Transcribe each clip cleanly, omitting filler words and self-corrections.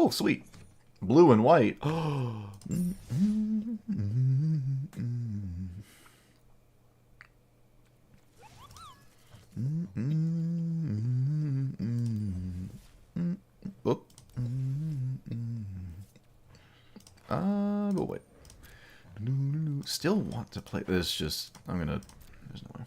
Oh, sweet. Blue and white. Oop. But wait. Still want to play this, just, I'm gonna, there's no way.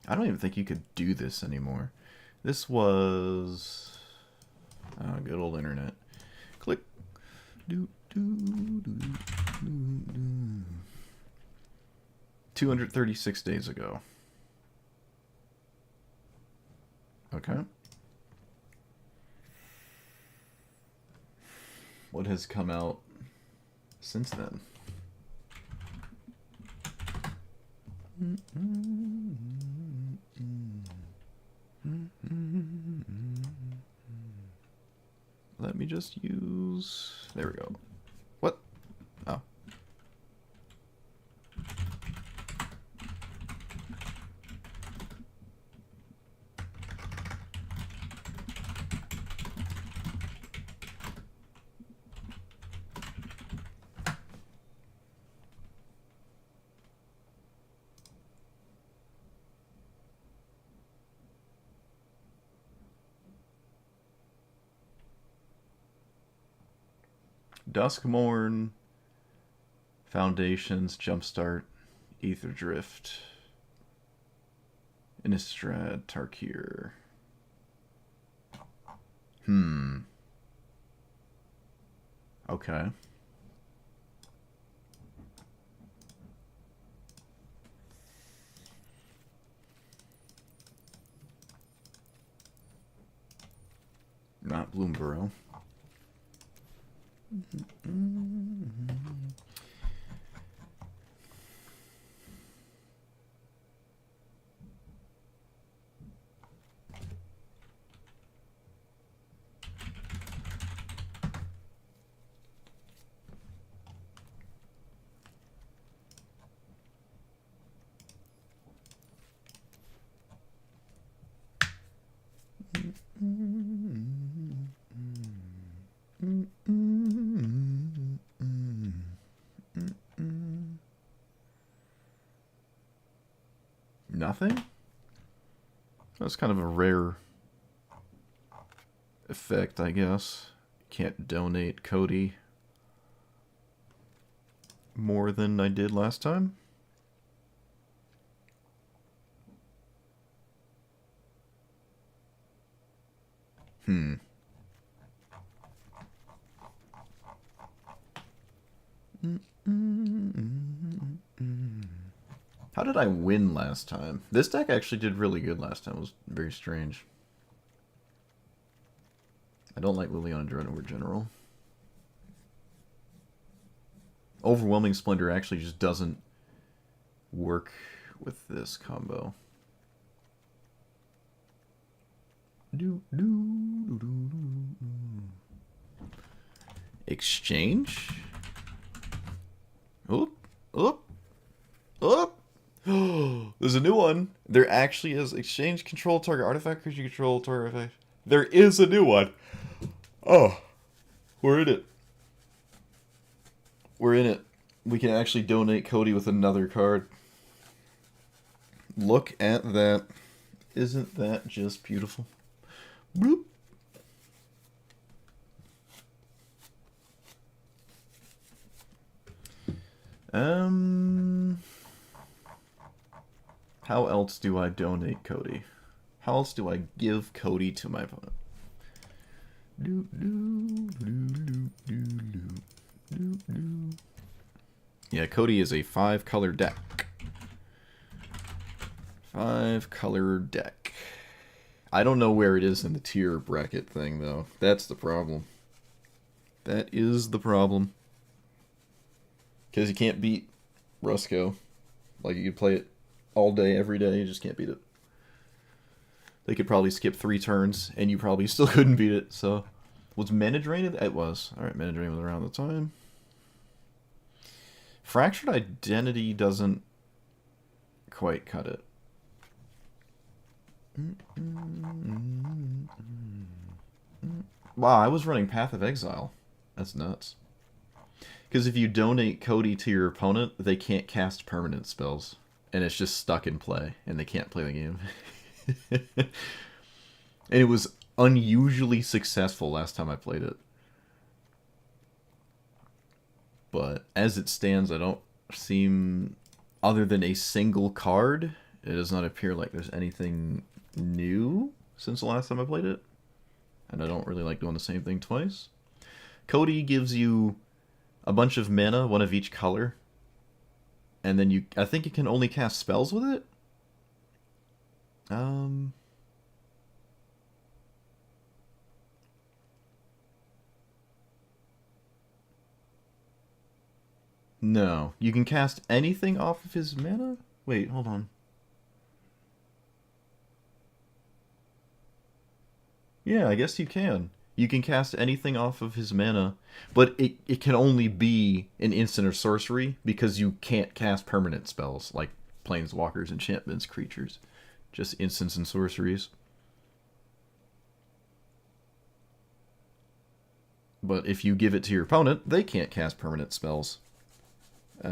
I don't even think you could do this anymore. This was good old internet. Click. 236 days ago. Okay. What has come out since then? Let me just use... There we go. What? Oh. Duskmourn, Foundations, Jumpstart, Ether Drift, Innistrad, Tarkir. Okay. Not Bloomborough. Nothing? That's kind of a rare effect, I guess. Can't donate Cody more than I did last time. How did I win last time? This deck actually did really good last time. It was very strange. I don't like Liliana Drenowar General. Overwhelming Splendor actually just doesn't work with this combo. Exchange? Oop, oop, oop. There's a new one. There actually is exchange control target artifact creature control target artifact. There is a new one. Oh, we're in it. We're in it. We can actually donate Cody with another card. Look at that. Isn't that just beautiful? Bloop. How else do I donate Cody? How else do I give Cody to my opponent? Yeah, Cody is a 5-color deck. 5-color deck. I don't know where it is in the tier bracket thing, though. That's the problem. That is the problem. Because you can't beat Rusko. Like, you can play it all day, every day, you just can't beat it. They could probably skip 3 turns, and you probably still couldn't beat it. So, was Mana Drain? It was. All right, Mana Drain was around the time. Fractured Identity doesn't quite cut it. Wow, I was running Path of Exile. That's nuts. Because if you donate Cody to your opponent, they can't cast permanent spells. And it's just stuck in play, and they can't play the game. And it was unusually successful last time I played it. But as it stands, I don't seem, other than a single card, it does not appear like there's anything new since the last time I played it. And I don't really like doing the same thing twice. Cody gives you a bunch of mana, one of each color. And then I think you can only cast spells with it? No. You can cast anything off of his mana? Wait, hold on. Yeah, I guess you can. You can cast anything off of his mana, but it can only be an instant or sorcery because you can't cast permanent spells like planeswalkers, enchantments, creatures. Just instants and sorceries. But if you give it to your opponent, they can't cast permanent spells. I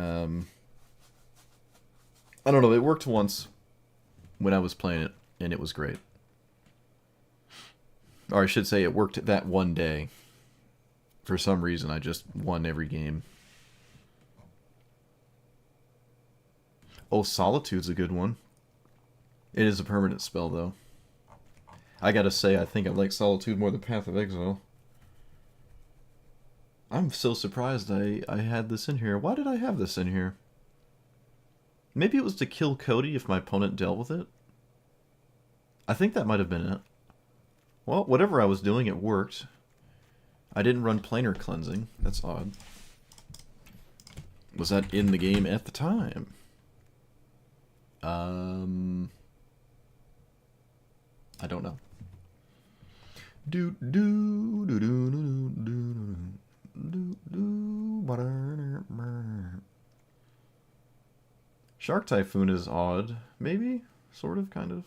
don't know, it worked once when I was playing it, and it was great. Or I should say it worked that one day. For some reason, I just won every game. Oh, Solitude's a good one. It is a permanent spell, though. I gotta say, I think I like Solitude more than Path of Exile. I'm so surprised I had this in here. Why did I have this in here? Maybe it was to kill Cody if my opponent dealt with it? I think that might have been it. Well, whatever I was doing, it worked. I didn't run Planar Cleansing. That's odd. Was that in the game at the time? I don't know. Shark Typhoon is odd. Maybe? Sort of, kind of.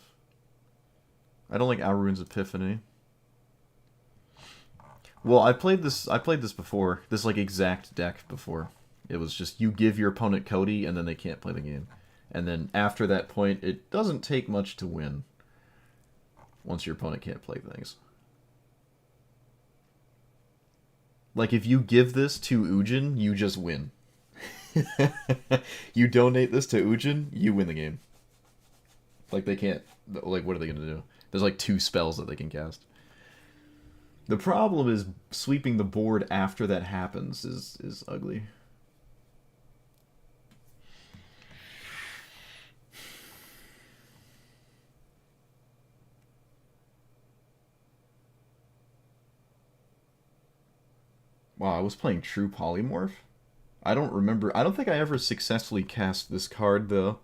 I don't like Alrune's Epiphany. Well, I played this before. This like exact deck before. It was just you give your opponent Cody and then they can't play the game. And then after that point, it doesn't take much to win. Once your opponent can't play things. Like if you give this to Ujin, you just win. You donate this to Ujin, you win the game. Like they can't, like what are they going to do? There's like 2 spells that they can cast. The problem is sweeping the board after that happens is ugly. Wow, I was playing True Polymorph? I don't remember. I don't think I ever successfully cast this card, though.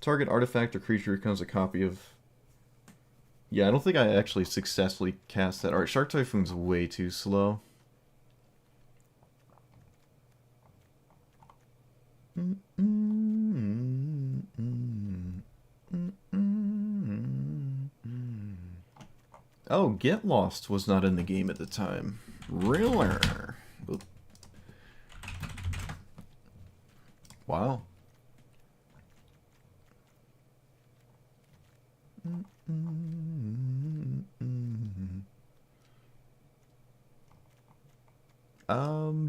Target artifact or creature becomes a copy of... Yeah, I don't think I actually successfully cast that. Alright, Shark Typhoon's way too slow. Oh, Get Lost was not in the game at the time. Really? Wow.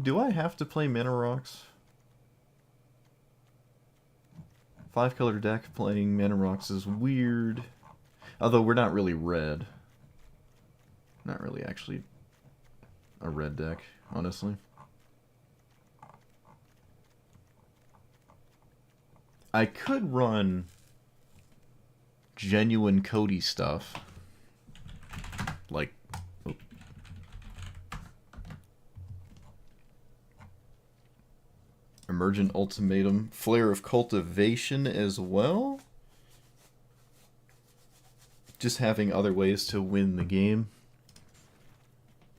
Do I have to play Mana Rocks? 5-color deck playing Mana Rocks is weird. Although we're not really red. Not really actually a red deck, honestly. I could run genuine Cody stuff. Like... Oh. Emergent Ultimatum. Flare of Cultivation as well. just having other ways to win the game.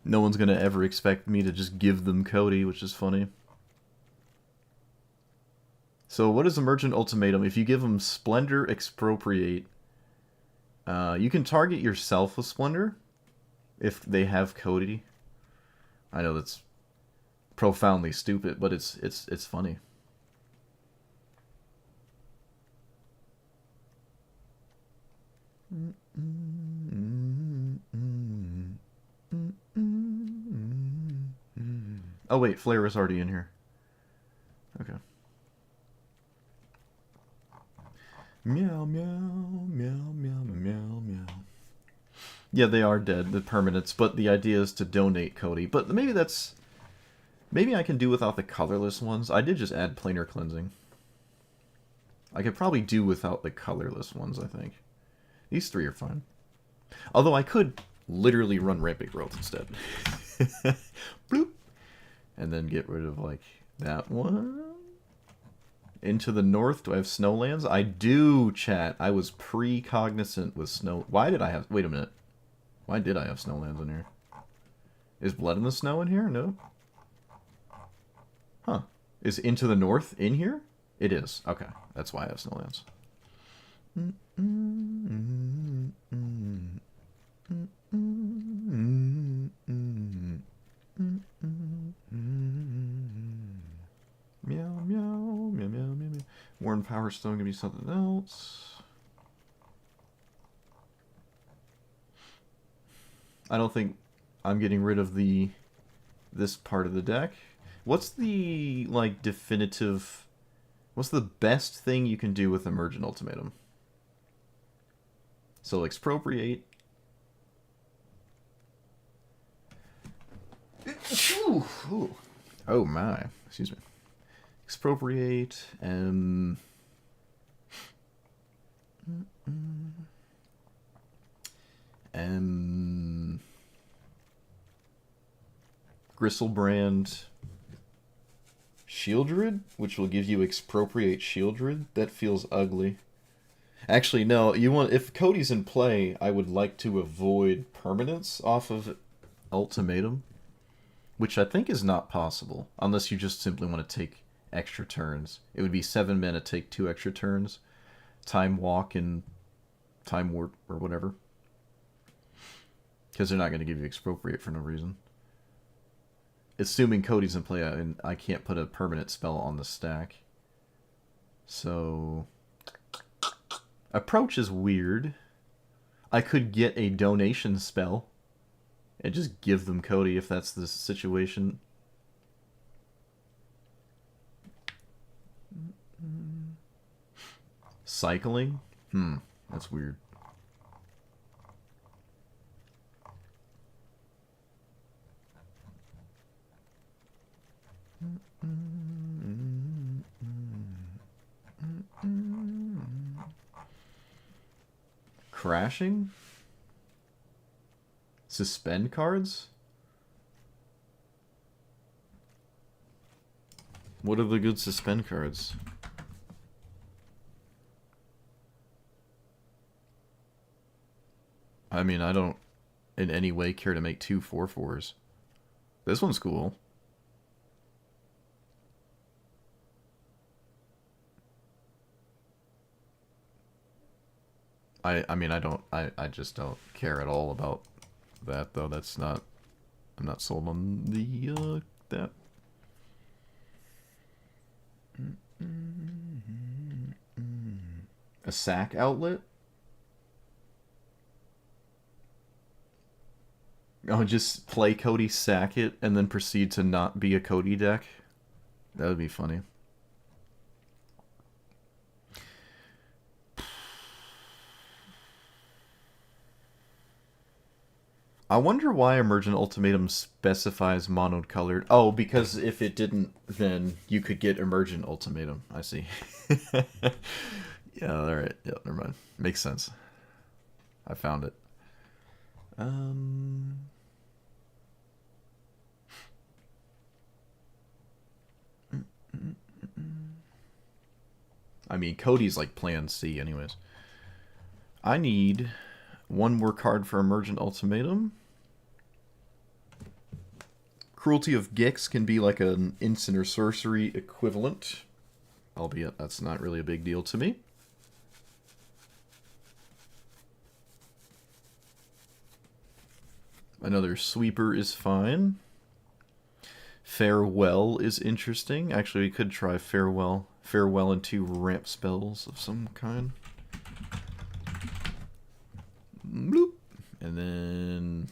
No one's gonna ever expect me to just give them Cody, which is funny. So what is Emergent Ultimatum? If you give them Splendor Expropriate, you can target yourself with Splendor if they have Cody. I know that's profoundly stupid, but it's funny. Oh wait, Flare is already in here. Okay. Meow, meow, meow, meow, meow, meow. Yeah, they are dead, the permanents, but the idea is to donate Cody. But maybe that's... Maybe I can do without the colorless ones. I did just add planar cleansing. I could probably do without the colorless ones, I think. These three are fine. Although I could literally run Rampant Growth instead. Bloop. And then get rid of, like, that one. Into the north, do I have Snowlands? I do, chat. I was pre-cognizant with Snow... Why did I have... Wait a minute. Why did I have Snowlands in here? Is Blood in the Snow in here? No. Huh. Is Into the North in here? It is. Okay. That's why I have Snowlands. Meow, meow, meow, meow, meow, meow. Warren Power Stone gonna be something else. I don't think I'm getting rid of this part of the deck. What's the, like, definitive... What's the best thing you can do with Emergent Ultimatum? So, expropriate. Ooh. Oh my. Excuse me. Expropriate, Gristlebrand Shieldred, which will give you Expropriate Shieldred. That feels ugly. Actually, no, if Cody's in play, I would like to avoid permanence off of Ultimatum, which I think is not possible, unless you just simply want to take extra turns. It would be 7 mana, take 2 extra turns, Time Walk and Time Warp or whatever. Because they're not going to give you Expropriate for no reason. Assuming Cody's in play, and I can't put a permanent spell on the stack. So... Approach is weird. I could get a donation spell and just give them Cody if that's the situation. Cycling? That's weird. Crashing? Suspend cards? What are the good suspend cards? I mean, I don't in any way care to make 2 4/4s. This one's cool. I mean, I just don't care at all about that, though. That's not... I'm not sold on the, that. A sack outlet? Oh, just play Cody, sack it, and then proceed to not be a Cody deck? That would be funny. I wonder why Emergent Ultimatum specifies monocolored. Oh, because if it didn't, then you could get Emergent Ultimatum. I see. Yeah, alright. Yeah, never mind. Makes sense. I found it. I mean, Cody's like plan C anyways. I need One more card for Emergent Ultimatum. Cruelty of Gix can be like an instant or sorcery equivalent, albeit that's not really a big deal to me. Another sweeper is fine. Farewell is interesting. Actually, we could try Farewell. Farewell and 2 ramp spells of some kind. Bloop. And then...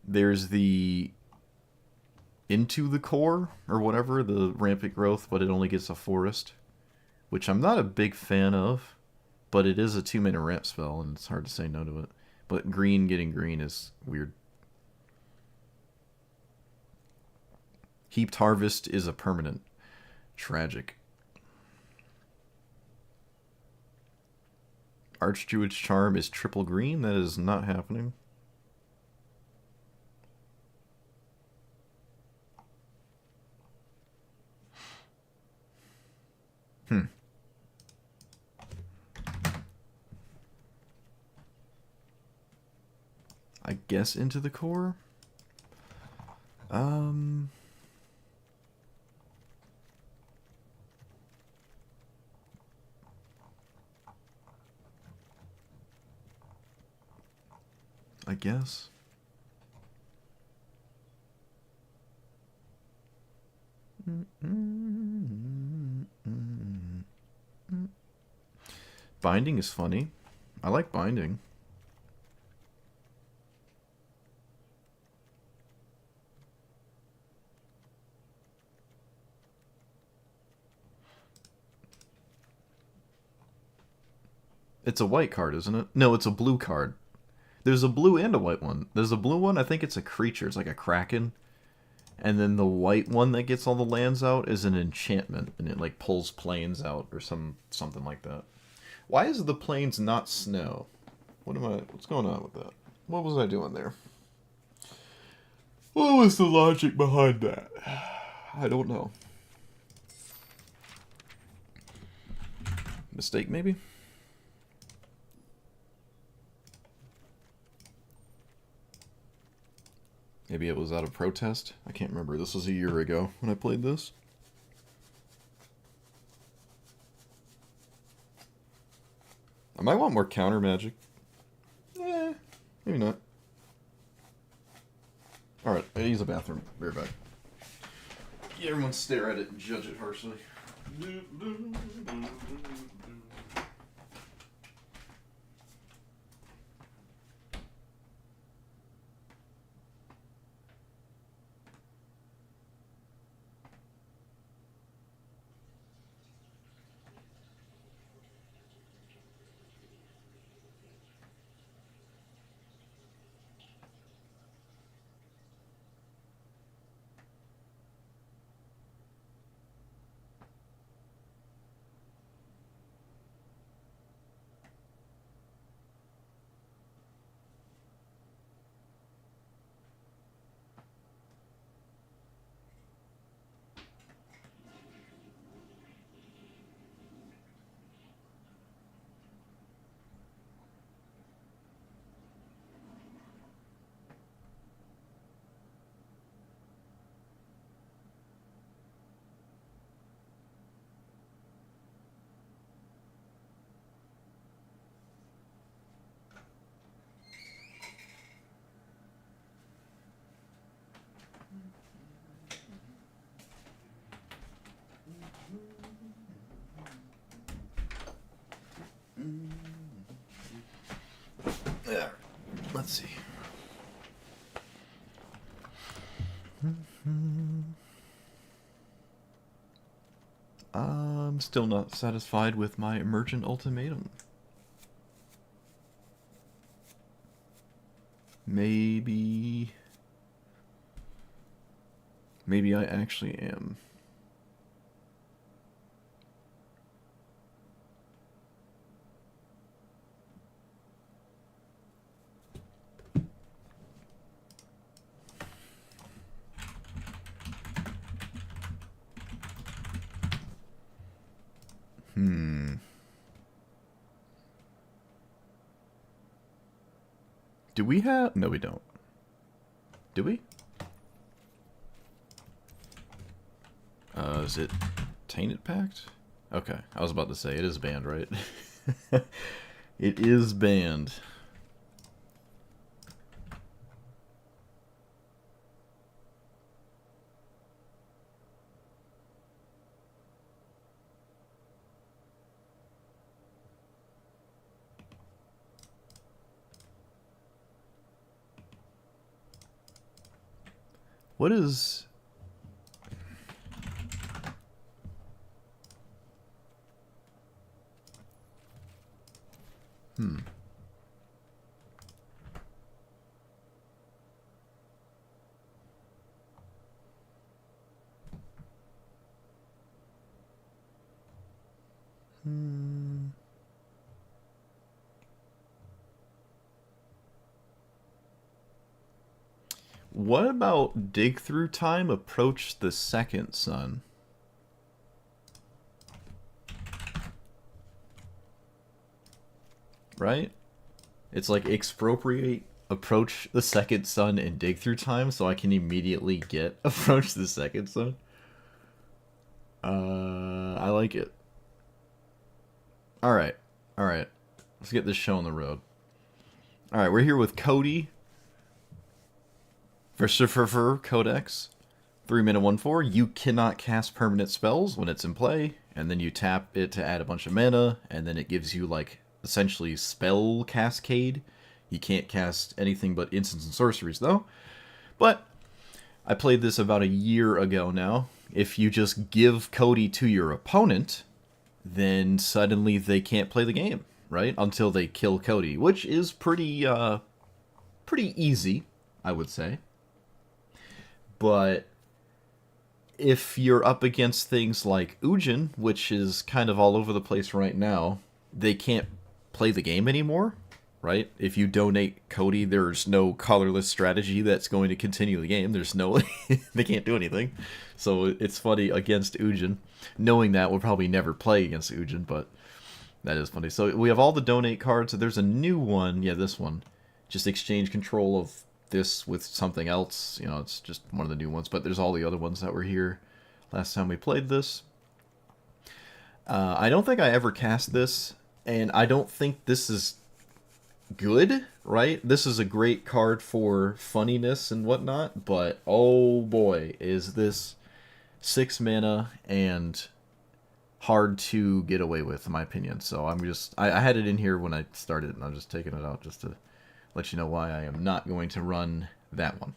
there's the Into the Core, or whatever, the Rampant Growth, but it only gets a forest, which I'm not a big fan of, but it is a 2-mana ramp spell, and it's hard to say no to it. But green getting green is weird. Heaped Harvest is a permanent. Tragic. Archdruid's Charm is triple green. That is not happening. I guess Into the Core? I guess. Binding is funny. I like binding. It's a white card, isn't it? No, it's a blue card. There's a blue and a white one. There's a blue one, I think it's a creature. It's like a kraken. And then the white one that gets all the lands out is an enchantment, and it like pulls plains out or something like that. Why is the plains not snow? What's going on with that? What was I doing there? What was the logic behind that? I don't know. Mistake, maybe? Maybe it was out of protest? I can't remember. This was a year ago when I played this. I might want more counter magic. Maybe not. Alright, I use the bathroom. Be right back. Yeah, everyone stare at it and judge it harshly. Yeah, let's see. I'm still not satisfied with my Emergent Ultimatum. Maybe I actually am. Do we have... No, we don't. Do we? Is it Tainted Pact? Okay, I was about to say, it is banned, right? It is banned. What is... What about Dig Through Time approach the second sun? Right? It's like expropriate, approach the second sun, and dig through time, so I can immediately get approach the second sun. I like it. Alright. Alright. Let's get this show on the road. Alright, we're here with Cody. Versifer Codex. 3-mana 1/4. You cannot cast permanent spells when it's in play, and then you tap it to add a bunch of mana, and then it gives you, like, essentially spell cascade. You can't cast anything but instants and sorceries, though. But I played this about a year ago now. If you just give Cody to your opponent, then suddenly they can't play the game, right? Until they kill Cody, which is pretty easy, I would say. But if you're up against things like Ujin, which is kind of all over the place right now, they can't play the game anymore, right? If you donate Cody, there's no colorless strategy that's going to continue the game. There's no... they can't do anything. So it's funny against Ujin. Knowing that, we'll probably never play against Ujin, but that is funny. So we have all the donate cards. There's a new one. Yeah, this one. Just exchange control of this with something else. You know, it's just one of the new ones, but there's all the other ones that were here last time we played this. I don't think I ever cast this, and I don't think this is good, right? This is a great card for funniness and whatnot, but oh boy, is this 6 mana and hard to get away with, in my opinion. So I had it in here when I started, and I'm just taking it out just to let you know why I am not going to run that one.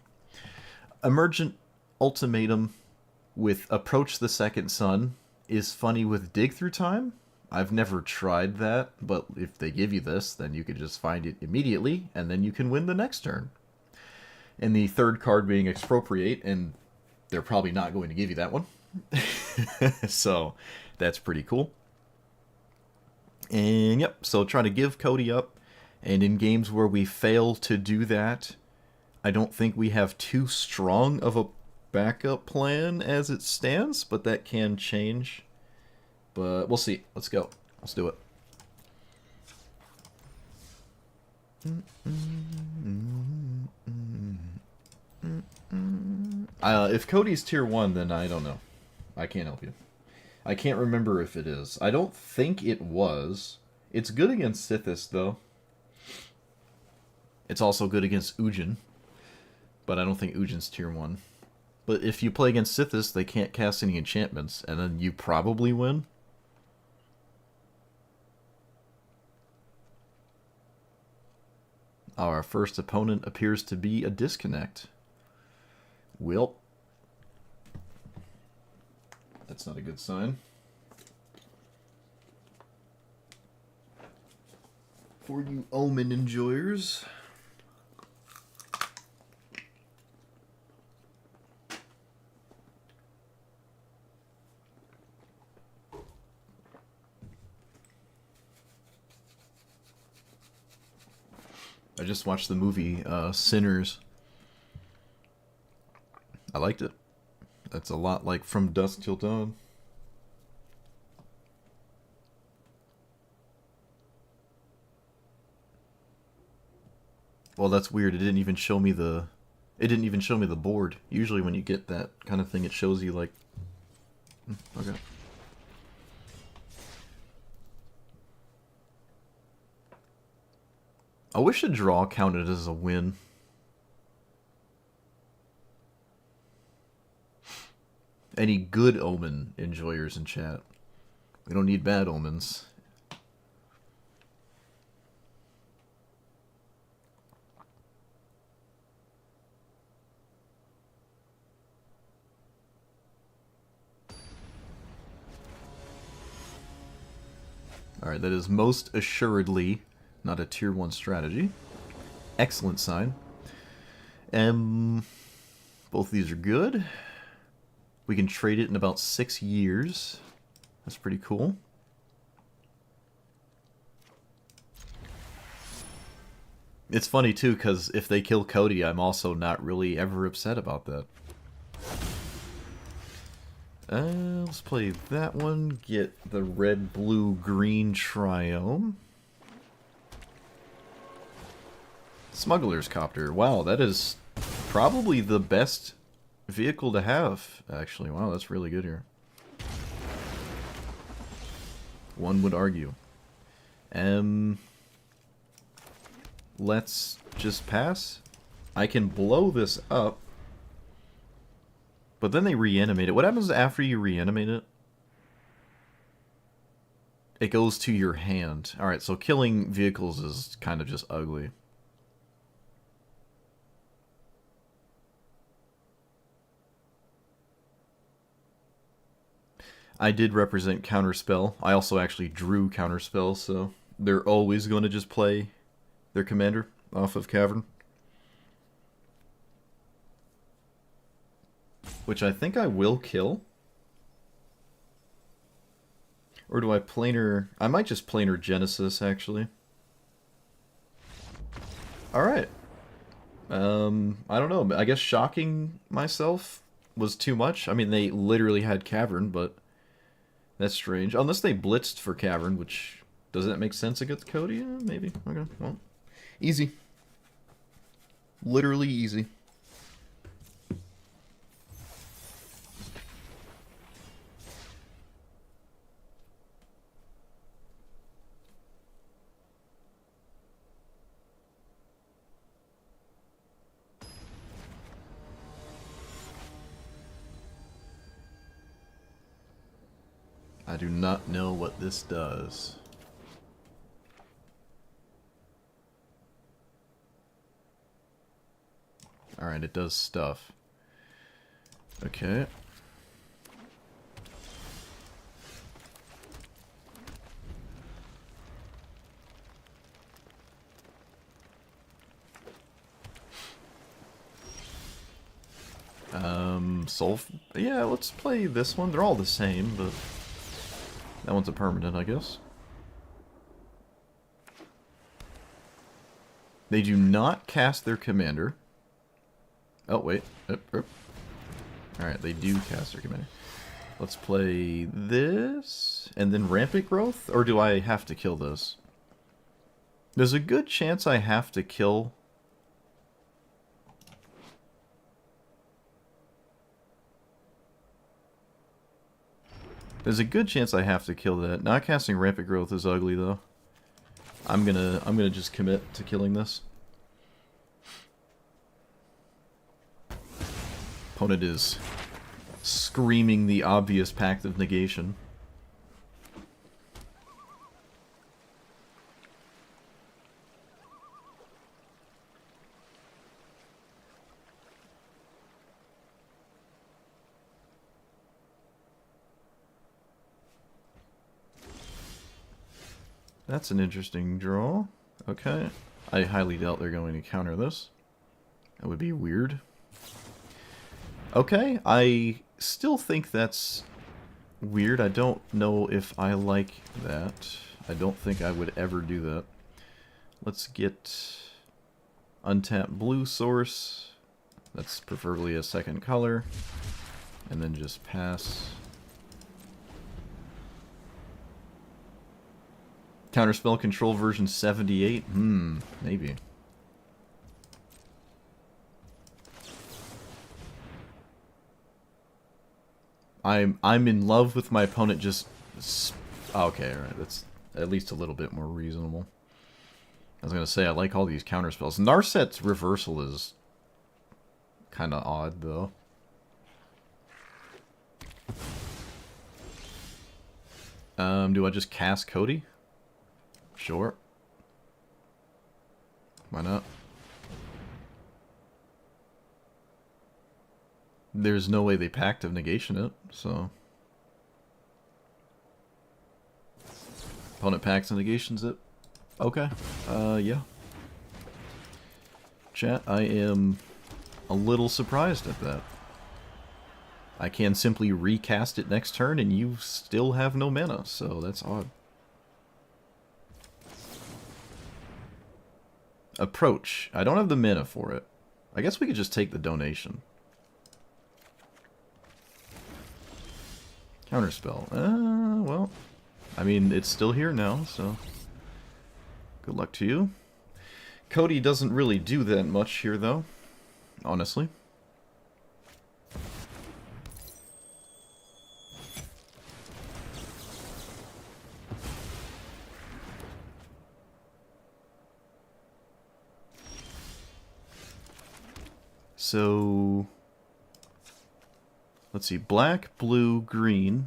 Emergent Ultimatum with Approach the Second Sun is funny with Dig Through Time. I've never tried that, but if they give you this, then you could just find it immediately, and then you can win the next turn. And the third card being Expropriate, and they're probably not going to give you that one. So that's pretty cool. And yep, so trying to give Cody up. And in games where we fail to do that, I don't think we have too strong of a backup plan as it stands, but that can change. But we'll see. Let's go. Let's do it. If Cody's tier 1, then I don't know. I can't help you. I can't remember if it is. I don't think it was. It's good against Sithis, though. It's also good against Ujin, but I don't think Ujin's tier 1. But if you play against Sithis, they can't cast any enchantments, and then you probably win. Our first opponent appears to be a disconnect. Well, that's not a good sign. For you Omen enjoyers. I just watched the movie Sinners. I liked it. That's a lot like From Dusk Till Dawn. Well, that's weird. It didn't even show me the... It didn't even show me the board. Usually when you get that kind of thing, it shows you, like... Okay. I wish a draw counted as a win. Any good omen enjoyers in chat? We don't need bad omens. Alright, that is most assuredly not a tier 1 strategy. Excellent sign. Both of these are good. We can trade it in about 6 years. That's pretty cool. It's funny too, because if they kill Cody, I'm also not really ever upset about that. Let's play that one. Get the red, blue, green triome. Smuggler's Copter. Wow, that is probably the best vehicle to have, actually. Wow, that's really good here. One would argue. Let's just pass. I can blow this up. But then they reanimate it. What happens after you reanimate it? It goes to your hand. Alright, so killing vehicles is kind of just ugly. I did represent Counterspell. I also actually drew Counterspell, so they're always going to just play their commander off of Cavern. Which I think I will kill. Or do I planar... I might just planar Genesis, actually. Alright. I don't know. I guess shocking myself was too much. I mean, they literally had Cavern, but... That's strange. Unless they blitzed for Cavern, which... Does that make sense against Cody? Maybe. Okay, well. Easy. Literally easy. I do not know what this does. Alright, it does stuff. Okay. Yeah, let's play this one. They're all the same, but that one's a permanent, I guess. They do not cast their commander. Oh, wait. Alright, they do cast their commander. Let's play this, and then Rampant Growth? Or do I have to kill this? There's a good chance I have to kill... There's a good chance I have to kill that. Not casting Rampant Growth is ugly, though. I'm gonna just commit to killing this. Opponent is screaming the obvious Pact of Negation. That's an interesting draw. Okay. I highly doubt they're going to counter this. That would be weird. Okay, I still think that's weird. I don't know if I like that. I don't think I would ever do that. Let's get untapped blue source. That's preferably a second color. And then just pass. Counterspell Control version 78? Maybe. I'm in love with my opponent just... Okay, alright, that's at least a little bit more reasonable. I was gonna say, I like all these counterspells. Narset's reversal is kind of odd, though. Do I just cast Cody? Sure. Why not? There's no way they Pact of Negation it, so... Opponent Pacts and Negations it. Okay. Yeah. Chat, I am a little surprised at that. I can simply recast it next turn and you still have no mana, so that's odd. Approach. I don't have the mana for it. I guess we could just take the donation. Counterspell. Well, I mean, it's still here now, so good luck to you. Cody doesn't really do that much here, though, honestly. So, let's see, black, blue, green,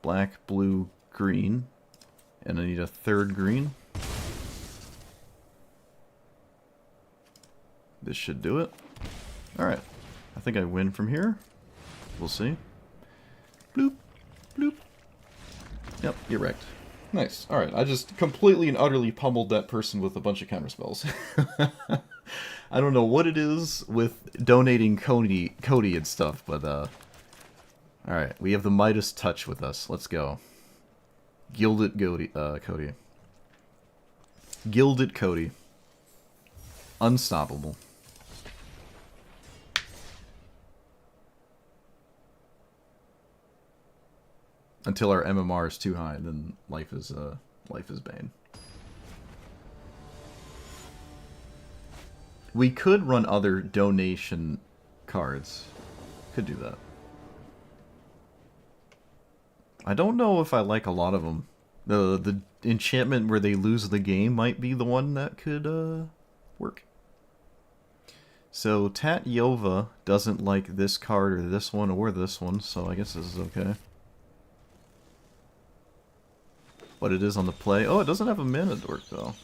black, blue, green, and I need a third green. This should do it. Alright, I think I win from here. We'll see. Bloop, bloop. Yep, you're wrecked. Nice, alright, I just completely and utterly pummeled that person with a bunch of counterspells. I don't know what it is with donating Cody and stuff, but, alright, we have the Midas Touch with us. Let's go. Gilded Cody. Gilded Cody. Unstoppable. Until our MMR is too high, then life is bane. We could run other donation cards. Could do that. I don't know if I like a lot of them. The enchantment where they lose the game might be the one that could work. So Tatyova doesn't like this card or this one or this one, so I guess this is okay. What it is on the play. Oh, it doesn't have a mana dork though.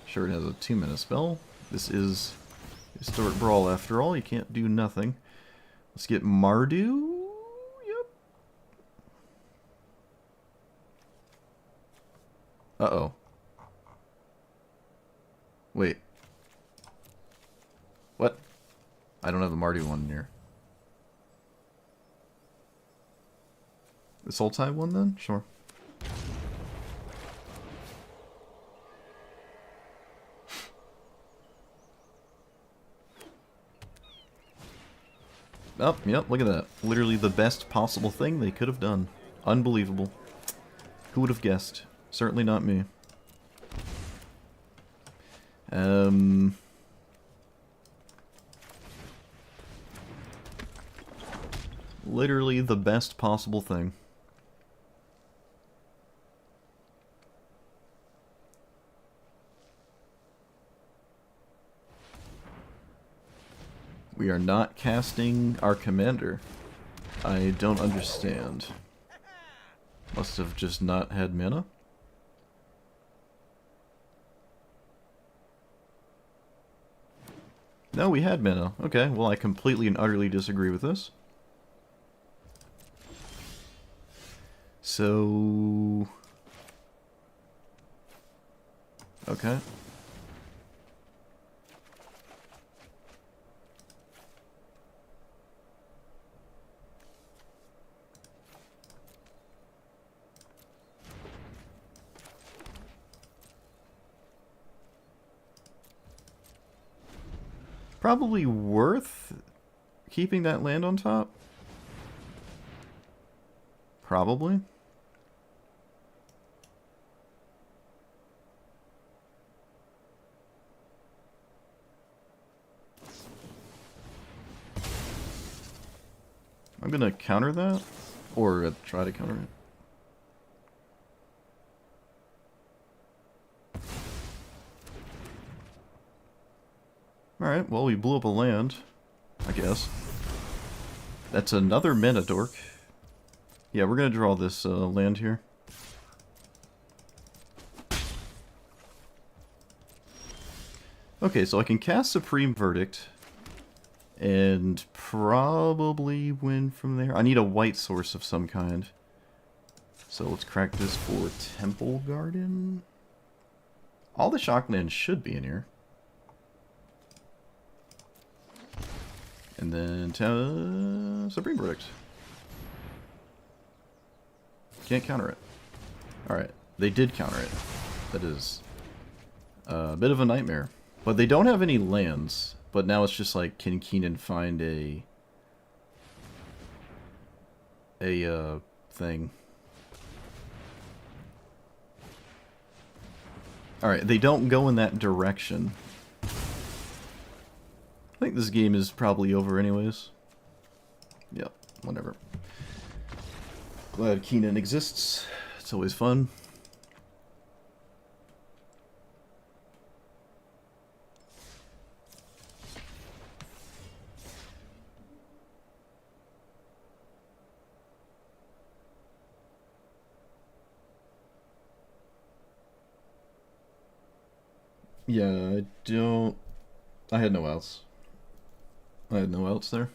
Sure, it has a 2-mana spell. This is Historic Brawl after all. You can't do nothing. Let's get Mardu. Yep. Uh-oh. Wait. What? I don't have the Mardu one here. The Sultai one then? Sure. Oh, yep, look at that. Literally the best possible thing they could have done. Unbelievable. Who would have guessed? Certainly not me. Literally the best possible thing. We are not casting our commander. I don't understand. Must have just not had mana? No, we had mana. Okay, well I completely and utterly disagree with this. So... Okay. Probably worth keeping that land on top. Probably. gonna counter that, or try to counter it. Alright, well, we blew up a land, I guess. That's another mana dork. Yeah, we're gonna draw this land here. Okay, so I can cast Supreme Verdict and probably win from there. I need a white source of some kind. So let's crack this for Temple Garden. All the Shocklands should be in here. And then Supreme Verdict. Can't counter it. Alright, they did counter it. That is a bit of a nightmare. But they don't have any lands. But now it's just like, can Keenan find a thing? Alright, they don't go in that direction. I think this game is probably over anyways. Yep, whatever. Glad Keenan exists. It's always fun. Yeah, I had no outs. I had no outs there.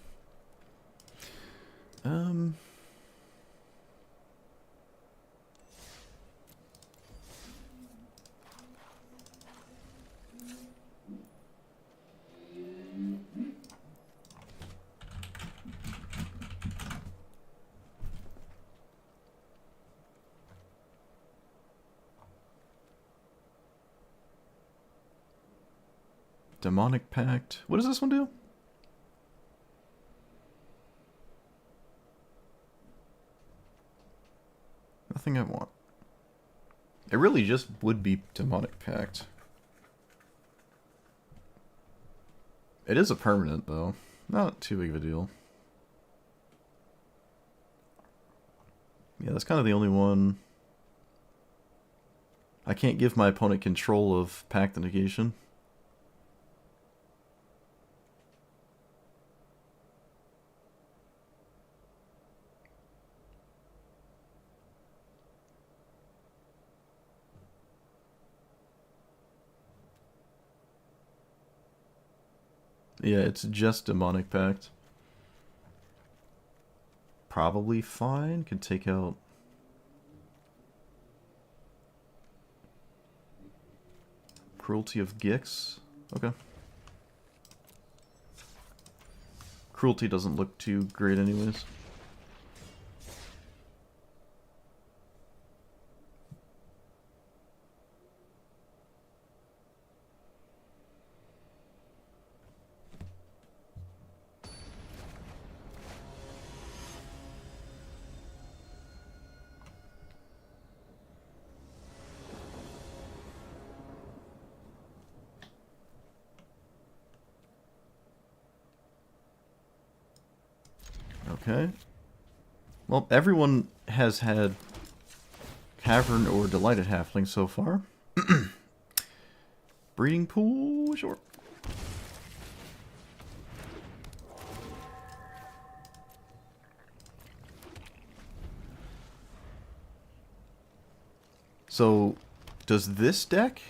Demonic Pact. What does this one do? Nothing I want. It really just would be Demonic Pact. It is a permanent, though. Not too big of a deal. Yeah, that's kind of the only one. I can't give my opponent control of Pact the Negation. Yeah, it's just Demonic Pact. Probably fine. Can take out... Cruelty of Gix. Okay. Cruelty doesn't look too great anyways. Okay. Well, everyone has had Cavern or Delighted Halfling so far. Breeding Pool, sure. So, does this deck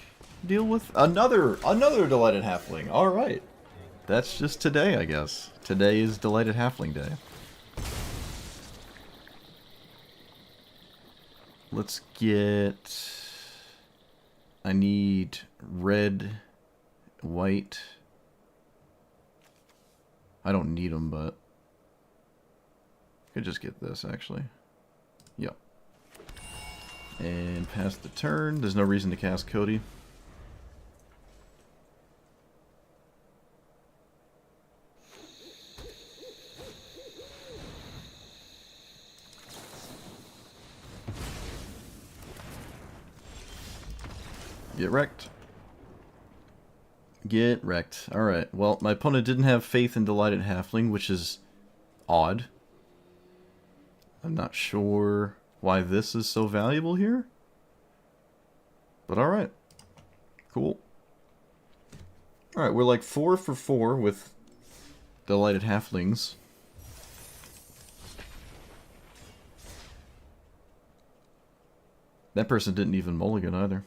deal with another Delighted Halfling? All right. That's just today, I guess. Today is Delighted Halfling Day. Let's get... I need red, white. I don't need them, but... I could just get this, actually. Yep. And pass the turn. There's no reason to cast Cody. Get wrecked. Get wrecked. Alright, well, my opponent didn't have faith in Delighted Halfling, which is odd. I'm not sure why this is so valuable here. But alright. Cool. Alright, we're like 4 for 4 with Delighted Halflings. That person didn't even mulligan either.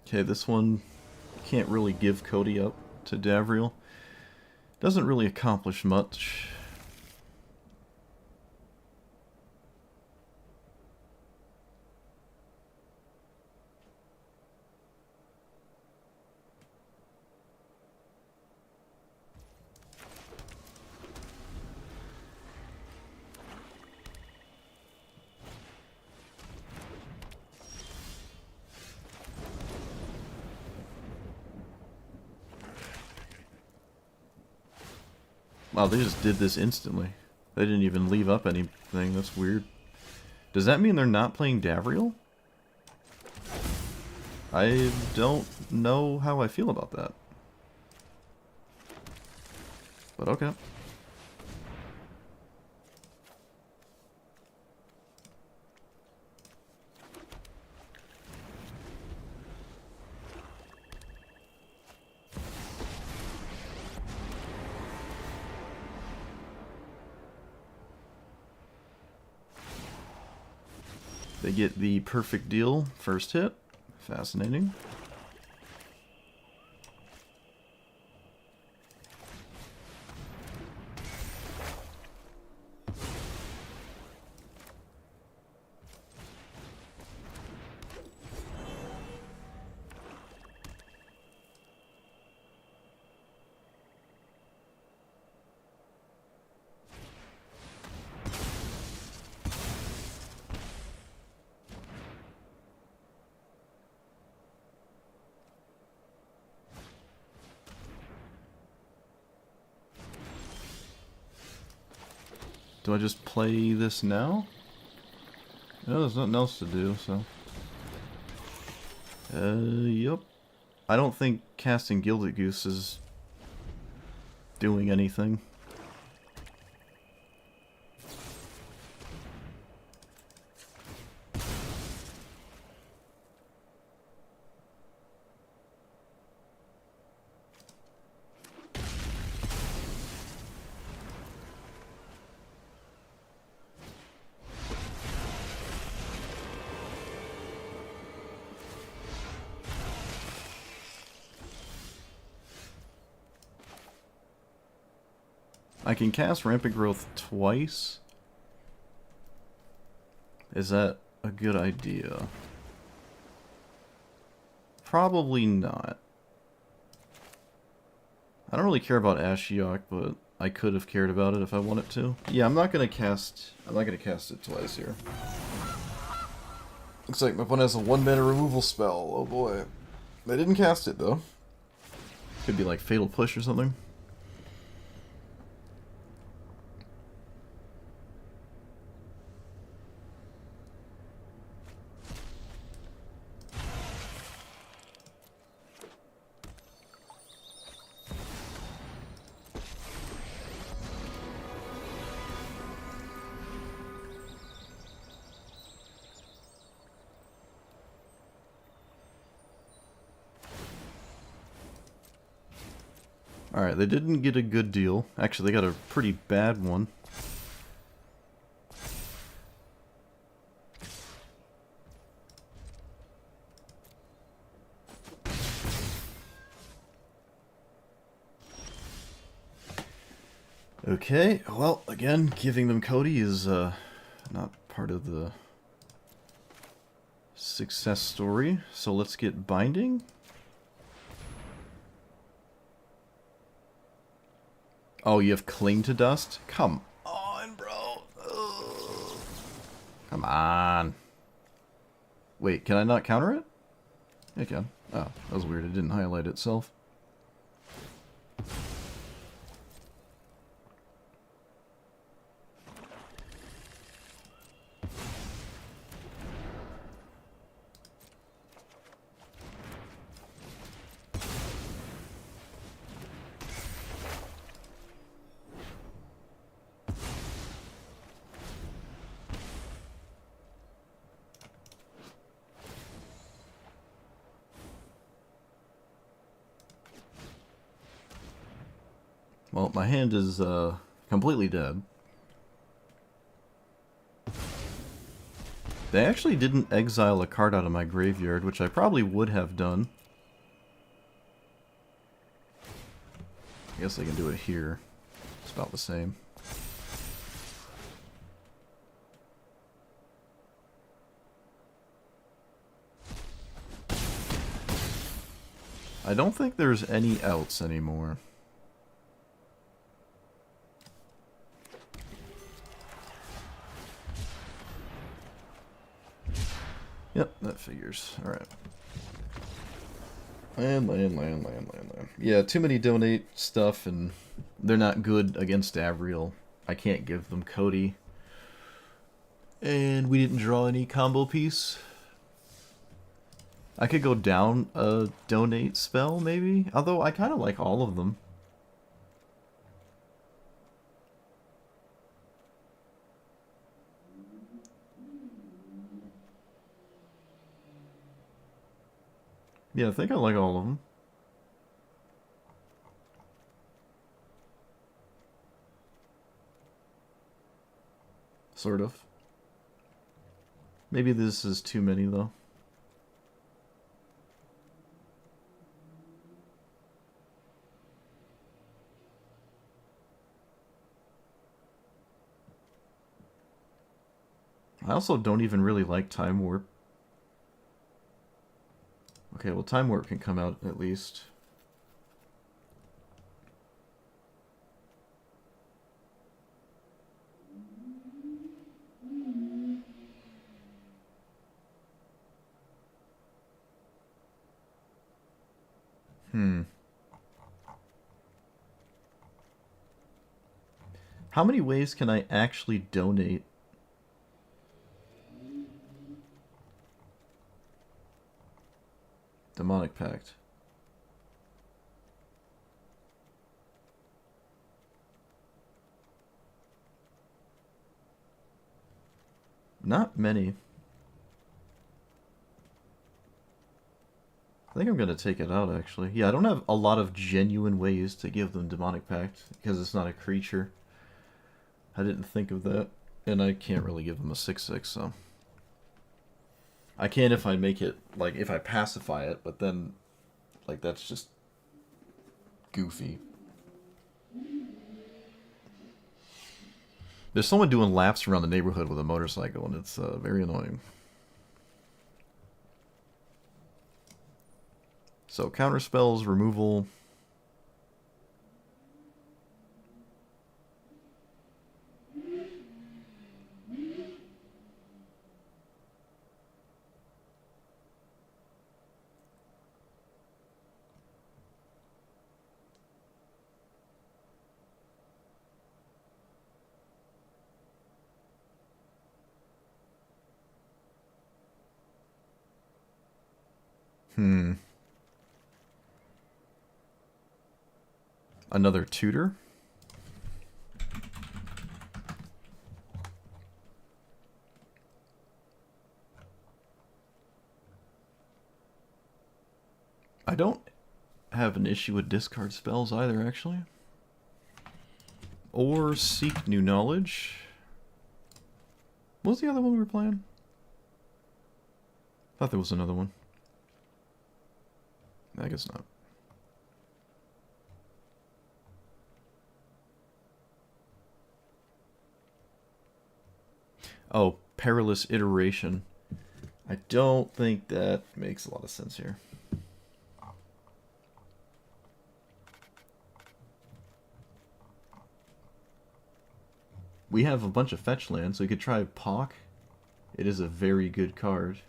Okay, this one can't really give Cody up to Davriel. Doesn't really accomplish much. Wow, they just did this instantly. They didn't even leave up anything. That's weird. Does that mean they're not playing Davriel? I don't know how I feel about that. But okay. They get the perfect deal first hit. Fascinating. Do I just play this now? No, there's nothing else to do, so... Yup. I don't think casting Gilded Goose is doing anything. I can cast Rampant Growth twice. Is that a good idea? Probably not. I don't really care about Ashiok, but I could have cared about it if I wanted to. Yeah, I'm not gonna cast it twice here. Looks like my opponent has a 1-mana removal spell. Oh boy. They didn't cast it though. Could be like Fatal Push or something. Alright, they didn't get a good deal. Actually, they got a pretty bad one. Okay, well, again, giving them Cody is not part of the success story. So let's get Binding. Oh, you have Cling to Dust? Come on, bro. Come on. Wait, can I not counter it? I can. Oh, that was weird. It didn't highlight itself. Well, my hand is completely dead. They actually didn't exile a card out of my graveyard, which I probably would have done. I guess I can do it here. It's about the same. I don't think there's any outs anymore. Yep, that figures. Alright. Land. Yeah, too many donate stuff, and they're not good against Avriel. I can't give them Cody. And we didn't draw any combo piece. I could go down a donate spell, maybe? Although I kind of like all of them. Yeah, I think I like all of them. Sort of. Maybe this is too many, though. I also don't even really like Time Warp. Okay, well, Time Warp can come out at least. How many ways can I actually donate? Demonic Pact. Not many. I think I'm going to take it out, actually. Yeah, I don't have a lot of genuine ways to give them Demonic Pact, because it's not a creature. I didn't think of that. And I can't really give them a 6/6, so... I can if I make it, like, if I pacify it, but then, like, that's just goofy. There's someone doing laps around the neighborhood with a motorcycle, and it's very annoying. So, counter spells, removal. Another tutor? I don't have an issue with discard spells either, actually. Or seek new knowledge. What was the other one we were playing? I thought there was another one. I guess not. Oh, Perilous Iteration. I don't think that makes a lot of sense here. We have a bunch of fetch lands, so we could try Pock. It is a very good card.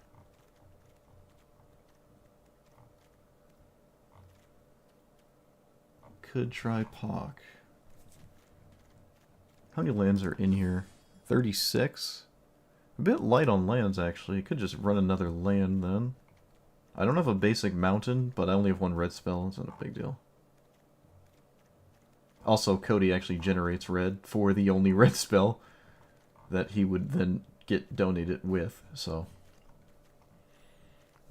Could try Pock. How many lands are in here? 36? A bit light on lands, actually. Could just run another land, then. I don't have a basic mountain, but I only have one red spell. It's not a big deal. Also, Cody actually generates red for the only red spell that he would then get donated with, so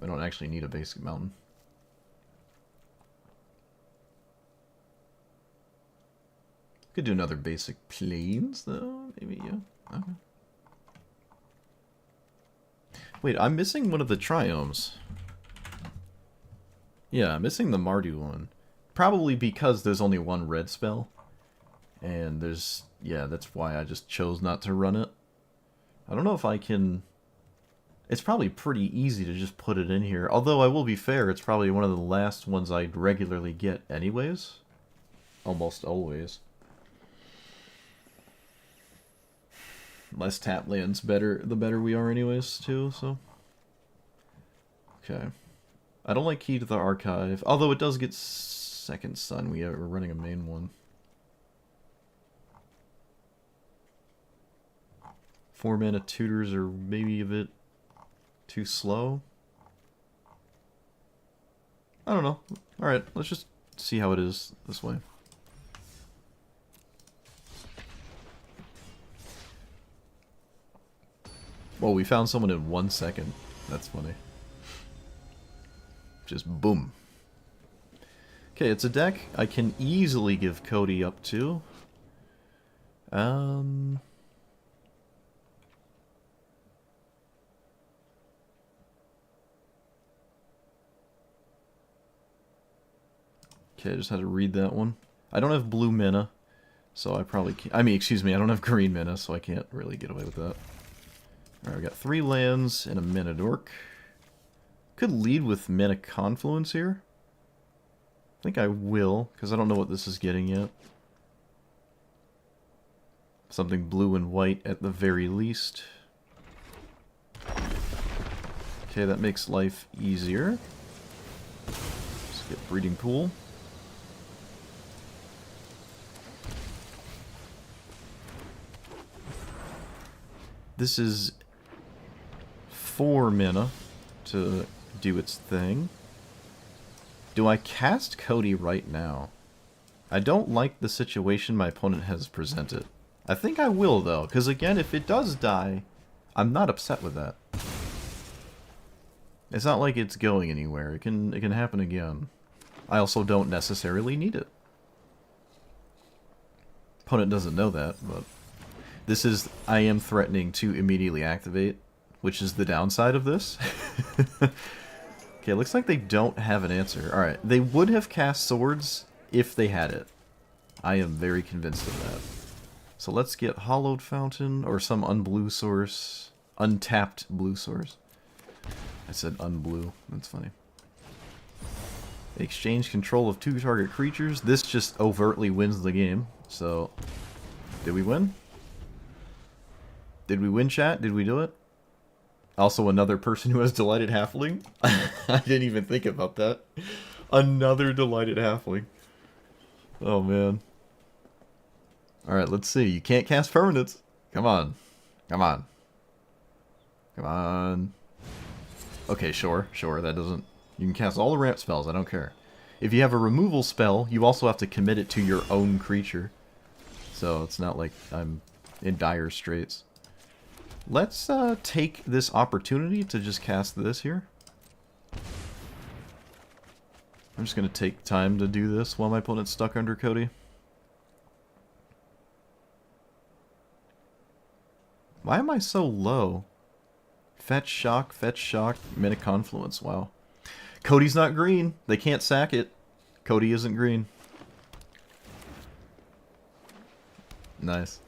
I don't actually need a basic mountain. Could do another basic plains, though. Maybe, yeah. Okay. Wait, I'm missing one of the triomes. Yeah, I'm missing the Mardu one. Probably because there's only one red spell. And there's... yeah, that's why I just chose not to run it. I don't know if I can... it's probably pretty easy to just put it in here. Although, I will be fair, it's probably one of the last ones I'd regularly get anyways. Almost always. Less tap lands, the better we are anyways, too, so... okay. I don't like Key to the Archive, although it does get Second Sun. We're running a main one. 4-mana tutors are maybe a bit too slow. I don't know. Alright, let's just see how it is this way. Well, we found someone in 1 second. That's funny. Just boom. Okay, it's a deck I can easily give Cody up to. Okay, I just had to read that one. I don't have blue mana, so I probably can't... I mean, excuse me, I don't have green mana, so I can't really get away with that. Alright, we got 3 lands and a Mana Dork. Could lead with Mana Confluence here. I think I will, because I don't know what this is getting yet. Something blue and white at the very least. Okay, that makes life easier. Let's get Breeding Pool. This is 4 mana to do its thing. Do I cast Cody right now? I don't like the situation my opponent has presented. I think I will, though, because again, if it does die, I'm not upset with that. It's not like it's going anywhere. It can happen again. I also don't necessarily need it. Opponent doesn't know that, but this is... I am threatening to immediately activate, which is the downside of this. Okay, looks like they don't have an answer. Alright, they would have cast Swords if they had it. I am very convinced of that. So let's get Hollowed Fountain, or some unblue source. Untapped blue source. I said unblue. That's funny. They exchange control of 2 target creatures. This just overtly wins the game. So, did we win? Did we win, chat? Did we do it? Also, another person who has Delighted Halfling. I didn't even think about that. Another Delighted Halfling. Oh, man. Alright, let's see. You can't cast permanents. Come on. Come on. Come on. Okay, sure. Sure, that doesn't... You can cast all the ramp spells. I don't care. If you have a removal spell, you also have to commit it to your own creature. So, it's not like I'm in dire straits. Let's take this opportunity to just cast this here. I'm just going to take time to do this while my opponent's stuck under Cody. Why am I so low? Fetch, shock, Mana Confluence. Wow. Cody's not green. They can't sack it. Cody isn't green. Nice.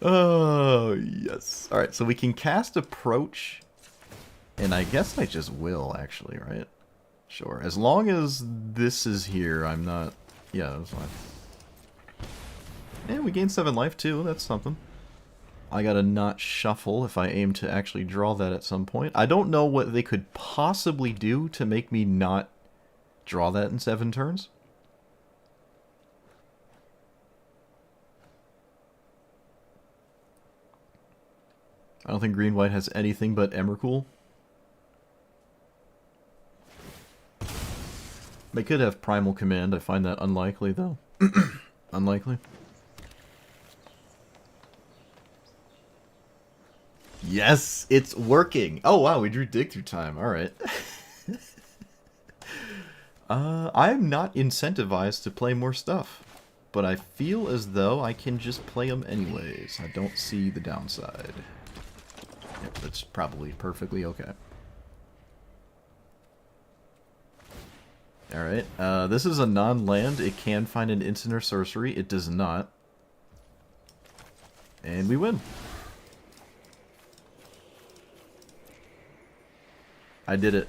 Oh, yes. Alright, so we can cast Approach. And I guess I just will, actually, right? Sure. As long as this is here, I'm not... Yeah, that's fine. And we gain 7 life, too. That's something. I gotta not shuffle if I aim to actually draw that at some point. I don't know what they could possibly do to make me not draw that in 7 turns. I don't think green-white has anything but Emrakul. They could have Primal Command. I find that unlikely, though. Unlikely. Yes, it's working. Oh, wow, we drew Dig Through Time. All right. I'm not incentivized to play more stuff, but I feel as though I can just play them anyways. I don't see the downside. Yep, that's probably perfectly okay. Alright, this is a non-land. It can find an instant or sorcery. It does not. And we win. I did it.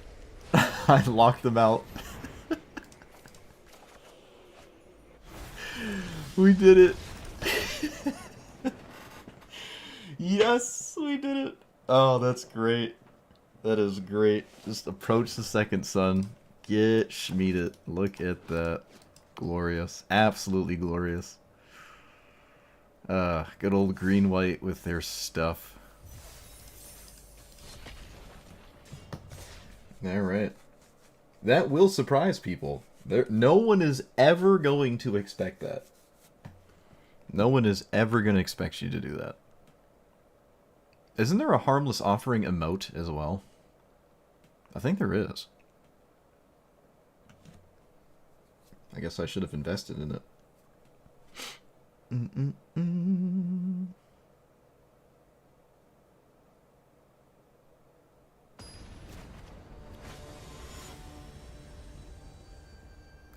I locked them out. We did it. Yes, we did it. Oh, that's great. That is great. Just approach the second sun. Get Schmieded. Look at that. Glorious. Absolutely glorious. Good old green-white with their stuff. Alright. That will surprise people. No one is ever going to expect that. No one is ever going to expect you to do that. Isn't there a harmless offering emote as well? I think there is. I guess I should have invested in it.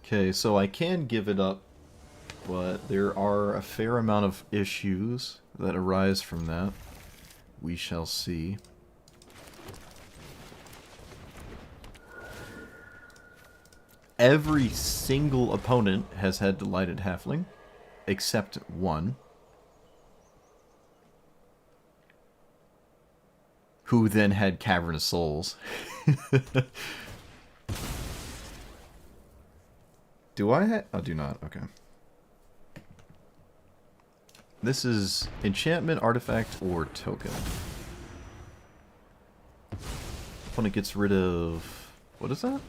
Okay, so I can give it up, but there are a fair amount of issues that arise from that. We shall see. Every single opponent has had Delighted Halfling, except one, who then had Cavernous Souls. Do I have... I do not. Okay. This is enchantment, artifact, or token. Opponent gets rid of... What is that?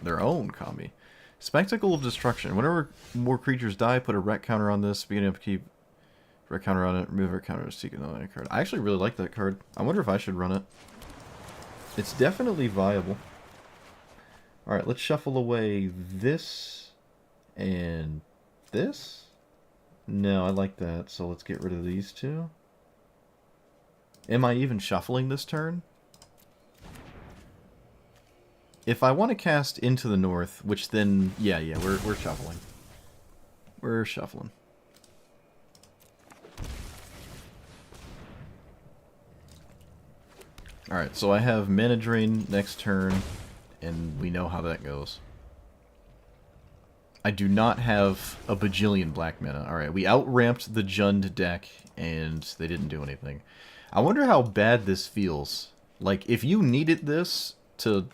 Their own Kami. Spectacle of Destruction. Whenever more creatures die, put a wreck counter on this. Beginning of keep wreck counter on it. Remove wreck counter to seek another card. I actually really like that card. I wonder if I should run it. It's definitely viable. Alright, let's shuffle away this and this. No, I like that, so let's get rid of these two. Am I even shuffling this turn? If I want to cast Into the North, which then... Yeah, we're shuffling. We're shuffling. Alright, so I have Mana Drain next turn, and we know how that goes. I do not have a bajillion black mana. Alright, we out-ramped the Jund deck, and they didn't do anything. I wonder how bad this feels. Like, if you needed this to...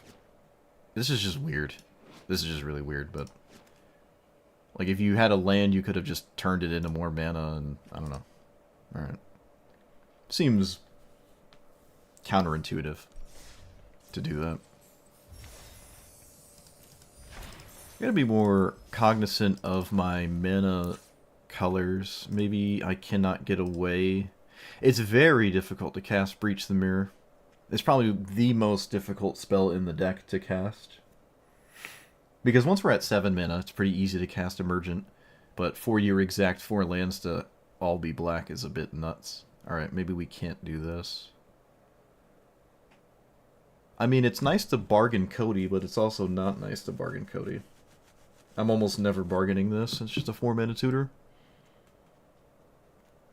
This is just weird. This is just really weird, but... Like, if you had a land, you could have just turned it into more mana, and... I don't know. Alright. Seems... counterintuitive to do that. I gotta be more cognizant of my mana colors. Maybe I cannot get away. It's very difficult to cast Breach the Mirror. It's probably the most difficult spell in the deck to cast. Because once we're at 7 mana, it's pretty easy to cast Emergent. But for your exact 4 lands to all be black is a bit nuts. Alright, maybe we can't do this. I mean, it's nice to bargain Cody, but it's also not nice to bargain Cody. I'm almost never bargaining this. It's just a 4-mana tutor.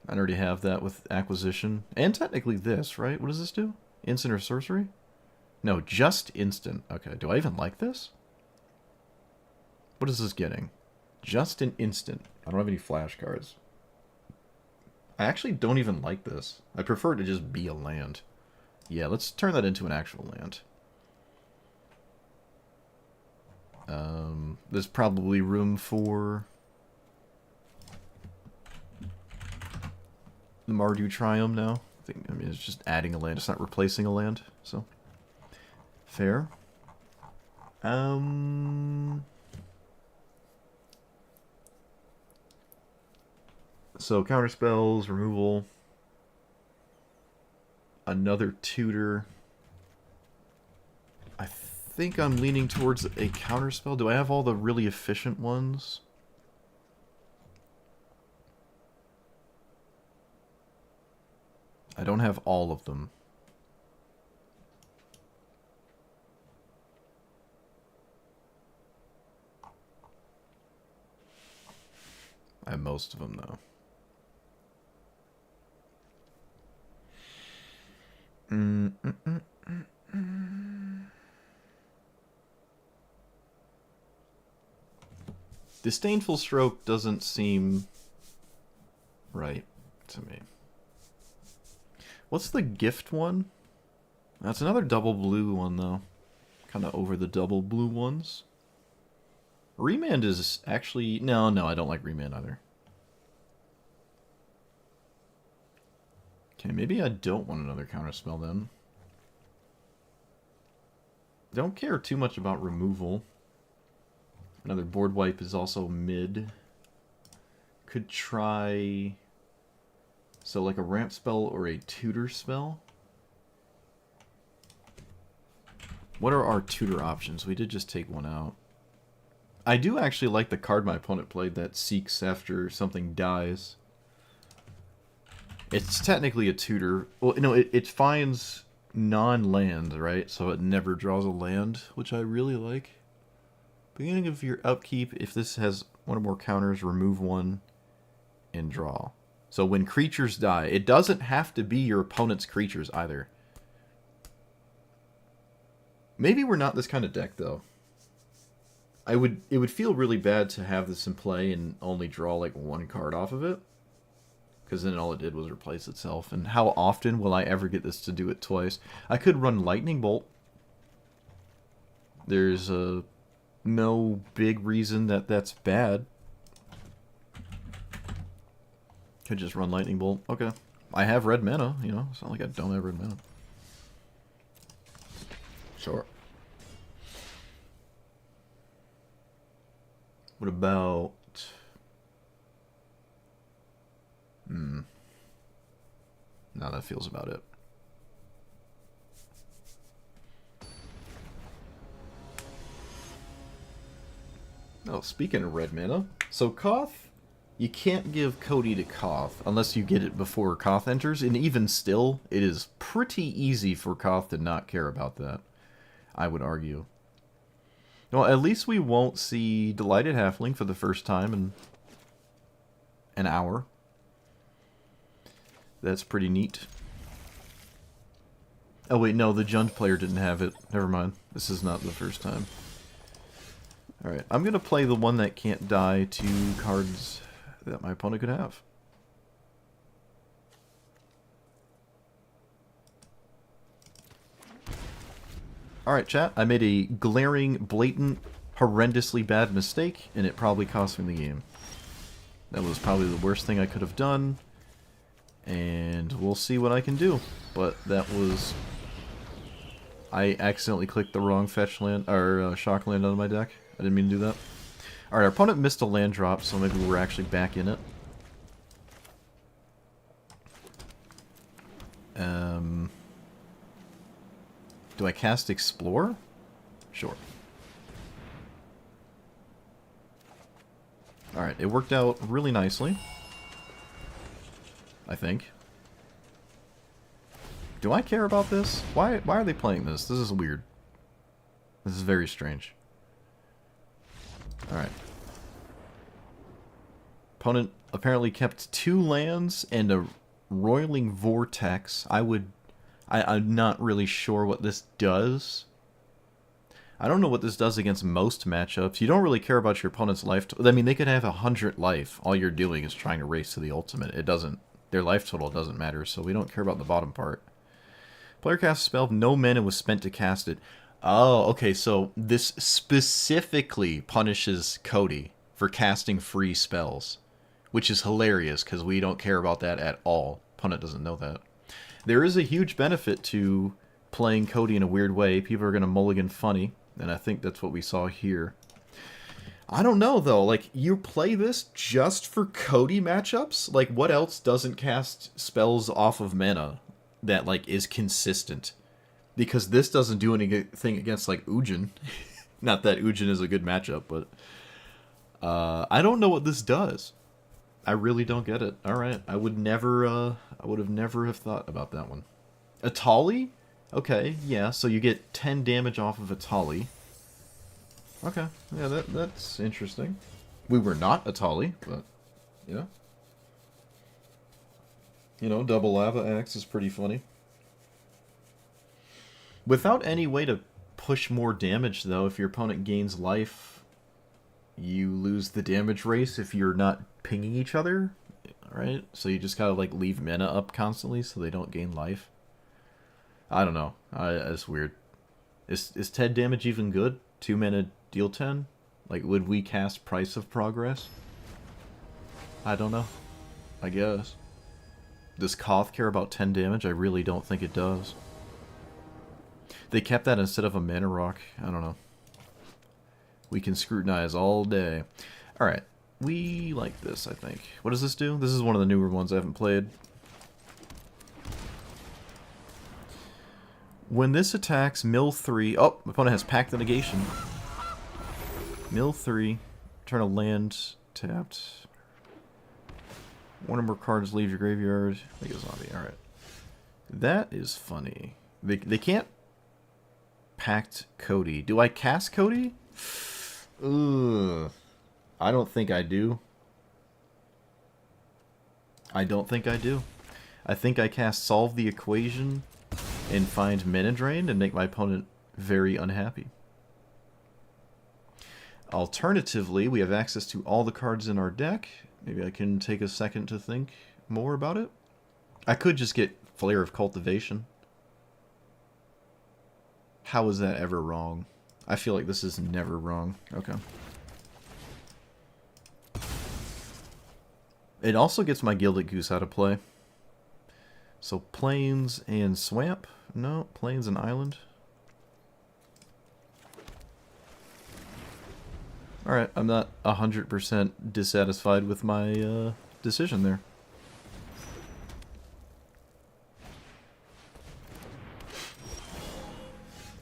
I already have that with Acquisition. And technically this, right? What does this do? Instant or sorcery? No, just instant. Okay, do I even like this? What is this getting? Just an instant. I don't have any flash cards. I actually don't even like this. I prefer it to just be a land. Yeah, let's turn that into an actual land. There's probably room for the Mardu Triumph now. I mean, it's just adding a land. It's not replacing a land, so fair. So counter spells, removal, another tutor. I think I'm leaning towards a counter spell. Do I have all the really efficient ones? I don't have all of them. I have most of them, though. Disdainful Stroke doesn't seem right to me. What's the gift one? That's another double blue one, though. Kind of over the double blue ones. Remand is actually... No, I don't like Remand either. Okay, maybe I don't want another counterspell then. Don't care too much about removal. Another board wipe is also mid. Could try... So like a ramp spell or a tutor spell? What are our tutor options? We did just take one out. I do actually like the card my opponent played that seeks after something dies. It's technically a tutor. Well, no, it finds non-land, right? So it never draws a land, which I really like. Beginning of your upkeep, if this has one or more counters, remove one and draw. So when creatures die, it doesn't have to be your opponent's creatures either. Maybe we're not this kind of deck, though. It would feel really bad to have this in play and only draw like one card off of it. Because then all it did was replace itself. And how often will I ever get this to do it twice? I could run Lightning Bolt. There's no big reason that that's bad. Could just run Lightning Bolt. Okay. I have red mana, you know. It's not like I don't have red mana. Sure. What about... No, that feels about it. Oh, speaking of red mana, so Koth, you can't give Cody to Koth unless you get it before Koth enters, and even still, it is pretty easy for Koth to not care about that, I would argue. Well, at least we won't see Delighted Halfling for the first time in an hour. That's pretty neat. Oh wait, no, the Jund player didn't have it. Never mind. This is not the first time. Alright, I'm going to play the one that can't die to cards that my opponent could have. Alright, chat. I made a glaring, blatant, horrendously bad mistake, and it probably cost me the game. That was probably the worst thing I could have done. And we'll see what I can do. But that was... I accidentally clicked the wrong fetch land, or shock land out of my deck. I didn't mean to do that. Alright, our opponent missed a land drop, so maybe we're actually back in it. Do I cast Explore? Sure. Alright, it worked out really nicely. I think. Do I care about this? Why are they playing this? This is weird. This is very strange. Alright. Opponent apparently kept 2 lands and a Roiling Vortex. I'm not really sure what this does. I don't know what this does against most matchups. You don't really care about your opponent's life. I mean, they could have 100 life. All you're doing is trying to race to the ultimate. It doesn't Their life total doesn't matter, so we don't care about the bottom part. Player casts a spell, no mana was spent to cast it. Oh, okay, so this specifically punishes Cody for casting free spells, which is hilarious because we don't care about that at all. Opponent doesn't know that. There is a huge benefit to playing Cody in a weird way. People are going to mulligan funny, and I think that's what we saw here. I don't know, though. Like, you play this just for Cody matchups? Like, what else doesn't cast spells off of mana that, like, is consistent? Because this doesn't do anything against, like, Ujin. Not that Ujin is a good matchup, but... I don't know what this does. I really don't get it. Alright, I would have never have thought about that one. Atali? Okay, yeah, so you get 10 damage off of Atali. Okay, yeah, that's interesting. We were not Atali, but, yeah. You know, double lava axe is pretty funny. Without any way to push more damage, though, if your opponent gains life, you lose the damage race if you're not pinging each other, right? So you just gotta, like, leave mana up constantly so they don't gain life. I don't know. It's weird. Is 10 damage even good? 2 mana deal 10? Like, would we cast Price of Progress? I don't know. I guess. Does Koth care about 10 damage? I really don't think it does. They kept that instead of a mana rock. I don't know. We can scrutinize all day. Alright. We like this, I think. What does this do? This is one of the newer ones I haven't played. When this attacks, mill 3... Oh, my opponent has Pact the Negation. Mill 3. Turn a land tapped. One or more cards leave your graveyard. Make a zombie. Alright. That is funny. They can't Pact Cody. Do I cast Cody? Ugh. I don't think I do. I don't think I do. I think I cast Solve the Equation and find Mana Drain and make my opponent very unhappy. Alternatively, we have access to all the cards in our deck. Maybe I can take a second to think more about it. I could just get Flare of Cultivation. How is that ever wrong? I feel like this is never wrong. Okay. It also gets my Gilded Goose out of play. So Plains and Swamp. No, Plains and Island. Alright, I'm not 100% dissatisfied with my decision there.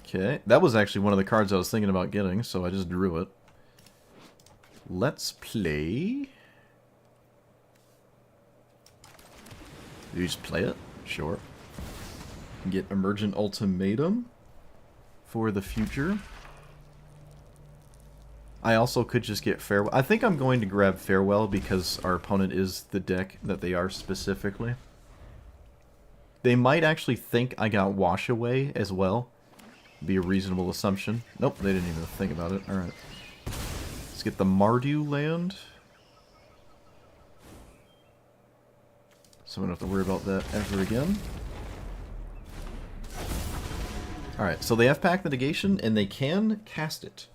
Okay, that was actually one of the cards I was thinking about getting, so I just drew it. Let's play... Do you just play it? Sure. Get Emergent Ultimatum for the future. I also could just get Farewell. I think I'm going to grab Farewell because our opponent is the deck that they are specifically. They might actually think I got Wash Away as well. Be a reasonable assumption. Nope, they didn't even think about it. Alright. Let's get the Mardu land. So we don't have to worry about that ever again. Alright, so they have Pact the Negation, and they can cast it.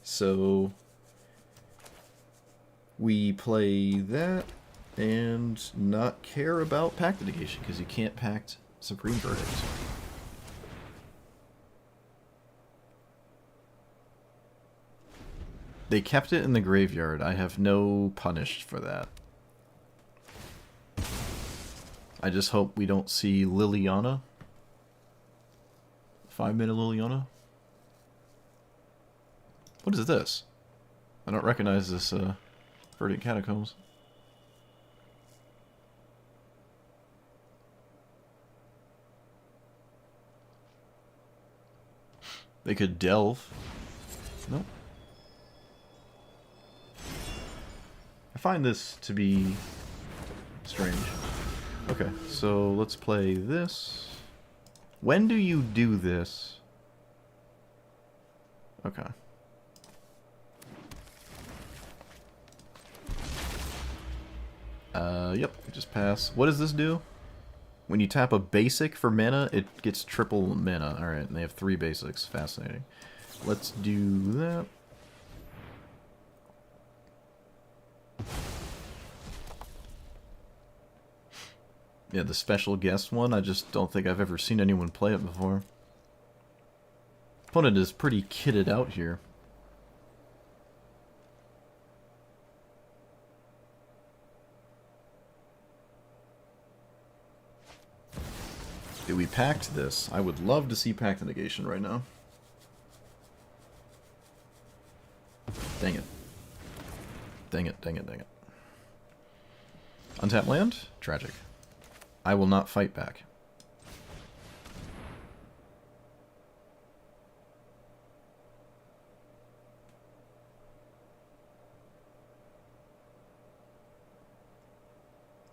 So we play that and not care about Pact the Negation, because you can't Pact Supreme Verdict. They kept it in the graveyard. I have no punish for that. I just hope we don't see Liliana. 5-minute Liliana. What is this? I don't recognize this Verdant Catacombs. They could delve. Nope. I find this to be strange. Okay, so let's play this. When do you do this? Okay. Yep, just pass. What does this do? When you tap a basic for mana, it gets triple mana. Alright, and they have 3 basics. Fascinating. Let's do that. Yeah, the special guest one, I just don't think I've ever seen anyone play it before. Opponent is pretty kitted out here. Do we pact this? I would love to see pact negation right now. Dang it. Dang it, dang it, dang it. Untap land? Tragic. I will not fight back.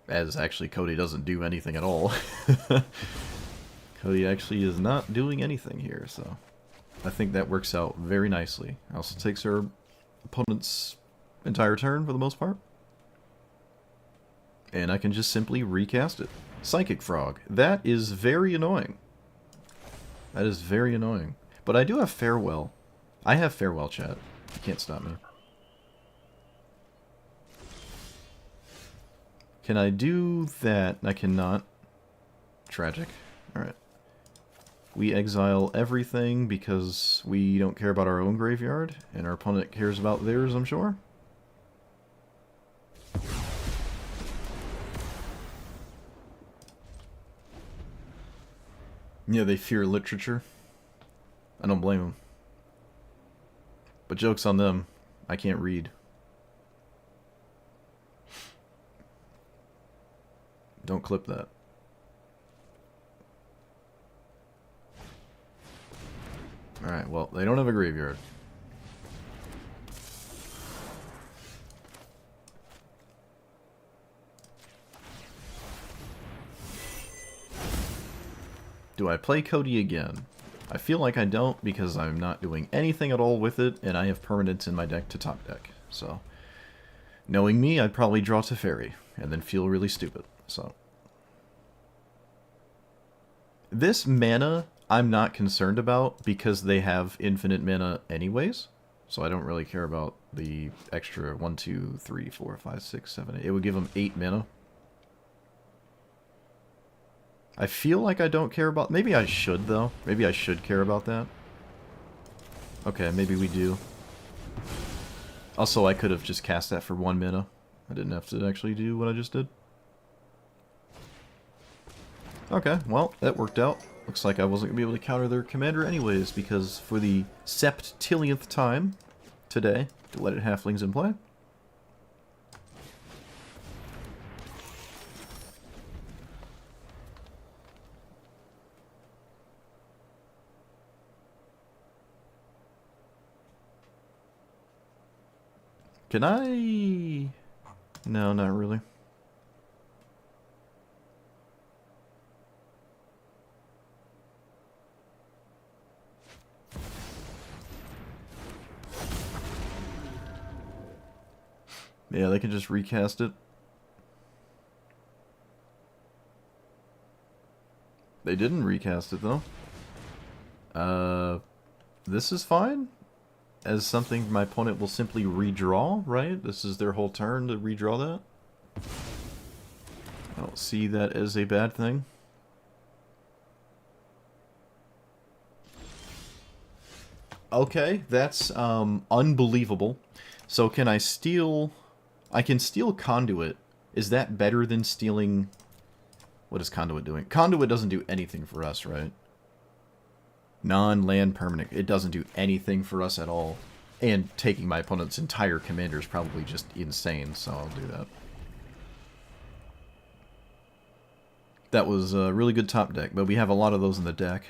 As actually Cody doesn't do anything at all. Cody actually is not doing anything here, so I think that works out very nicely. Also takes her opponent's entire turn for the most part. And I can just simply recast it. Psychic Frog. That is very annoying. That is very annoying. But I do have Farewell. I have Farewell, chat. You can't stop me. Can I do that? I cannot. Tragic. Alright. We exile everything because we don't care about our own graveyard, and our opponent cares about theirs, I'm sure. Yeah, they fear literature. I don't blame them. But joke's on them. I can't read. Don't clip that. Alright, well, they don't have a graveyard. Do I play Cody again? I feel like I don't because I'm not doing anything at all with it, and I have permanents in my deck to top deck. So, knowing me, I'd probably draw Teferi, and then feel really stupid. So, this mana I'm not concerned about because they have infinite mana anyways. So I don't really care about the extra 1, 2, 3, 4, 5, 6, 7, 8. It would give them 8 mana. I feel like I don't care about... Maybe I should, though. Maybe I should care about that. Okay, maybe we do. Also, I could have just cast that for 1 mana. I didn't have to actually do what I just did. Okay, well, that worked out. Looks like I wasn't going to be able to counter their commander anyways, because for the septillionth time today, to let it halflings in play. Can I... No, not really. Yeah, they can just recast it. They didn't recast it, though. This is fine. As something my opponent will simply redraw, right? This is their whole turn to redraw that. I don't see that as a bad thing. Okay, that's unbelievable. So can I steal... I can steal Conduit. Is that better than stealing... What is Conduit doing? Conduit doesn't do anything for us, right? Non-land permanent. It doesn't do anything for us at all. And taking my opponent's entire commander is probably just insane, so I'll do that. That was a really good top deck, but we have a lot of those in the deck.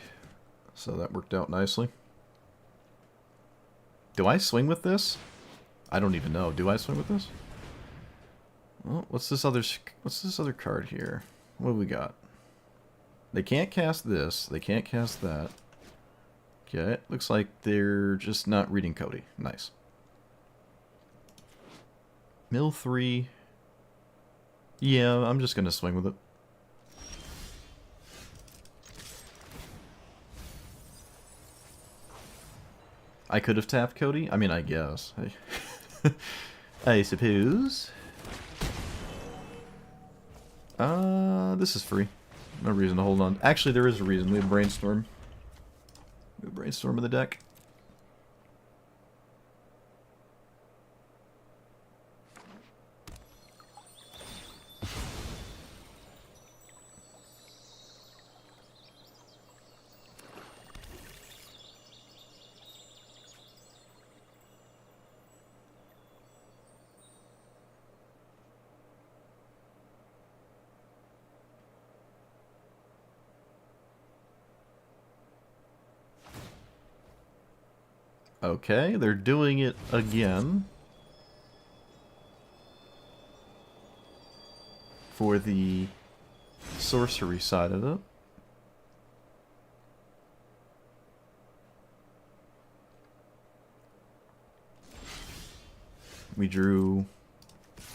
So that worked out nicely. Do I swing with this? I don't even know. Do I swing with this? Well, what's this other card here? What do we got? They can't cast this. They can't cast that. Okay, looks like they're just not reading Cody. Nice. Mill 3. Yeah, I'm just gonna swing with it. I could have tapped Cody. I mean, I guess. I suppose. This is free. No reason to hold on. Actually, there is a reason. We have Brainstorm. We have Brainstorm in the deck. Okay, they're doing it again. For the sorcery side of it. We drew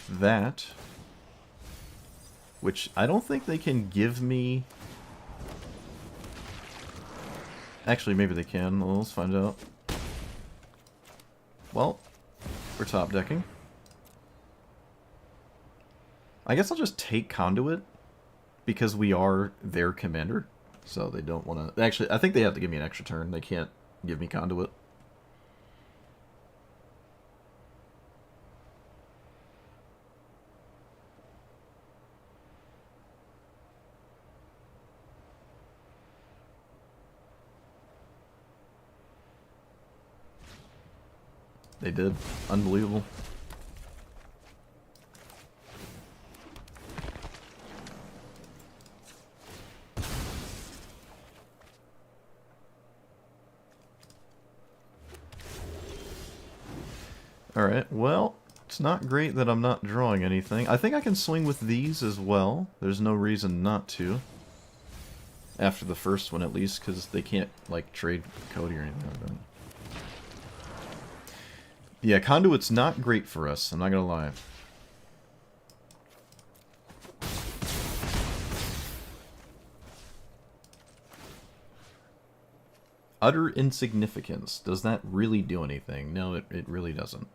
that. Which I don't think they can give me... Actually, maybe they can. Well, let's find out. Well, we're top decking. I guess I'll just take Conduit, because we are their commander. So they don't want to... Actually, I think they have to give me an extra turn. They can't give me Conduit. They did. Unbelievable. Alright, well, it's not great that I'm not drawing anything. I think I can swing with these as well. There's no reason not to. After the first one, at least, because they can't, like, trade Cody or anything like that. Yeah, Conduit's not great for us, I'm not gonna lie. Utter insignificance. Does that really do anything? No, it really doesn't.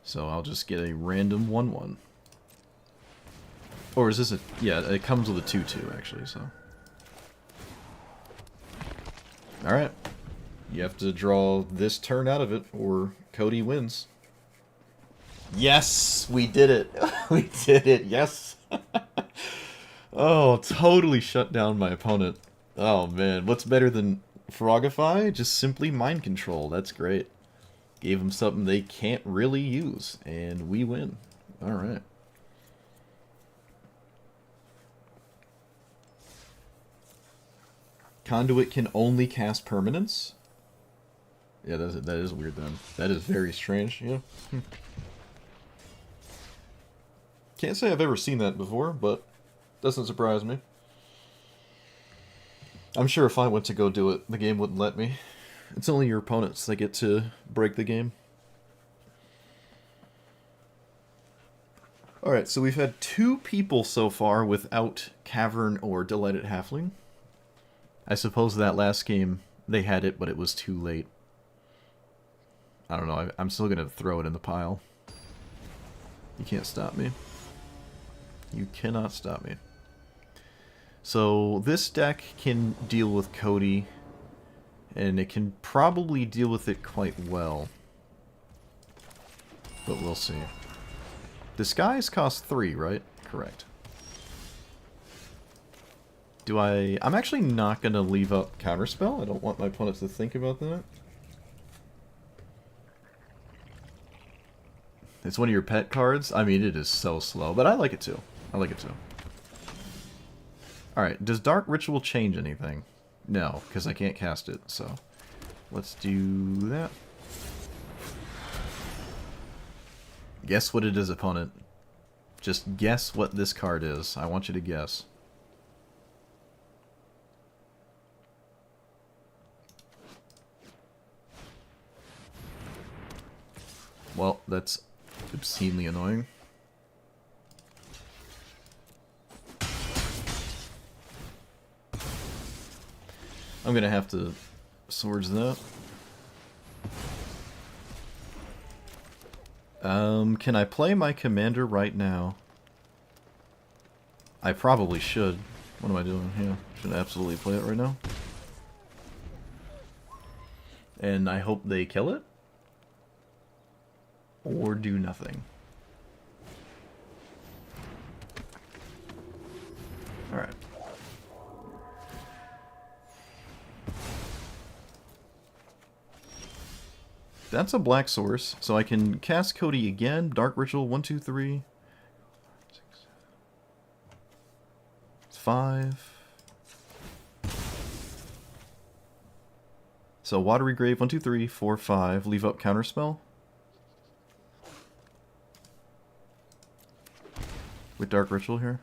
So I'll just get a random 1/1. Or is this a... Yeah, it comes with a 2/2, actually, so... Alright. You have to draw this turn out of it, or Cody wins. Yes! We did it! We did it! Yes! Oh, totally shut down my opponent. Oh, man. What's better than Frogify? Just simply mind control. That's great. Gave them something they can't really use, and we win. Alright. Conduit can only cast permanents? Yeah, that is weird then. That is very strange, yeah. Can't say I've ever seen that before, but doesn't surprise me. I'm sure if I went to go do it, the game wouldn't let me. It's only your opponents that get to break the game. Alright, so we've had 2 people so far without Cavern or Delighted Halfling. I suppose that last game, they had it, but it was too late. I don't know, I'm still gonna throw it in the pile. You can't stop me. You cannot stop me. So, this deck can deal with Cody, and it can probably deal with it quite well. But we'll see. Disguise costs 3, right? Correct. I'm actually not going to leave up Counterspell. I don't want my opponent to think about that. It's one of your pet cards. I mean, it is so slow, but I like it too. I like it too. Alright, does Dark Ritual change anything? No, because I can't cast it, so... Let's do that. Guess what it is, opponent. Just guess what this card is. I want you to guess. Well, that's obscenely annoying. I'm gonna have to swords that. Can I play my commander right now? I probably should. What am I doing? Yeah, should absolutely play it right now. And I hope they kill it. Or do nothing. Alright. That's a black source, so I can cast Cody again. Dark Ritual, 1, 2, 3. 6, 5. So Watery Grave, 1, 2, 3, 4, 5. Leave up Counterspell. With Dark Ritual here.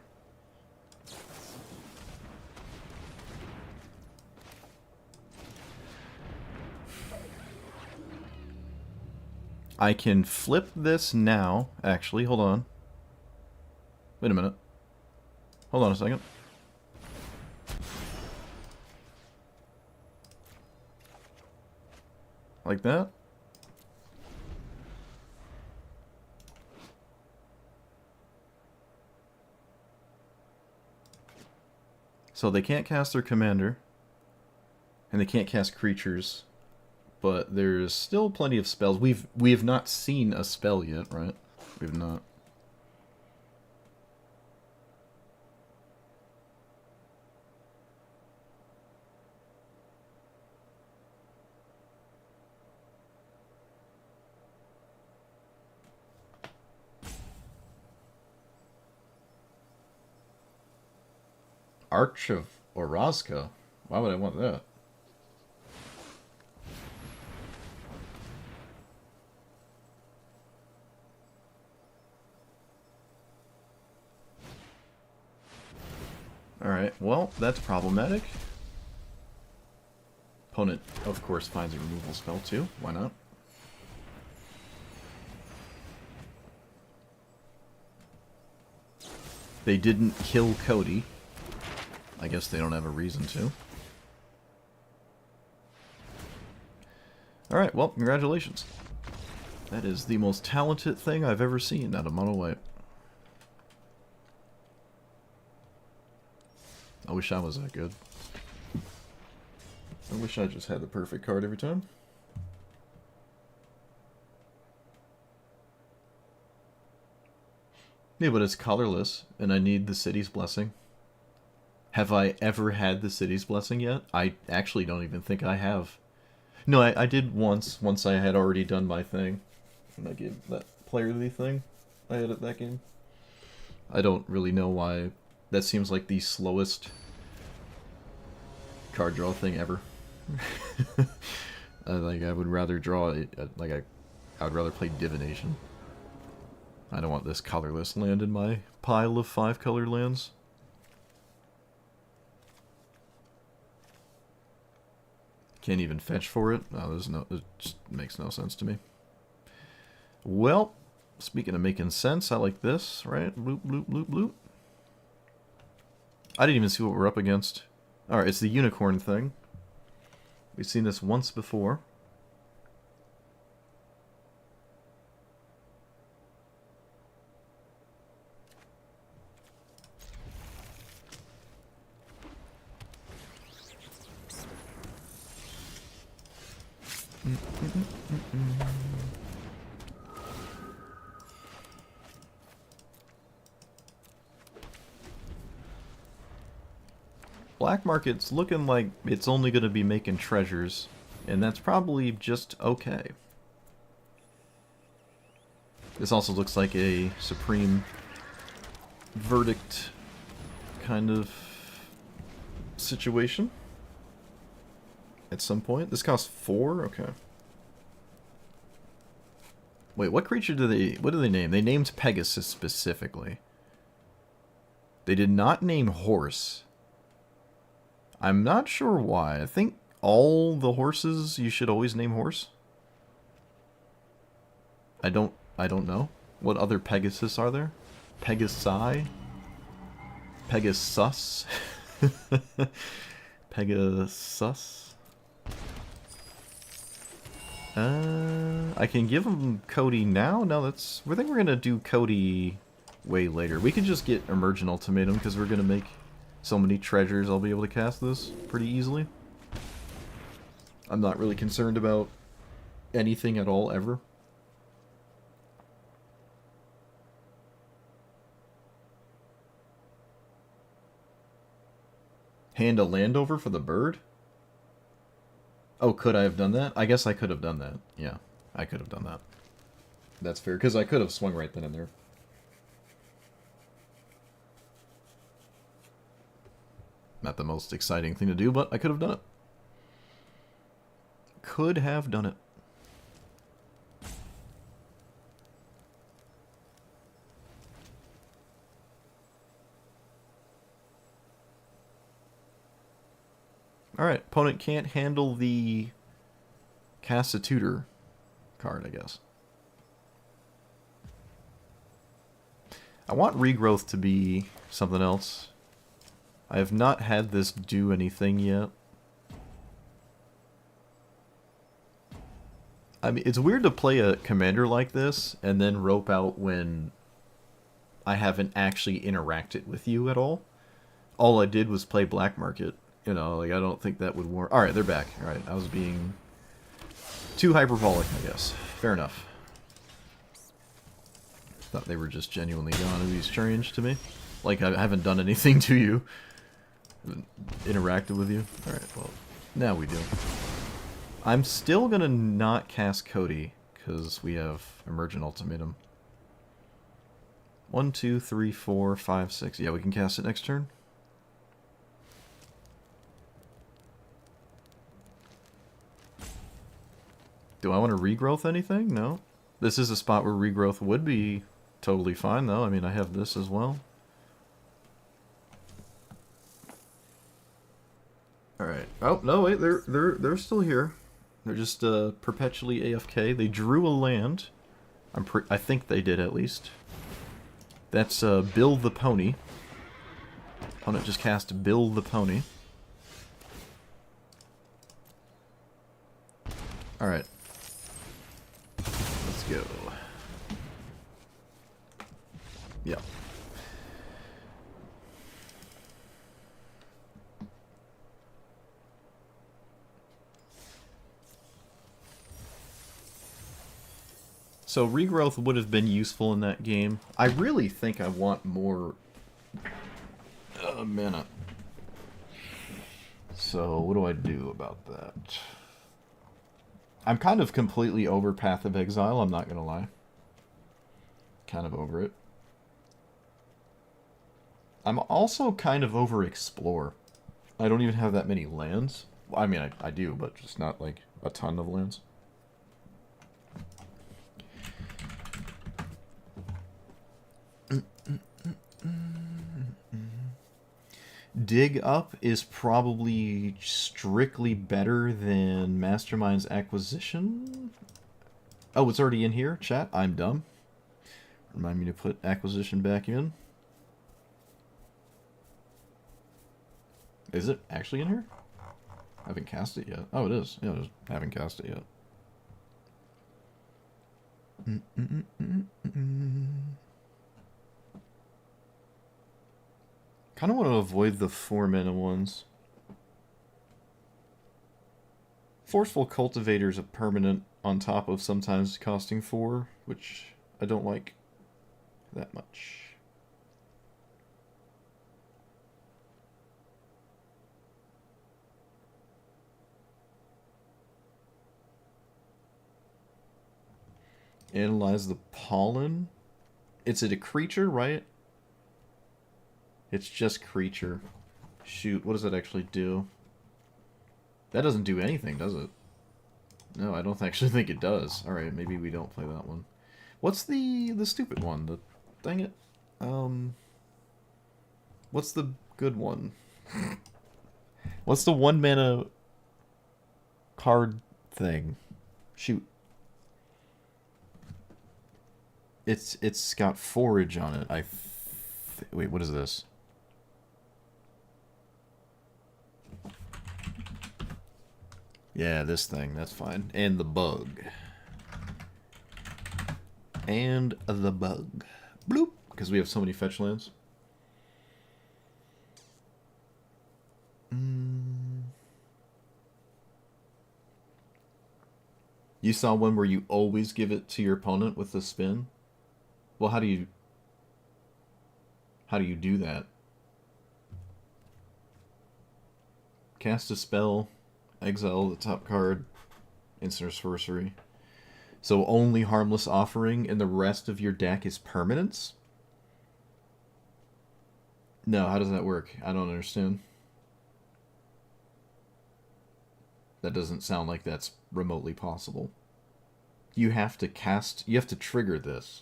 I can flip this now. Actually, hold on. Wait a minute. Hold on a second. Like that. So they can't cast their commander. And they can't cast creatures. But there's still plenty of spells. We have not seen a spell yet, right? We've not. Arch of Orazca? Why would I want that? Alright, well, that's problematic. Opponent, of course, finds a removal spell too. Why not? They didn't kill Cody. I guess they don't have a reason to. Alright, well, congratulations. That is the most talented thing I've ever seen out of Mono White. I wish I was that good. I wish I just had the perfect card every time. Yeah, but it's colorless, and I need the city's blessing. Have I ever had the city's blessing yet? I actually don't even think I have. No, I did once I had already done my thing. And I gave that player the thing I had at that game. I don't really know why. That seems like the slowest card draw thing ever. I would rather draw it, I would rather play Divination. I don't want this colorless land in my pile of 5 colored lands. Can't even fetch for it. No, it just makes no sense to me. Well, speaking of making sense, I like this, right? Bloop, bloop, bloop, bloop. I didn't even see what we're up against. Alright, it's the unicorn thing. We've seen this once before. Black market's looking like it's only going to be making treasures, and that's probably just okay. This also looks like a Supreme Verdict kind of situation. At some point. This costs 4? Okay. Wait, what creature what do they name? They named Pegasus specifically. They did not name Horse. I'm not sure why. I think all the horses you should always name Horse. I don't know. What other Pegasus are there? Pegasi? Pegasus? Pegasus. I can give him Cody now? No, that's... I think we're gonna do Cody way later. We can just get Emergent Ultimatum, because we're gonna make so many treasures I'll be able to cast this pretty easily. I'm not really concerned about anything at all, ever. Hand a land over for the bird? Oh, could I have done that? I guess I could have done that. Yeah, I could have done that. That's fair, because I could have swung right then and there. Not the most exciting thing to do, but I could have done it. Could have done it. Alright, opponent can't handle the Cast a Tutor card, I guess. I want Regrowth to be something else. I have not had this do anything yet. I mean, it's weird to play a commander like this and then rope out when I haven't actually interacted with you at all. All I did was play Black Market. You know, like, I don't think that would warrant... Alright, they're back. Alright, I was being too hyperbolic, I guess. Fair enough. Thought they were just genuinely gone to be strange to me. Like, I haven't done anything to you. Interacted with you. Alright, well, now we do. I'm still gonna not cast Cody, because we have Emergent Ultimatum. 1, 2, 3, 4, 5, 6. Yeah, we can cast it next turn. Do I want to regrowth anything? No. This is a spot where regrowth would be totally fine, though. I mean, I have this as well. Alright. Oh, no, wait. They're still here. They're just perpetually AFK. They drew a land. I think they did, at least. That's Bill the Pony. Opponent just cast Bill the Pony. Alright. Let's go. Yeah. So regrowth would have been useful in that game. I really think I want more mana. So what do I do about that? I'm kind of completely over Path of Exile, I'm not gonna lie. Kind of over it. I'm also kind of over Explore. I don't even have that many lands. I mean, I do, but just not like a ton of lands. Dig Up is probably strictly better than Mastermind's Acquisition. Oh, it's already in here, chat. I'm dumb. Remind me to put Acquisition back in. Is it actually in here? I haven't cast it yet. Oh, it is. Yeah, I just haven't cast it yet. Kind of want to avoid the 4-mana ones. Forceful Cultivator is a permanent on top of sometimes costing 4, which I don't like that much. Analyze the pollen. It's a creature, right? It's just creature. Shoot, what does that actually do? That doesn't do anything, does it? No, I don't actually think it does. Alright, maybe we don't play that one. What's the stupid one? Dang it. What's the good one? What's the 1-mana card thing? Shoot. It's got forage on it. Wait, what is this? Yeah, this thing, that's fine. And the bug. And the bug. Bloop! Because we have so many fetch lands. You saw one where you always give it to your opponent with the spin? Well, how do you do that? Cast a spell, exile the top card, instant or sorcery. So only Harmless Offering and the rest of your deck is permanents? No, how does that work? I don't understand. That doesn't sound like that's remotely possible. You have to trigger this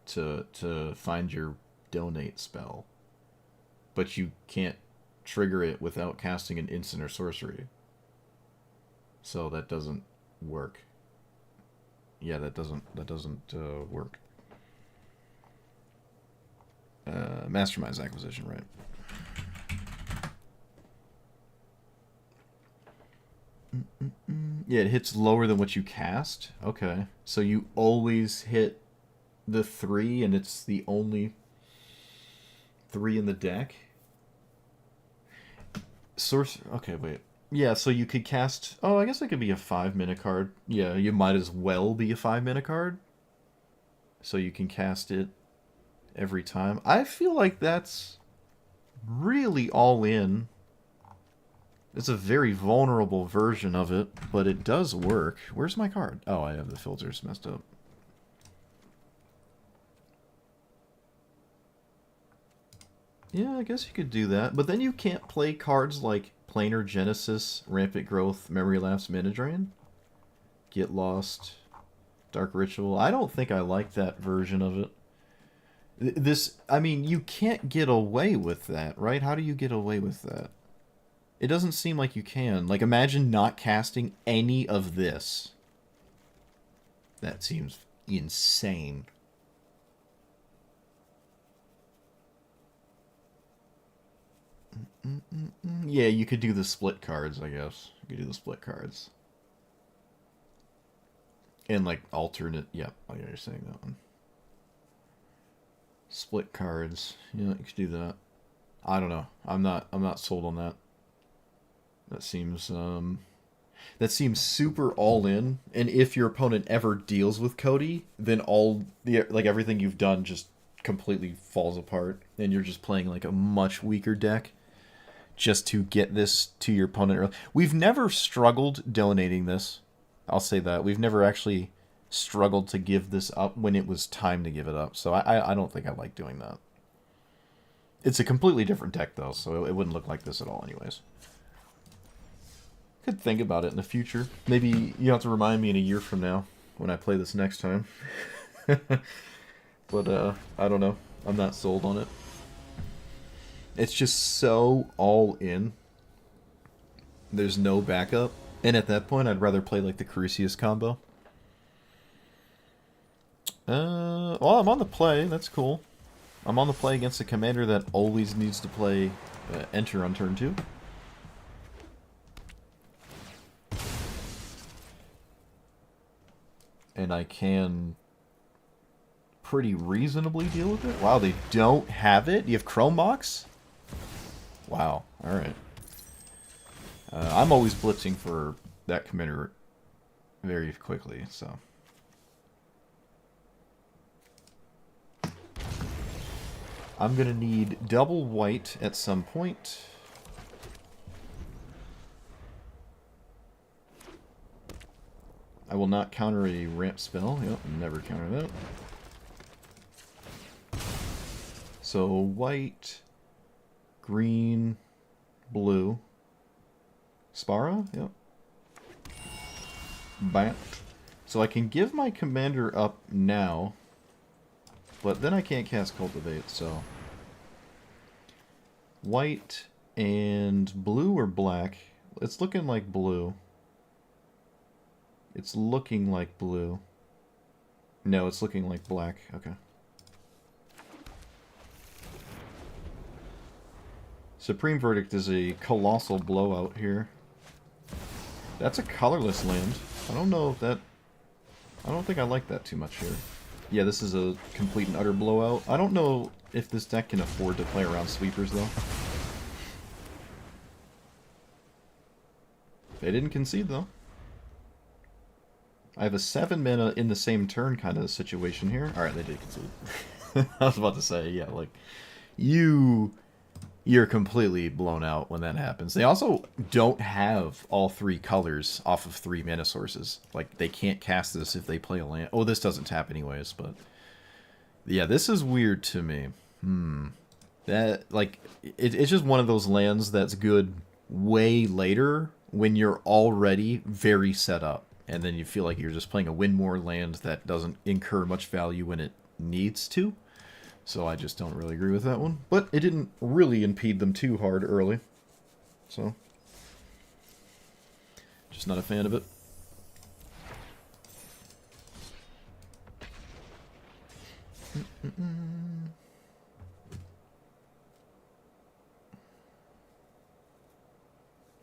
to find your donate spell. But you can't trigger it without casting an instant or sorcery. So that doesn't work. Yeah, that doesn't work. Mastermind's Acquisition, right? Yeah, it hits lower than what you cast. Okay, so you always hit the 3, and it's the only 3 in the deck. Source. Okay, wait. Yeah, so you could cast. Oh, I guess it could be a 5-mana card. Yeah, you might as well be a 5-mana card. So you can cast it every time. I feel like that's really all in. It's a very vulnerable version of it, but it does work. Where's my card? Oh, I have the filters messed up. Yeah, I guess you could do that. But then you can't play cards like Planar Genesis, Rampant Growth, Memory Lapse, Mana Drain, Get Lost, Dark Ritual. I don't think I like that version of it. I mean, you can't get away with that, right? How do you get away with that? It doesn't seem like you can. Like, imagine not casting any of this. That seems insane. Yeah, you could do the split cards, I guess. You could do the split cards. And, like, alternate... Yep, yeah, I know you're saying that one. Split cards. Yeah, you could do that. I don't know. I'm not sold on that. That seems super all in, and if your opponent ever deals with Cody, then everything you've done just completely falls apart, and you're just playing like a much weaker deck just to get this to your opponent. We've never struggled donating this. I'll say that. We've never actually struggled to give this up when it was time to give it up. So I don't think I like doing that. It's a completely different deck, though, so it wouldn't look like this at all anyways. Could think about it in the future. Maybe you have to remind me in a year from now when I play this next time. But, I don't know. I'm not sold on it. It's just so all in. There's no backup. And at that point, I'd rather play, like, the Crucius combo. Well, I'm on the play. That's cool. I'm on the play against a commander that always needs to play Enter on turn 2. And I can pretty reasonably deal with it. Wow, they don't have it? You have Chrome Mox? Wow, alright. I'm always blitzing for that commander very quickly, so... I'm gonna need double white at some point. I will not counter a ramp spell. Yep, never counter that. So white, green, blue. Spara? Yep. Bam. So I can give my commander up now, but then I can't cast Cultivate, so... White and blue or black? It's looking like blue. It's looking like blue. No, it's looking like black. Okay. Supreme Verdict is a colossal blowout here. That's a colorless land. I don't know if that... I don't think I like that too much here. Yeah, this is a complete and utter blowout. I don't know if this deck can afford to play around sweepers, though. They didn't concede, though. I have a 7 mana in the same turn kind of situation here. Alright, they did concede. I was about to say, yeah, like, you're completely blown out when that happens. They also don't have all 3 colors off of 3 mana sources. Like, they can't cast this if they play a land. Oh, this doesn't tap anyways, but... Yeah, this is weird to me. That, like, it's just one of those lands that's good way later when you're already very set up. And then you feel like you're just playing a win more land that doesn't incur much value when it needs to. So I just don't really agree with that one. But it didn't really impede them too hard early. So, just not a fan of it.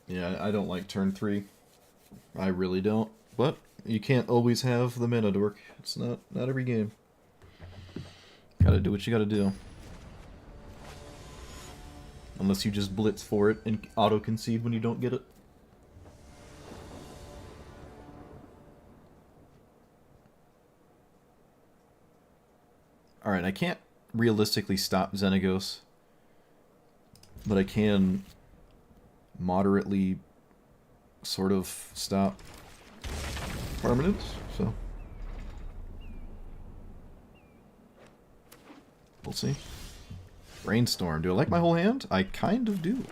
Yeah, I don't like turn 3. I really don't. But you can't always have the mana dork. It's not every game. Gotta do what you gotta do. Unless you just blitz for it and auto-concede when you don't get it. Alright, I can't realistically stop Xenagos. But I can moderately sort of stop permanence, so we'll see. Brainstorm. Do I like my whole hand? I kind of do.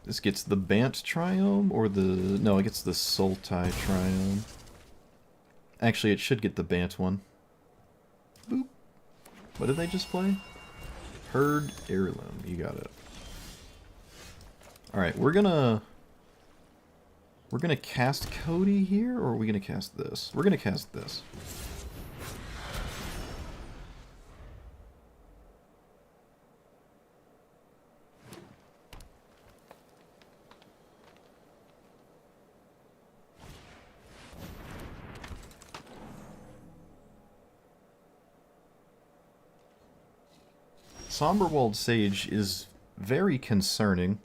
This gets the Bant Triome, or the... No, it gets the Sultai Triome. Actually, it should get the Bant one. Boop. What did they just play? Herd Heirloom. You got it. Alright, we're gonna cast Cody here, or are we gonna cast this? We're gonna cast this. Somberwald Sage is very concerning.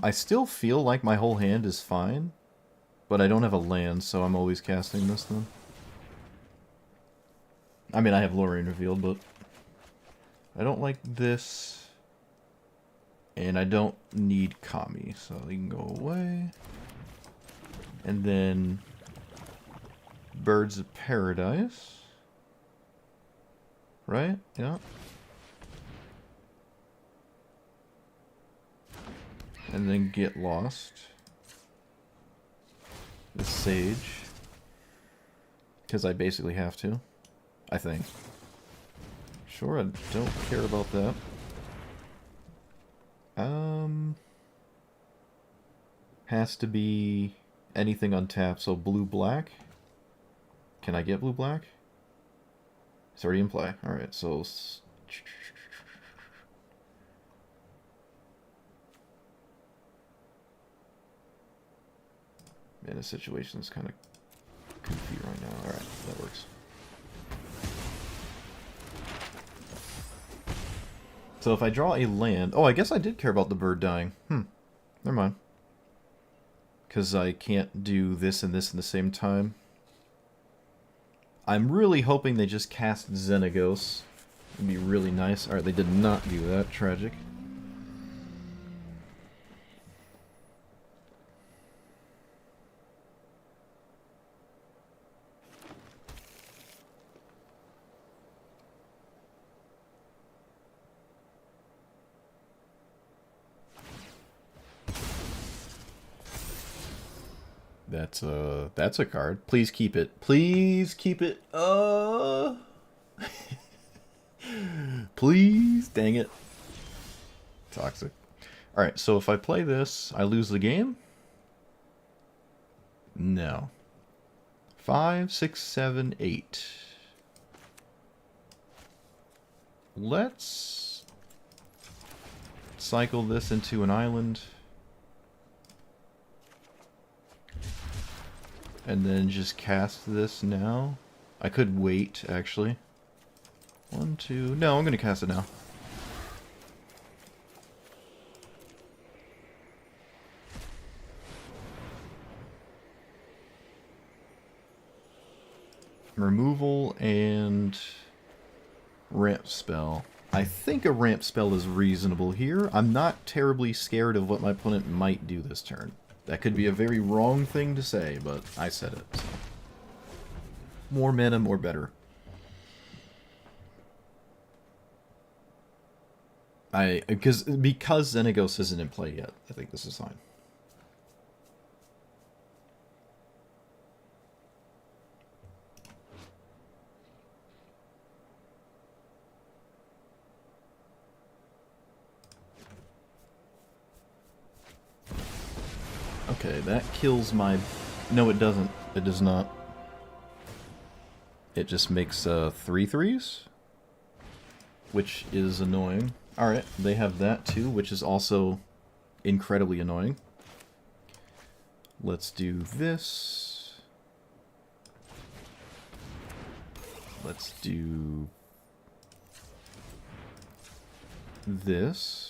I still feel like my whole hand is fine, but I don't have a land, so I'm always casting this then. I mean, I have Lorien Revealed, but I don't like this, and I don't need Kami, so you can go away. And then Birds of Paradise. Right? Yeah. And then Get Lost. The Sage. Because I basically have to. I think. Sure, I don't care about that. Has to be anything untapped, so blue-black. Can I get blue-black? It's already in play. Alright, so... Man, the situation is kind of goofy right now. Alright, that works. So if I draw a land... Oh, I guess I did care about the bird dying. Never mind. Because I can't do this and this in the same time. I'm really hoping they just cast Xenagos. It'd be really nice. Alright, they did not do that. Tragic. That's a card. Please keep it. Please keep it. Please. Dang it. Toxic. Alright, so if I play this, I lose the game? No. 5, 6, 7, 8. Let's cycle this into an island. And then just cast this now. I could wait, actually. 1, 2... No, I'm going to cast it now. Removal and ramp spell. I think a ramp spell is reasonable here. I'm not terribly scared of what my opponent might do this turn. That could be a very wrong thing to say, but I said it. So. More mana, more better. Because Xenagos isn't in play yet, I think this is fine. Okay, that kills my... No, it doesn't. It does not. It just makes 3/3s, which is annoying. Alright, they have that too, which is also incredibly annoying. Let's do this. Let's do this.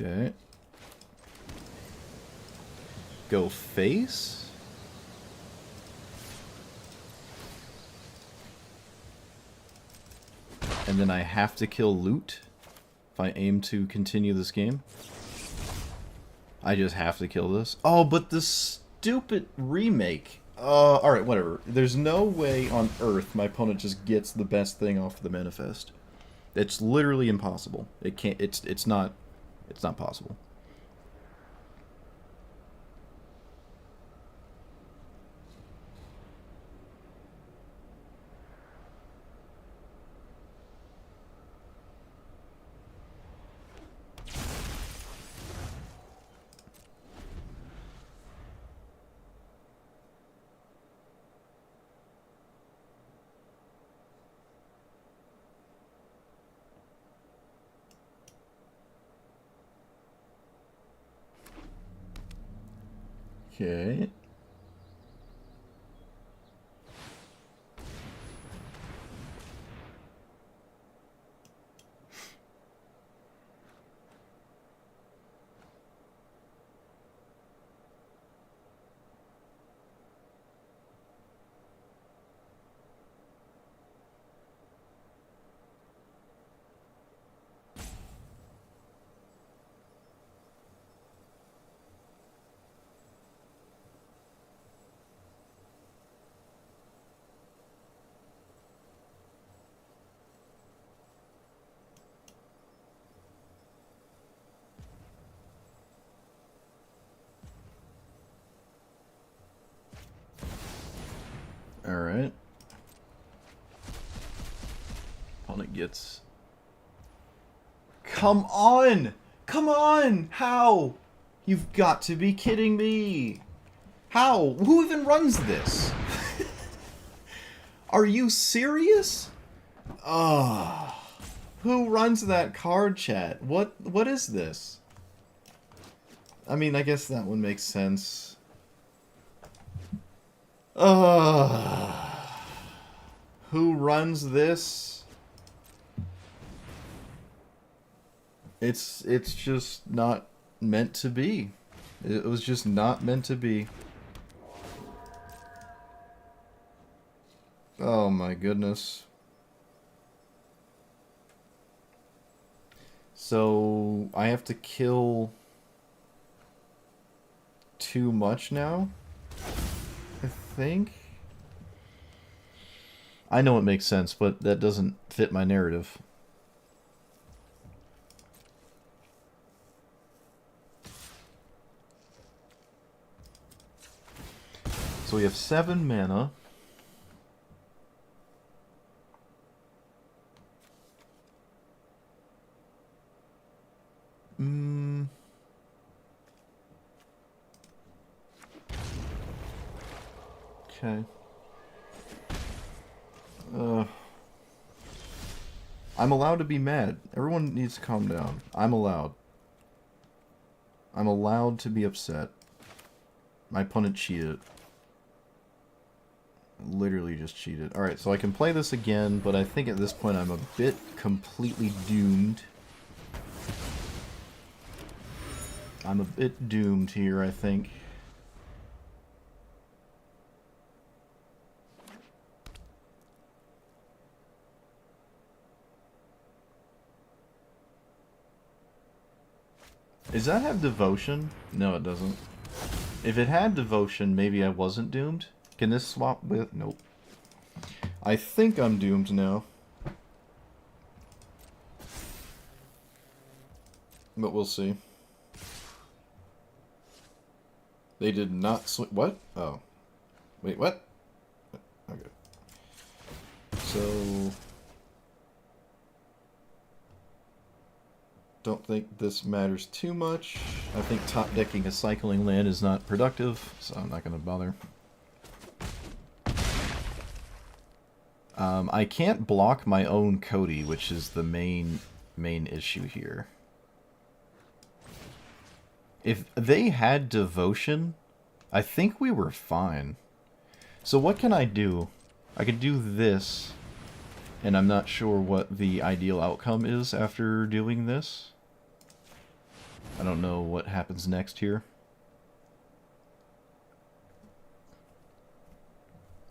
Okay. Go face. And then I have to kill loot if I aim to continue this game. I just have to kill this. Oh, but the stupid remake. Alright, whatever. There's no way on Earth my opponent just gets the best thing off the manifest. It's literally impossible. It can't. It's not possible. Okay. Alright. Opponent gets... Come on! Come on! How? You've got to be kidding me! How? Who even runs this? Are you serious? Who runs that card chat? What is this? I mean, I guess that one makes sense. Who runs this? It's just not meant to be. It was just not meant to be. Oh my goodness. So I have to kill too much now? I think? I know it makes sense, but that doesn't fit my narrative. So we have 7 mana. Okay. Uh, I'm allowed to be mad. Everyone needs to calm down. I'm allowed. I'm allowed to be upset. My opponent cheated. Literally just cheated. Alright, so I can play this again, but I think at this point I'm a bit completely doomed. I'm a bit doomed here, I think. Does that have devotion? No, it doesn't. If it had devotion, maybe I wasn't doomed. Can this swap with... Nope. I think I'm doomed now. But we'll see. They did not what? Oh. Wait, what? Okay. So... Don't think this matters too much. I think top decking a cycling land is not productive, so I'm not going to bother. I can't block my own Cody, which is the main issue here. If they had devotion, I think we were fine. So what can I do? I could do this, and I'm not sure what the ideal outcome is after doing this. I don't know what happens next here.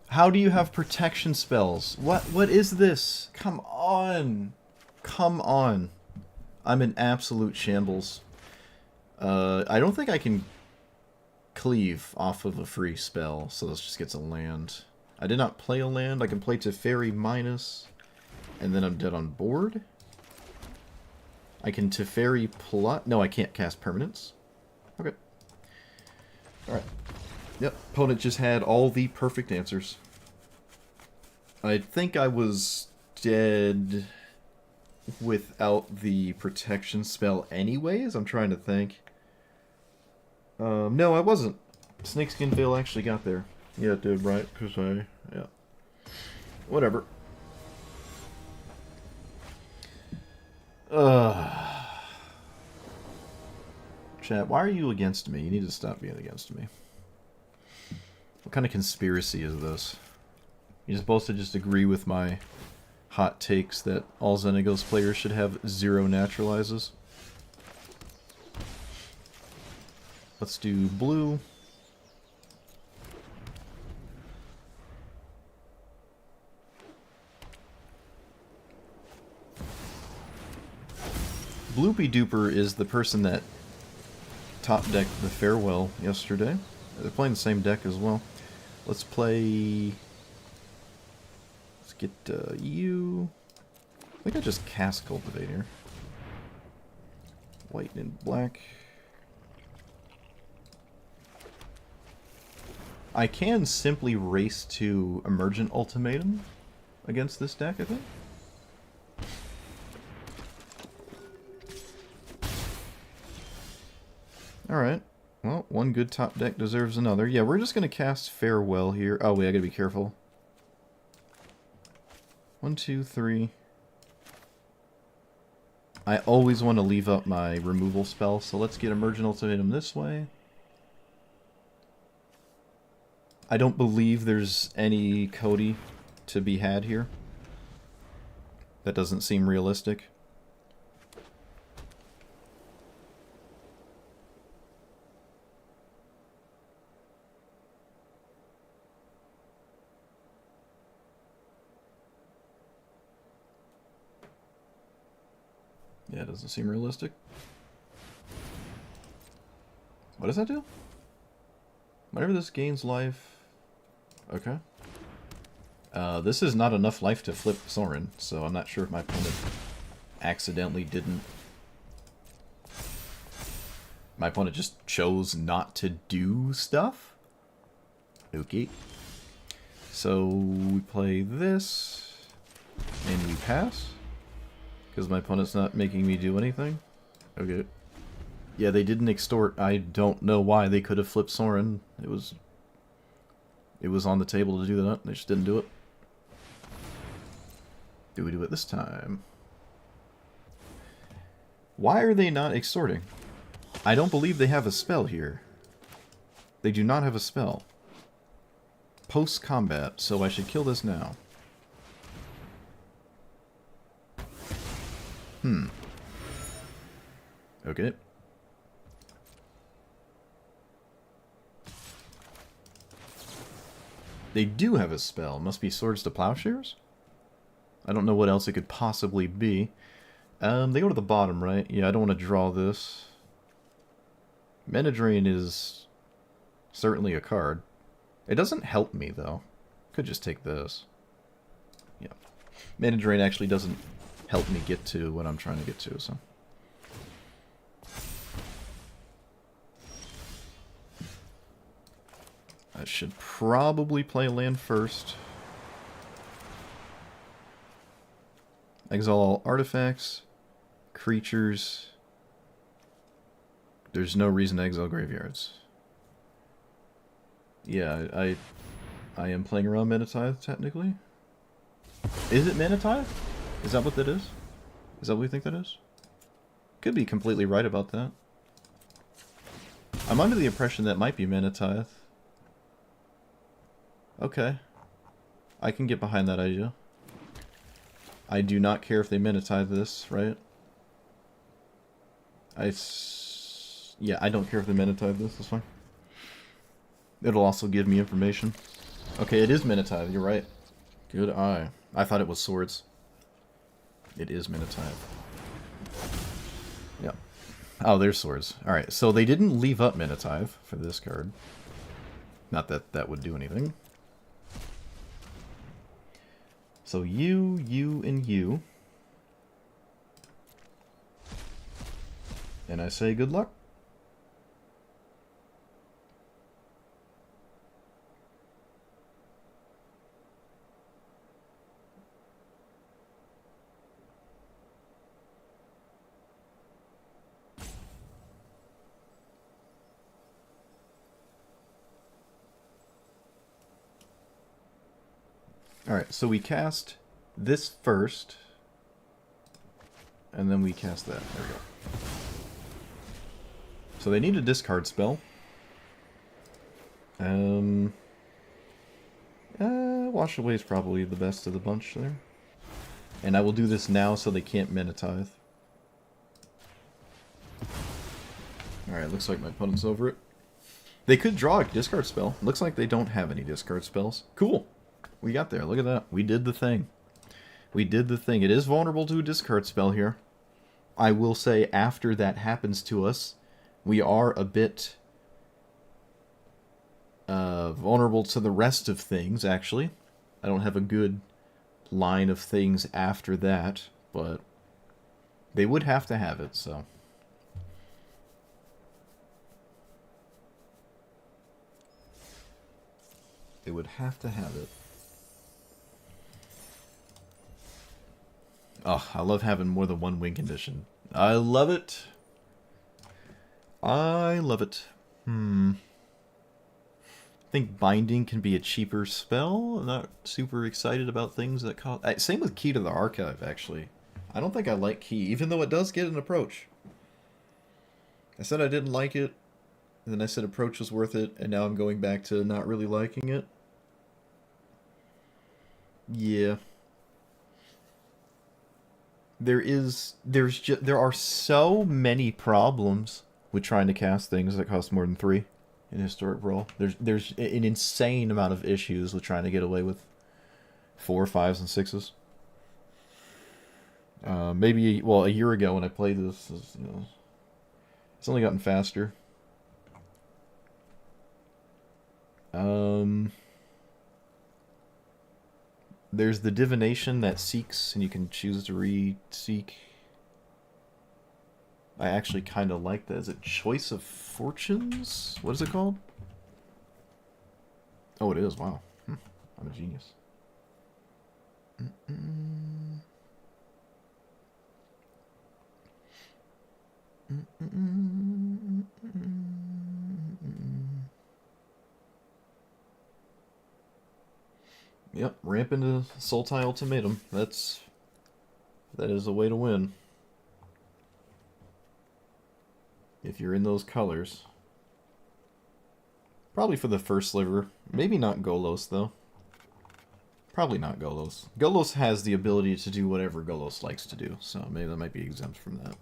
How do you have protection spells? What is this? Come on. Come on. I'm in absolute shambles. I don't think I can cleave off of a free spell, so this just gets a land. I did not play a land. I can play Teferi minus, and then I'm dead on board. I can Teferi plus... No, I can't cast permanents. Okay. Alright. Yep, opponent just had all the perfect answers. I think I was dead without the protection spell anyways. I'm trying to think. No, I wasn't. Snakeskin Veil actually got there. Yeah, it did, right? Because yeah. Whatever. Chat, why are you against me? You need to stop being against me. What kind of conspiracy is this? You're supposed to just agree with my hot takes that all Xenagos players should have 0 naturalizes. Let's do blue. Bloopy Duper is the person that top decked the Farewell yesterday. They're playing the same deck as well. Let's play... Let's get you... I think I just cast Cultivate here. White and black. I can simply race to Emergent Ultimatum against this deck, I think. Alright. Well, one good top deck deserves another. Yeah, we're just going to cast Farewell here. Oh, wait, I gotta be careful. 1, 2, 3. I always want to leave up my removal spell, so let's get Emergent Ultimatum this way. I don't believe there's any Cody to be had here. That doesn't seem realistic. Yeah, it doesn't seem realistic. What does that do? Whenever this gains life... Okay. This is not enough life to flip Sorin, so I'm not sure if my opponent accidentally didn't... My opponent just chose not to do stuff? Okay. So we play this, and we pass. Because my opponent's not making me do anything. Okay. Yeah, they didn't extort. I don't know why. They could have flipped Sorin. It was on the table to do that. They just didn't do it. Do we do it this time? Why are they not extorting? I don't believe they have a spell here. They do not have a spell. Post-combat, so I should kill this now. Okay. They do have a spell. Must be Swords to Plowshares? I don't know what else it could possibly be. They go to the bottom, right? Yeah, I don't want to draw this. Mana Drain is certainly a card. It doesn't help me, though. Could just take this. Yeah. Mana Drain actually doesn't help me get to what I'm trying to get to, so... I should probably play land first. Exile all artifacts, creatures. There's no reason to exile graveyards. Yeah, I am playing around Mana Tithe, technically. Is it Mana Tithe? Is that what that is? Is that what we think that is? Could be completely right about that. I'm under the impression that might be Mana Tithe. Okay. I can get behind that idea. I do not care if they Mana Tithe this, right? Yeah, I don't care if they Mana Tithe this, that's fine. It'll also give me information. Okay, it is Mana Tithe, you're right. Good eye. I thought it was Swords. It is Mana Tithe. Yep. Oh, there's Swords. Alright, so they didn't leave up Mana Tithe for this card. Not that that would do anything. So you, and you. And I say good luck. Alright, so we cast this first, and then we cast that. There we go. So they need a discard spell. Wash Away is probably the best of the bunch there. And I will do this now so they can't Mana Tithe. Alright, looks like my opponent's over it. They could draw a discard spell. Looks like they don't have any discard spells. Cool. We got there. Look at that. We did the thing. We did the thing. It is vulnerable to a discard spell here. I will say after that happens to us, we are a bit vulnerable to the rest of things, actually. I don't have a good line of things after that, but they would have to have it, so... They would have to have it. Oh, I love having more than one win condition. I love it. I love it. I think Binding can be a cheaper spell. I'm not super excited about things that cost... Same with Key to the Archive, actually. I don't think I like Key, even though it does get an approach. I said I didn't like it, and then I said approach was worth it, and now I'm going back to not really liking it. Yeah. There are so many problems with trying to cast things that cost more than 3 in Historic Brawl. There's an insane amount of issues with trying to get away with 4, 5s, and 6s. Maybe, well, a year ago when I played this, it's only gotten faster. There's the Divination that seeks, and you can choose to re-seek. I actually kind of like that. Is it Choice of Fortunes? What is it called? Oh, it is. Wow. I'm a genius. Yep, ramp into Sultai Ultimatum. That's That is a way to win. If you're in those colors. Probably for the first sliver. Maybe not Golos, though. Probably not Golos. Golos has the ability to do whatever Golos likes to do, so maybe that might be exempt from that.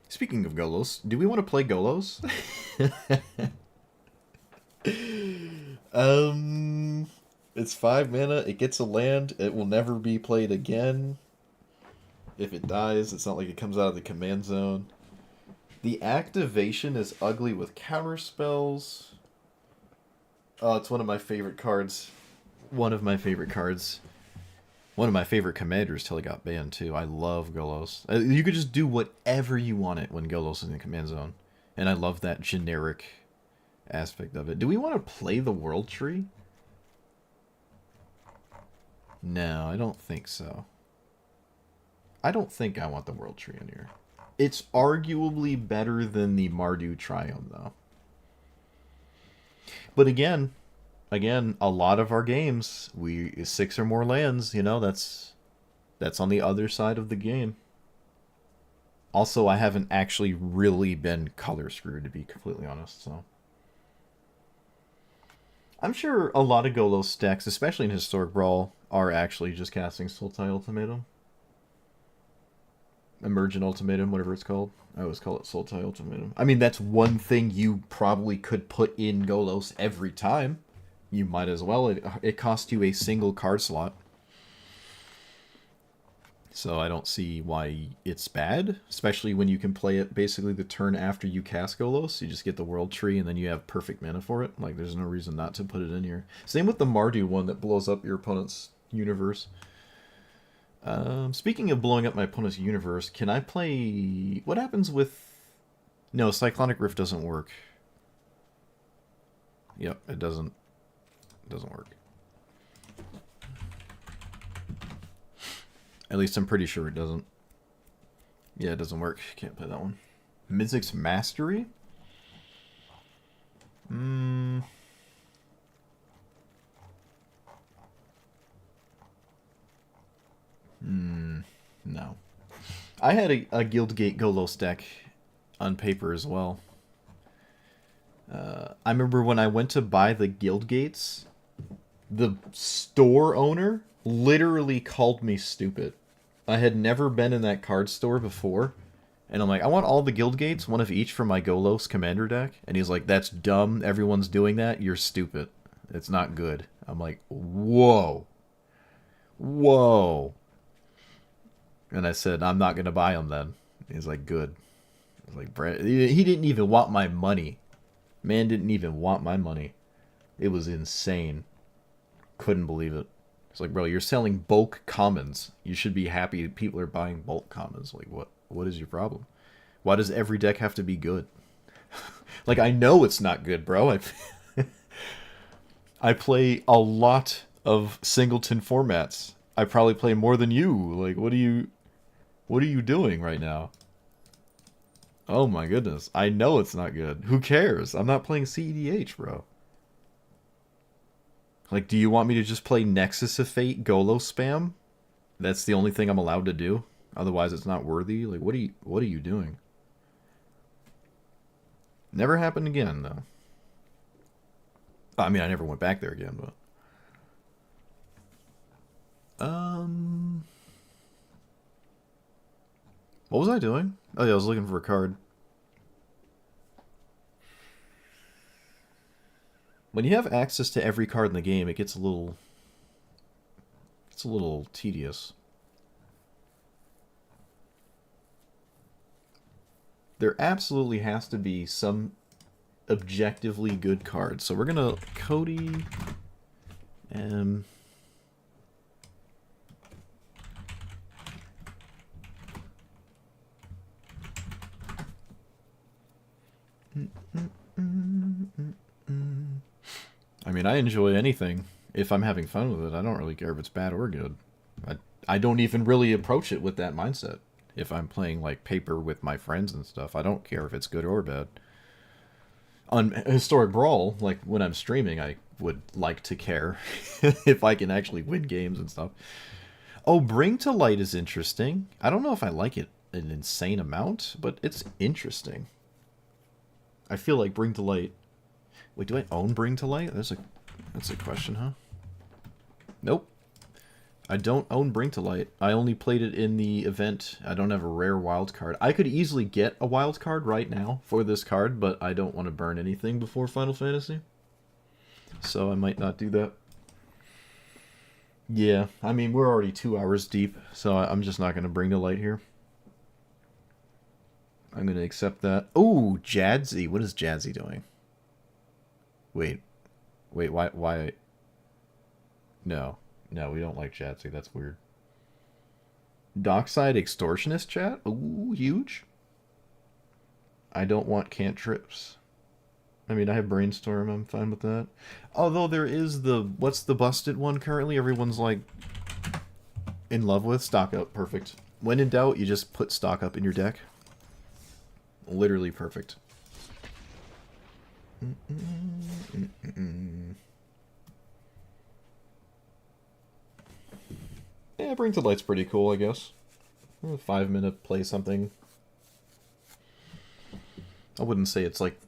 Speaking of Golos, do we want to play Golos? It's 5 mana, it gets a land, it will never be played again. If it dies, it's not like it comes out of the command zone. The activation is ugly with counter spells. Oh, it's one of my favorite cards. One of my favorite cards. One of my favorite commanders till he got banned too. I love Golos. You could just do whatever you want it when Golos is in the command zone. And I love that generic aspect of it. Do we want to play the World Tree? No, I don't think so. I don't think I want the World Tree in here. It's arguably better than the Mardu Triome, though. But again, a lot of our games, 6 or more lands, you know, that's on the other side of the game. Also, I haven't actually really been color screwed, to be completely honest, so. I'm sure a lot of Golos decks, especially in Historic Brawl, are actually just casting Sultai Ultimatum. Emergent Ultimatum, whatever it's called. I always call it Sultai Ultimatum. I mean, that's one thing you probably could put in Golos every time. You might as well. It costs you a single card slot. So I don't see why it's bad, especially when you can play it basically the turn after you cast Golos. You just get the World Tree and then you have perfect mana for it. Like, there's no reason not to put it in here. Same with the Mardu one that blows up your opponent's universe. Speaking of blowing up my opponent's universe, can I play... What happens with... No, Cyclonic Rift doesn't work. Yep, it doesn't work. At least I'm pretty sure it doesn't. Yeah, it doesn't work. Can't play that one. Mizzix Mastery? No. I had a Guildgate Golos deck on paper as well. I remember when I went to buy the Guildgates, the store owner literally called me stupid. I had never been in that card store before. And I'm like, I want all the Guildgates, one of each for my Golos commander deck. And he's like, that's dumb. Everyone's doing that. You're stupid. It's not good. I'm like, whoa. Whoa. And I said, I'm not going to buy them then. He's like, good. I was like, Brad, he didn't even want my money. Man didn't even want my money. It was insane. Couldn't believe it. It's like, bro, you're selling bulk commons. You should be happy people are buying bulk commons. Like, what is your problem? Why does every deck have to be good? Like, I know it's not good, bro. I play a lot of singleton formats. I probably play more than you. Like, what are you doing right now? Oh my goodness. I know it's not good. Who cares? I'm not playing CEDH, bro. Like, do you want me to just play Nexus of Fate Golos spam? That's the only thing I'm allowed to do? Otherwise it's not worthy? Like, what are you doing? Never happened again, though. I mean, I never went back there again, but... What was I doing? Oh yeah, I was looking for a card. When you have access to every card in the game, it gets a little... It's a little tedious. There absolutely has to be some objectively good cards. So we're gonna... Cody... I mean, I enjoy anything if I'm having fun with it. I don't really care if it's bad or good. I don't even really approach it with that mindset. If I'm playing, like, paper with my friends and stuff, I don't care if it's good or bad. On Historic Brawl, like, when I'm streaming, I would like to care if I can actually win games and stuff. Oh, Bring to Light is interesting. I don't know if I like it an insane amount, but it's interesting. I feel like Bring to Light... Wait, do I own Bring to Light? That's a question, huh? Nope. I don't own Bring to Light. I only played it in the event. I don't have a rare wild card. I could easily get a wild card right now for this card, but I don't want to burn anything before Final Fantasy. So I might not do that. Yeah, I mean, we're already 2 hours deep, so I'm just not going to Bring to Light here. I'm going to accept that. Oh, Jadzi. What is Jadzi doing? Wait, why? No, we don't like Jadzi. That's weird. Dockside Extortionist chat? Ooh, huge. I don't want cantrips. I mean, I have Brainstorm. I'm fine with that. Although there is the... What's the busted one currently? Everyone's, like, in love with? Stock Up. Perfect. When in doubt, you just put Stock Up in your deck. Literally perfect. Yeah, Bring to Light's pretty cool, I guess. 5-minute play something. I wouldn't say it's like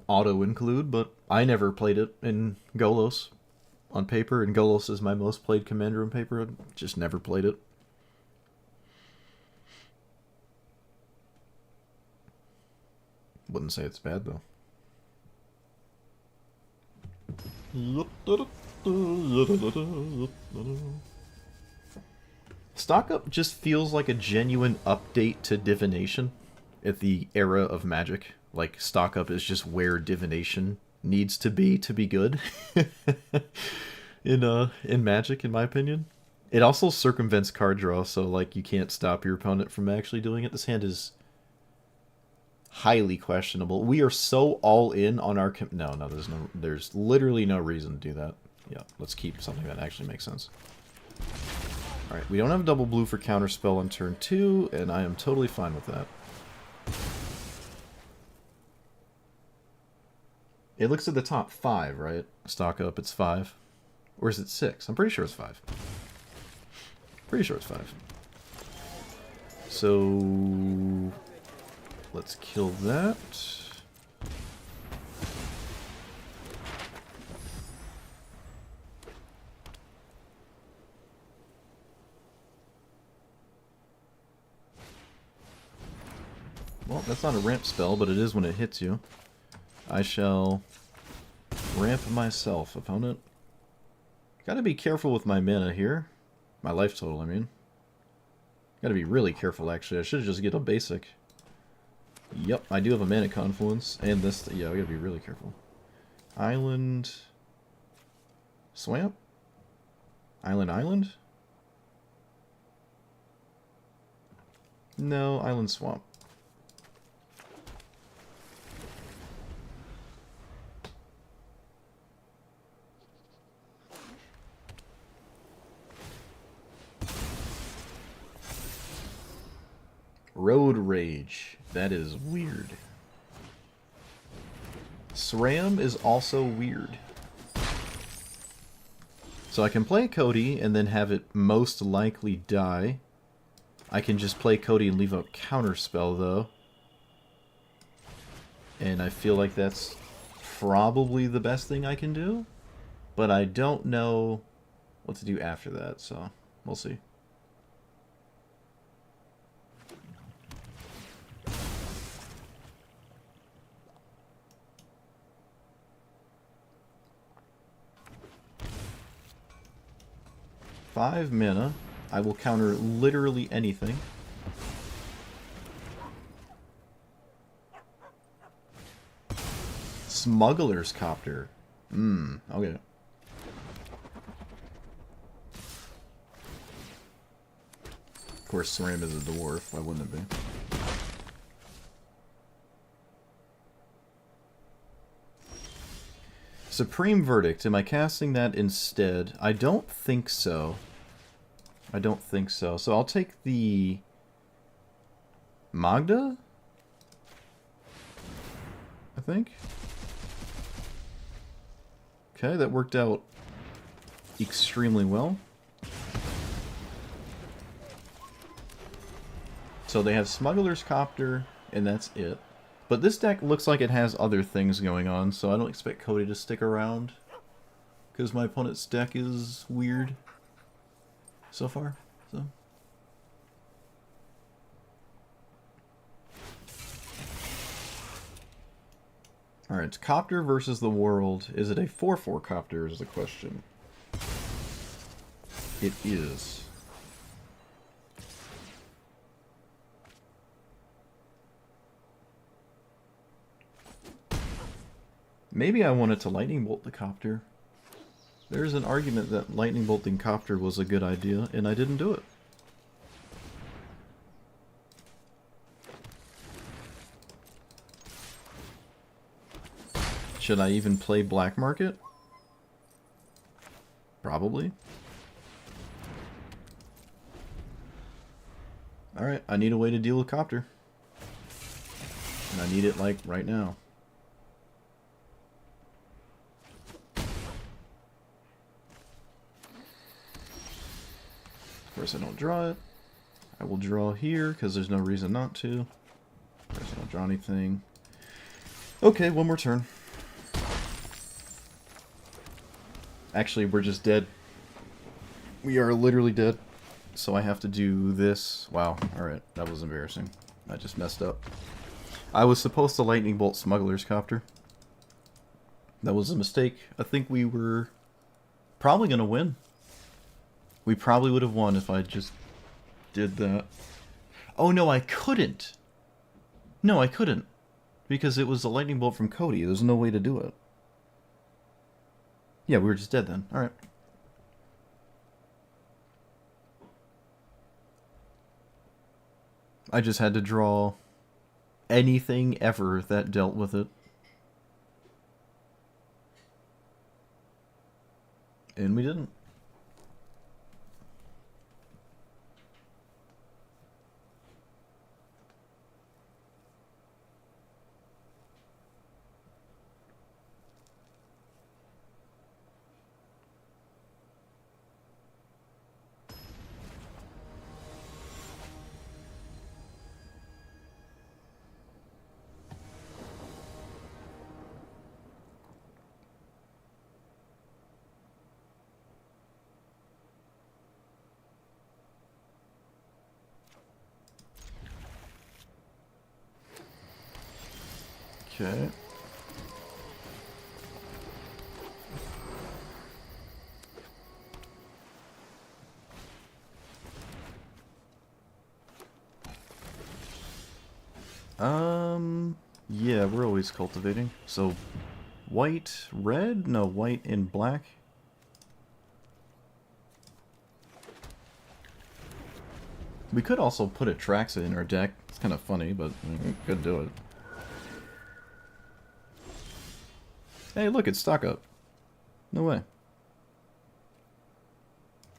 auto-include, but I never played it in Golos on paper, and Golos is my most played commander on paper. I just never played it. Wouldn't say it's bad, though. Stock Up just feels like a genuine update to Divination at the era of Magic. Like, Stock Up is just where Divination needs to be good in Magic, in my opinion. It also circumvents card draw, so like you can't stop your opponent from actually doing it. This hand is highly questionable. We are so all in on our... No, there's literally no reason to do that. Yeah, let's keep something that actually makes sense. Alright, we don't have double blue for Counterspell on turn 2, and I am totally fine with that. It looks at the top 5, right? Stock Up, it's 5. Or is it 6? I'm pretty sure it's 5. Pretty sure it's 5. So... let's kill that. Well, that's not a ramp spell, but it is when it hits you. I shall ramp myself, opponent. Gotta be careful with my mana here. My life total, I mean. Gotta be really careful, actually. I should just get a basic. Yep, I do have a mana confluence. And this, yeah, we gotta be really careful. Island... Swamp? Island? No, Island Swamp. Road Rage. That is weird. SRAM is also weird. So I can play Cody and then have it most likely die. I can just play Cody and leave a Counterspell, though. And I feel like that's probably the best thing I can do. But I don't know what to do after that, so we'll see. Five mana. I will counter literally anything. Smuggler's Copter. Okay. Of course, SRAM is a dwarf. Why wouldn't it be? Supreme Verdict. Am I casting that instead? I don't think so. I don't think so. So I'll take the Magda? I think. Okay, that worked out extremely well. So they have Smuggler's Copter, and that's it. But this deck looks like it has other things going on, so I don't expect Cody to stick around. Because my opponent's deck is weird so far. So. Alright, it's Copter versus the World. Is it a 4/4 Copter is the question. It is. Maybe I wanted to Lightning Bolt the Copter. There's an argument that Lightning Bolting Copter was a good idea, and I didn't do it. Should I even play Black Market? Probably. Alright, I need a way to deal with Copter. And I need it, like, right now. Of course I don't draw it. I will draw here, because there's no reason not to. Of course I don't draw anything. Okay, one more turn. Actually, we're just dead. We are literally dead. So I have to do this. Wow, alright, that was embarrassing. I just messed up. I was supposed to Lightning Bolt Smuggler's Copter. That was a mistake. I think we were probably going to win. We probably would have won if I just did that. Oh no, I couldn't! No, I couldn't. Because it was a Lightning Bolt from Cody. There's no way to do it. Yeah, we were just dead then. Alright. I just had to draw anything ever that dealt with it. And we didn't. Okay. Yeah, we're always cultivating. So, white, red? No, white and black. We could also put Atraxa in our deck. It's kind of funny, but we could do it. Hey, look, it's stock up. No way.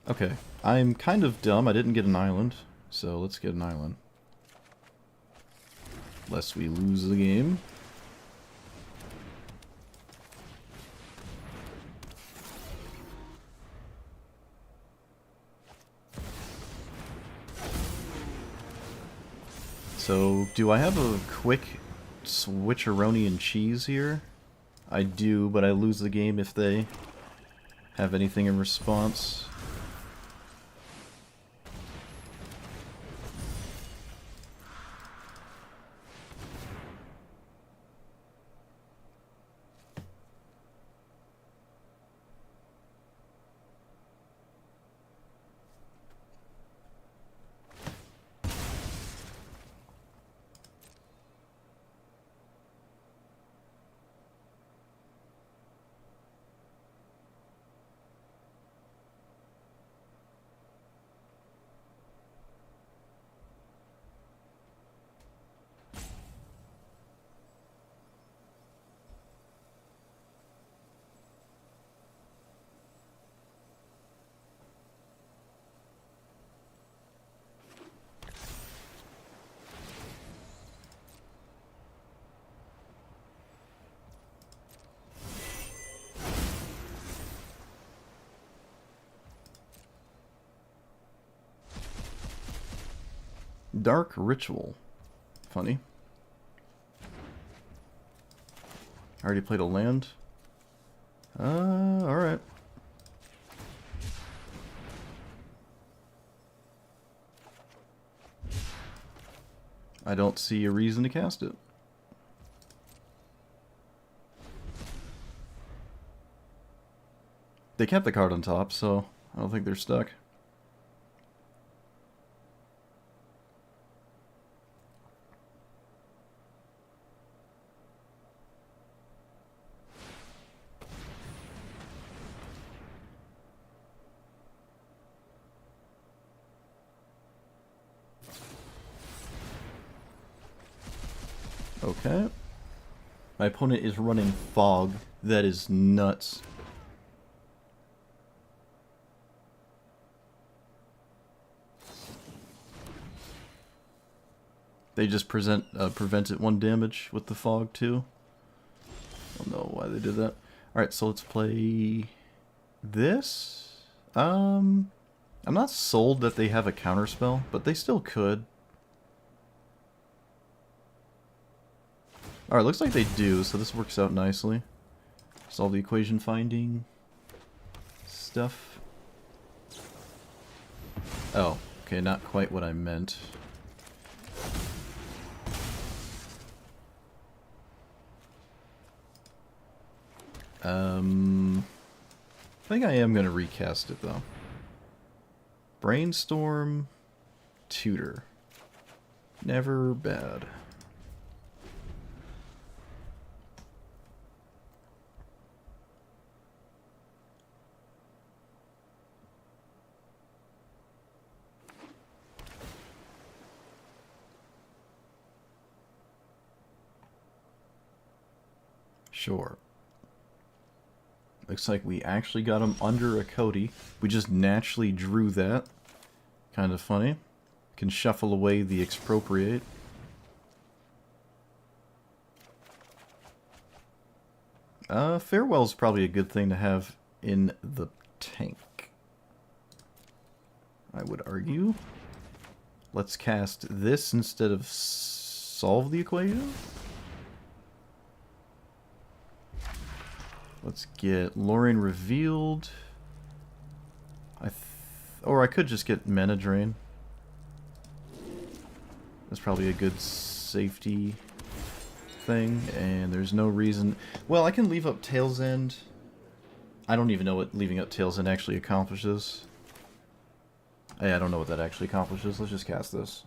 Okay, I'm kind of dumb. I didn't get an island, so let's get an island. Lest we lose the game. So, do I have a quick switcheroni and cheese here? I do, but I lose the game if they have anything in response. Dark Ritual. Funny. I already played a land. Alright. I don't see a reason to cast it. They kept the card on top, so I don't think they're stuck. Okay. My opponent is running Fog. That is nuts. They just prevented 1 damage with the Fog too. I don't know why they did that. Alright, so let's play this. I'm not sold that they have a counterspell, but they still could. Alright, looks like they do, so this works out nicely. Solve the equation finding stuff. Oh, okay, not quite what I meant. I think I am going to recast it, though. Brainstorm, Tutor. Never bad. Sure. Looks like we actually got him under a Cody. We just naturally drew that. Kind of funny. Can shuffle away the Expropriate. Farewell's probably a good thing to have in the tank, I would argue. Let's cast this instead of solve the equation. Let's get Lorien revealed. Or I could just get Mana Drain. That's probably a good safety thing, and there's no reason... Well, I can leave up Tail's End. I don't even know what leaving up Tail's End actually accomplishes. Hey, I don't know what that actually accomplishes. Let's just cast this.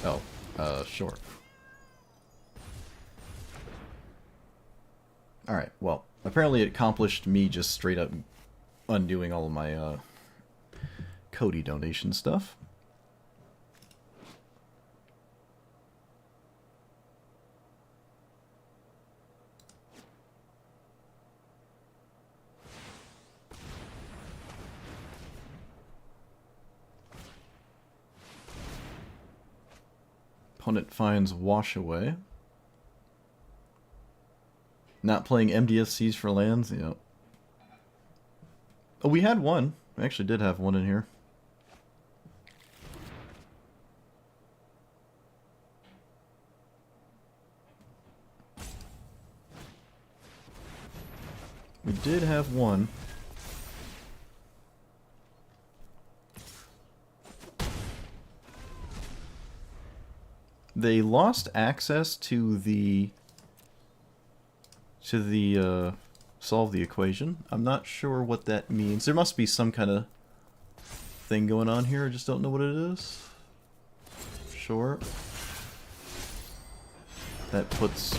Oh, sure. Alright, well, apparently it accomplished me just straight up undoing all of my Cody donation stuff. Opponent finds Wash Away. Not playing MDSCs for lands? Yep. Oh, we had one. We actually did have one in here. We did have one. They lost access to the solve the equation. I'm not sure what that means. There must be some kind of thing going on here. I just don't know what it is. Sure. That puts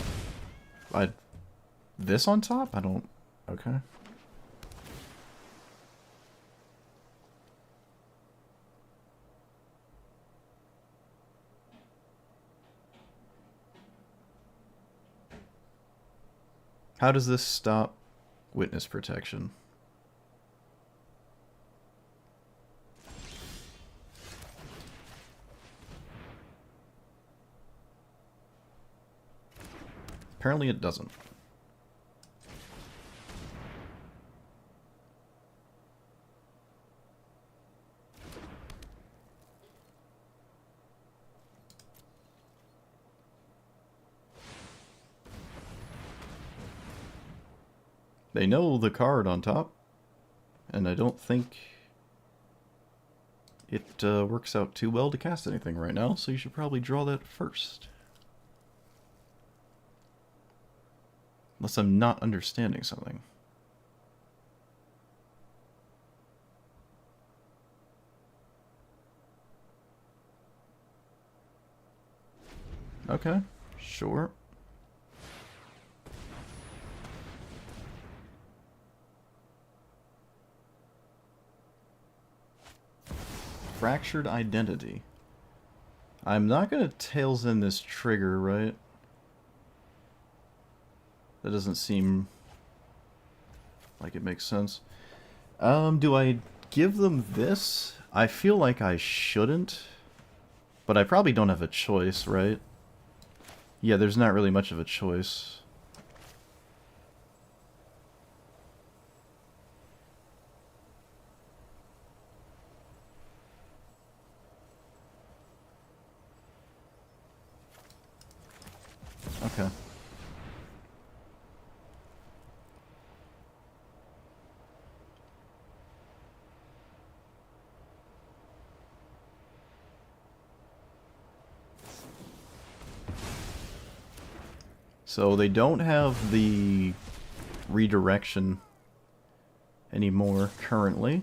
this on top? I don't... Okay. How does this stop witness protection? Apparently it doesn't. They know the card on top, and I don't think it works out too well to cast anything right now, so you should probably draw that first. Unless I'm not understanding something. Okay, sure. Fractured identity. I'm not gonna Tails in this trigger, right? That doesn't seem like it makes sense. Do I give them this? I feel like I shouldn't. But I probably don't have a choice, right? Yeah, there's not really much of a choice. Okay. So they don't have the redirection anymore currently.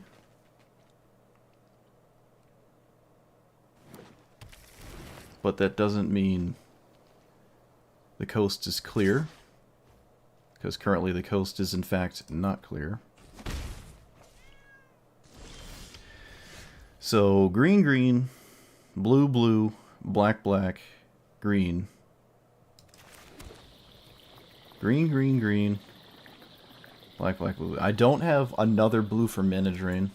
But that doesn't mean the coast is clear, because currently the coast is in fact not clear. So green, green, blue, blue, black, black, green. Green, green, green, black, black, blue. I don't have another blue for Mana Drain.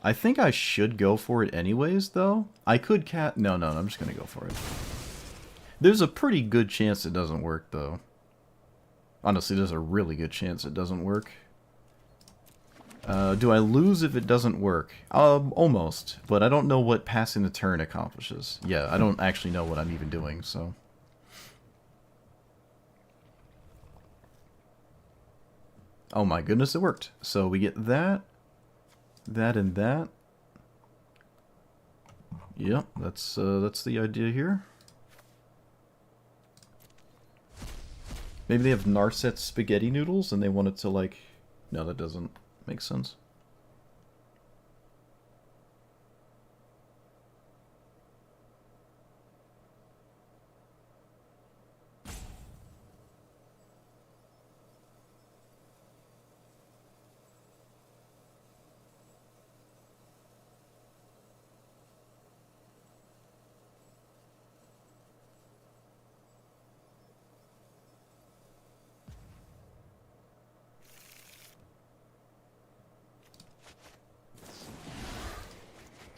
I think I should go for it anyways, though. I could No, I'm just going to go for it. There's a pretty good chance it doesn't work, though. Honestly, there's a really good chance it doesn't work. Do I lose if it doesn't work? Almost. But I don't know what passing the turn accomplishes. Yeah, I don't actually know what I'm even doing, so... Oh my goodness, it worked. So we get that, that, and that. Yep, that's the idea here. Maybe they have Narset spaghetti noodles and they want it to, like... No, that doesn't make sense.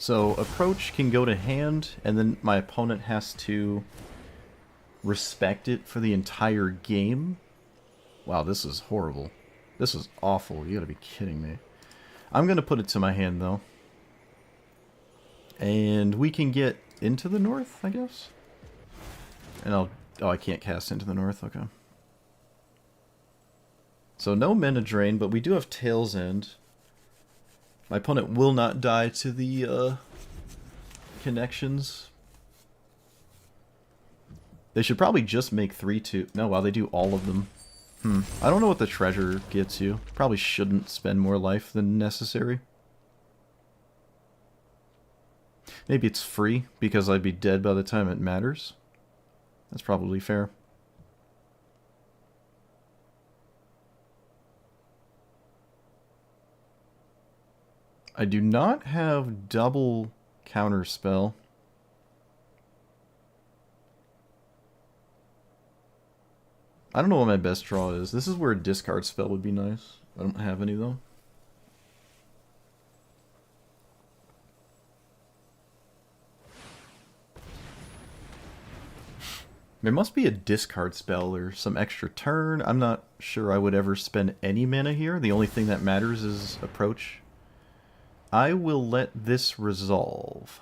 So, approach can go to hand, and then my opponent has to respect it for the entire game. Wow, this is horrible. This is awful. You gotta be kidding me. I'm gonna put it to my hand, though. And we can get into the north, I guess? And I'll... Oh, I can't cast into the north. Okay. So, no Mana Drain, but we do have Tail's End. My opponent will not die to the connections. They should probably just make 3-2. No, wow, they do all of them. I don't know what the treasure gets you. Probably shouldn't spend more life than necessary. Maybe it's free because I'd be dead by the time it matters. That's probably fair. I do not have double counter spell. I don't know what my best draw is. This is where a discard spell would be nice. I don't have any though. There must be a discard spell or some extra turn. I'm not sure I would ever spend any mana here. The only thing that matters is approach. I will let this resolve.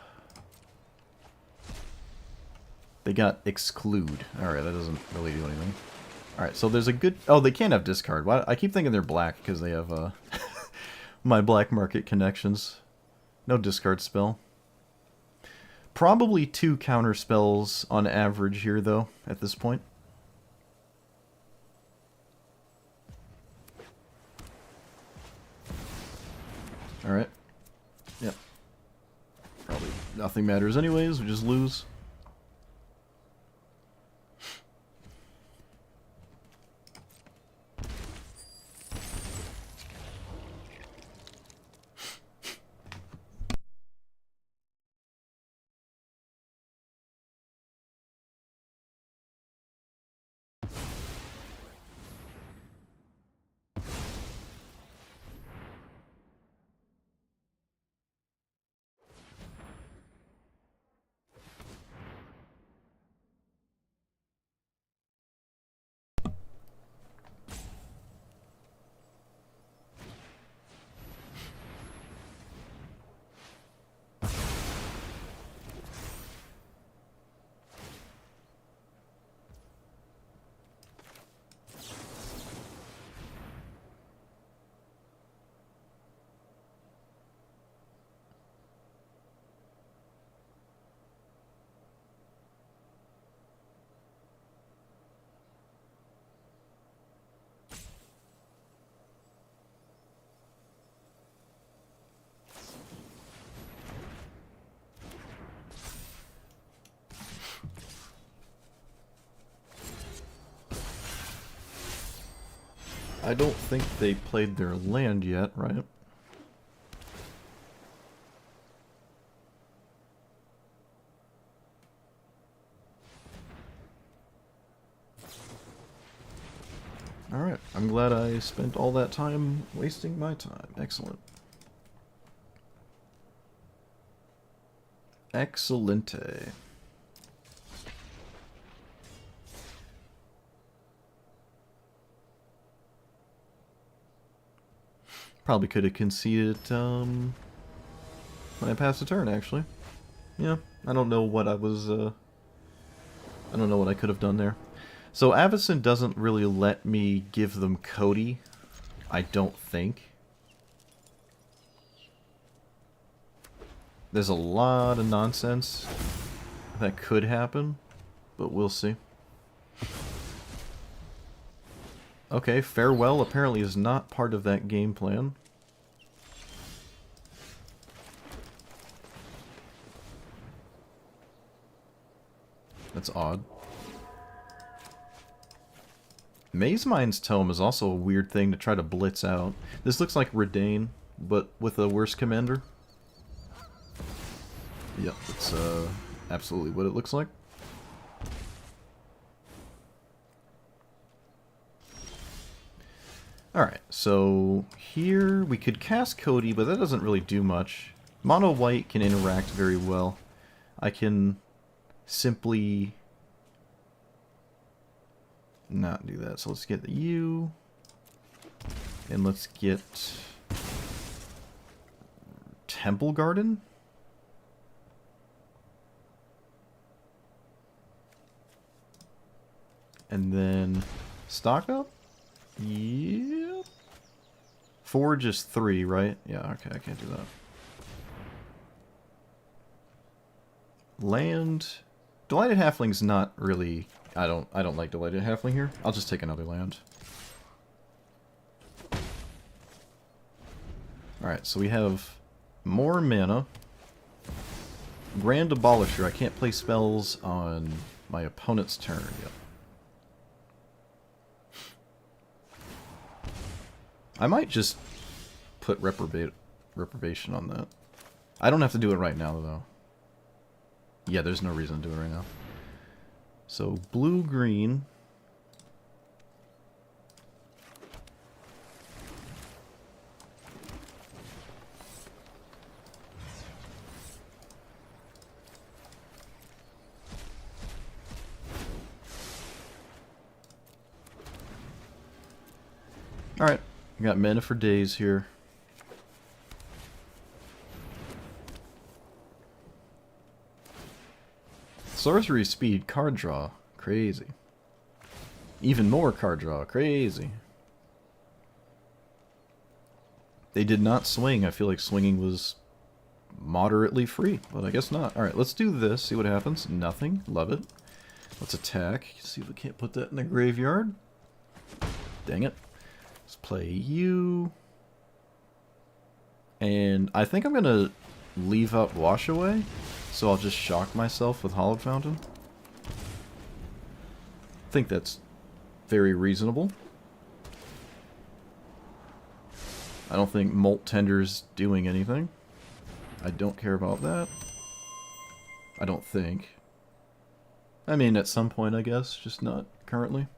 They got exclude. Alright, that doesn't really do anything. Alright, so there's a good... Oh, they can't have discard. Why? I keep thinking they're black because they have my black market connections. No discard spell. Probably 2 counter spells on average here, though, at this point. Alright. Yep. Probably nothing matters anyways, we just lose. I don't think they played their land yet, right? Alright, I'm glad I spent all that time wasting my time. Excellent. Excelente. Probably could have conceded when I passed the turn, actually. Yeah, I don't know what I was, I don't know what I could have done there. So Avacyn doesn't really let me give them Cody, I don't think. There's a lot of nonsense that could happen, but we'll see. Okay, Farewell apparently is not part of that game plan. That's odd. Mazemind's Tome is also a weird thing to try to blitz out. This looks like Redain, but with a worse commander. Yep, it's absolutely what it looks like. Alright, so here we could cast Cody, but that doesn't really do much. Mono White can interact very well. I can simply not do that. So let's get the U, and let's get Temple Garden. And then stock up? Yep. Forge is 3, right? Yeah, okay, I can't do that. Land. Delighted Halfling's not really... I don't like Delighted Halfling here. I'll just take another land. Alright, so we have more mana. Grand Abolisher. I can't play spells on my opponent's turn yet. I might just put Reprobation on that. I don't have to do it right now, though. Yeah, there's no reason to do it right now. So, blue-green. Alright, I got mana for days here. Sorcery speed, card draw. Crazy. Even more card draw. Crazy. They did not swing. I feel like swinging was moderately free, but I guess not. Alright, let's do this. See what happens. Nothing. Love it. Let's attack. See if we can't put that in the graveyard. Dang it. Let's play you. And I think I'm going to leave up Wash Away, so I'll just shock myself with Hallowed Fountain. I think that's very reasonable. I don't think Molt Tender's doing anything. I don't care about that. I don't think. I mean, at some point, I guess, just not currently.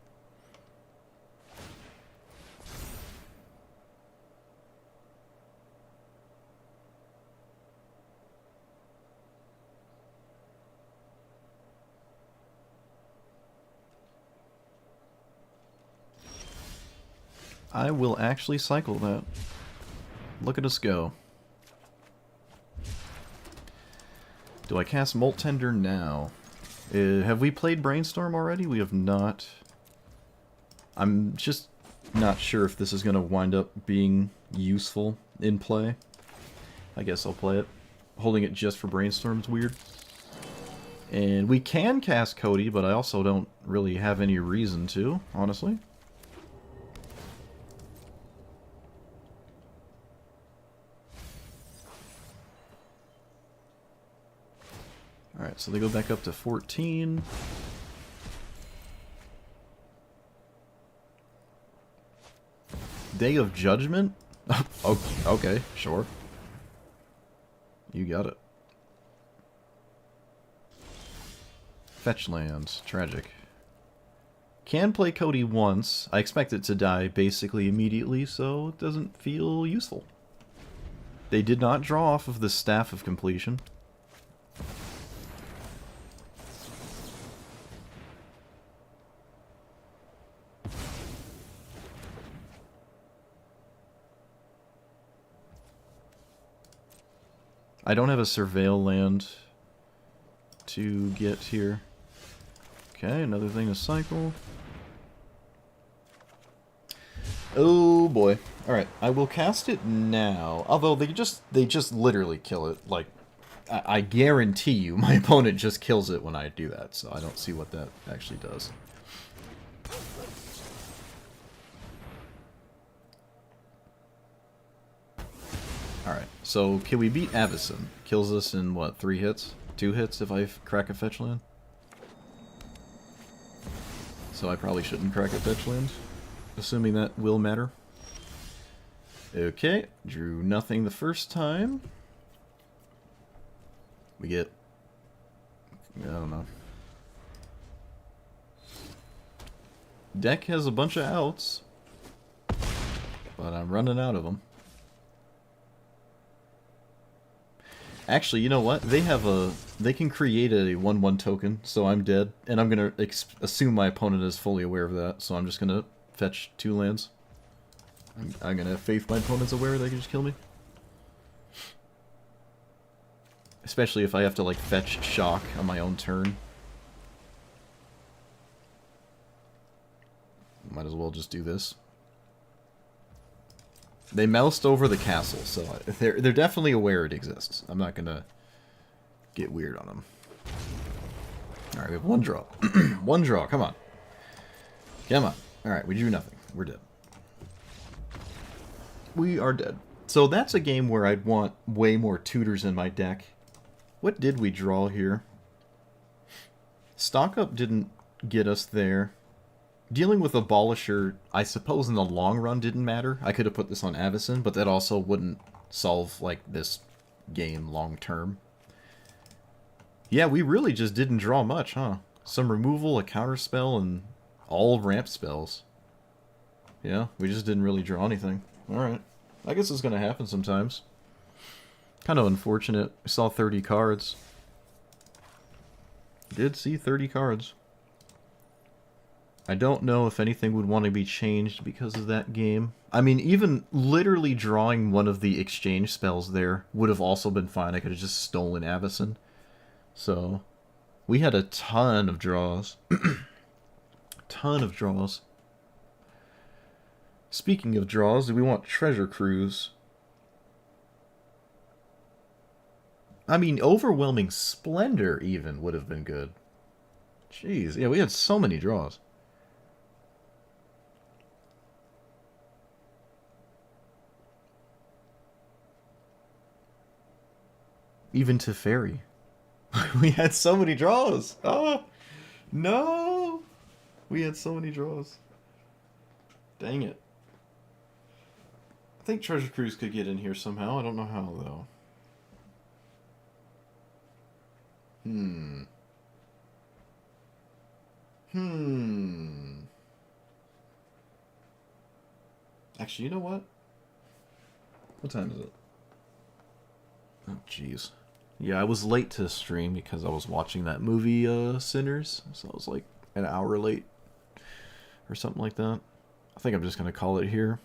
I will actually cycle that. Look at us go. Do I cast Molt Tender now? Have we played Brainstorm already? We have not. I'm just not sure if this is going to wind up being useful in play. I guess I'll play it. Holding it just for Brainstorm is weird. And we can cast Cody, but I also don't really have any reason to, honestly. Alright, so they go back up to 14. Day of Judgment? Okay, sure. You got it. Fetch lands. Tragic. Can play Cody once. I expect it to die basically immediately, so it doesn't feel useful. They did not draw off of the Staff of Completion. I don't have a Surveil land to get here. Okay, another thing to cycle. Oh boy. Alright, I will cast it now. Although they just literally kill it. Like, I guarantee you my opponent just kills it when I do that, so I don't see what that actually does. Alright, so can we beat Avacyn? Kills us in, what, 3 hits? 2 hits if I crack a fetch land? So I probably shouldn't crack a fetch land, assuming that will matter. Okay, drew nothing the first time. We get... I don't know. Deck has a bunch of outs, but I'm running out of them. Actually, you know what? They have a... They can create a 1/1 token, so I'm dead. And I'm going to assume my opponent is fully aware of that, so I'm just going to fetch 2 lands. I'm going to have faith my opponent's aware they can just kill me. Especially if I have to, like, fetch Shock on my own turn. Might as well just do this. They moused over the castle, so they're definitely aware it exists. I'm not gonna get weird on them. Alright, we have 1 draw. 1 draw, come on. Come on. Alright, we drew nothing. We're dead. We are dead. So that's a game where I'd want way more tutors in my deck. What did we draw here? Stock Up didn't get us there. Dealing with Abolisher, I suppose in the long run didn't matter. I could have put this on Avacyn, but that also wouldn't solve, like, this game long term. Yeah, we really just didn't draw much, huh? Some removal, a counterspell, and all ramp spells. Yeah, we just didn't really draw anything. Alright. I guess it's gonna happen sometimes. Kind of unfortunate. I saw 30 cards. Did see 30 cards. I don't know if anything would want to be changed because of that game. I mean, even literally drawing one of the exchange spells there would have also been fine. I could have just stolen Avacyn. So, we had a ton of draws. ton of draws. Speaking of draws, do we want Treasure Cruise? I mean, Overwhelming Splendor even would have been good. Jeez, yeah, we had so many draws. Even Teferi. We had so many draws. Oh, no. We had so many draws. Dang it. I think Treasure Cruise could get in here somehow. I don't know how, though. Hmm. Hmm. Actually, you know what? What time is it? Oh, jeez. Yeah, I was late to stream because I was watching that movie, Sinners. So I was like an hour late or something like that. I think I'm just going to call it here.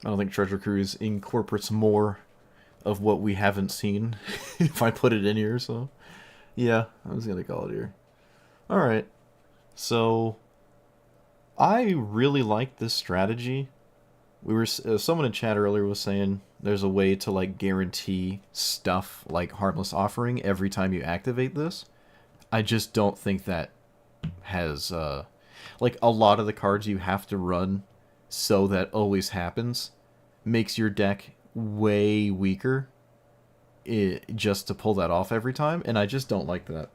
I don't think Treasure Cruise incorporates more of what we haven't seen if I put it in here, so yeah, I was going to call it here. Alright, so I really like this strategy. We were someone in chat earlier was saying there's a way to like guarantee stuff like Harmless Offering every time you activate this. I just don't think that has like a lot of the cards you have to run so that always happens makes your deck way weaker just to pull that off every time, and I just don't like that.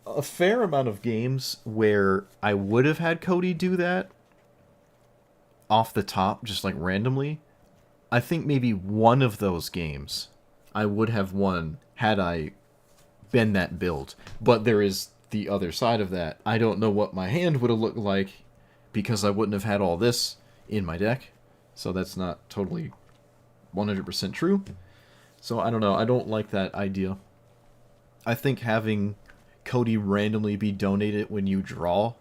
A fair amount of games where I would have had Cody do that off the top, just like randomly, I think maybe one of those games I would have won had I been that build. But there is the other side of that. I don't know what my hand would have looked like because I wouldn't have had all this in my deck. So that's not totally 100% true. So I don't know. I don't like that idea. I think having Cody randomly be donated when you draw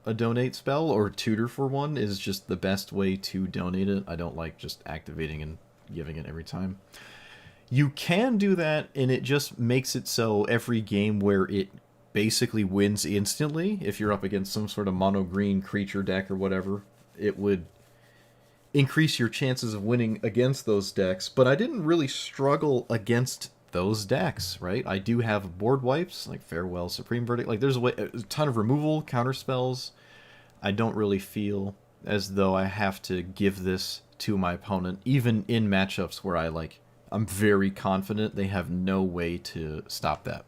a donate spell or tutor for one is just the best way to donate it. I don't like just activating and giving it every time. You can do that, and it just makes it so every game where it basically wins instantly, if you're up against some sort of mono-green creature deck or whatever, it would increase your chances of winning against those decks. But I didn't really struggle against those decks, right? I do have board wipes, like Farewell, Supreme Verdict. Like, there's a ton of removal, counter spells. I don't really feel as though I have to give this to my opponent, even in matchups where I'm very confident they have no way to stop that.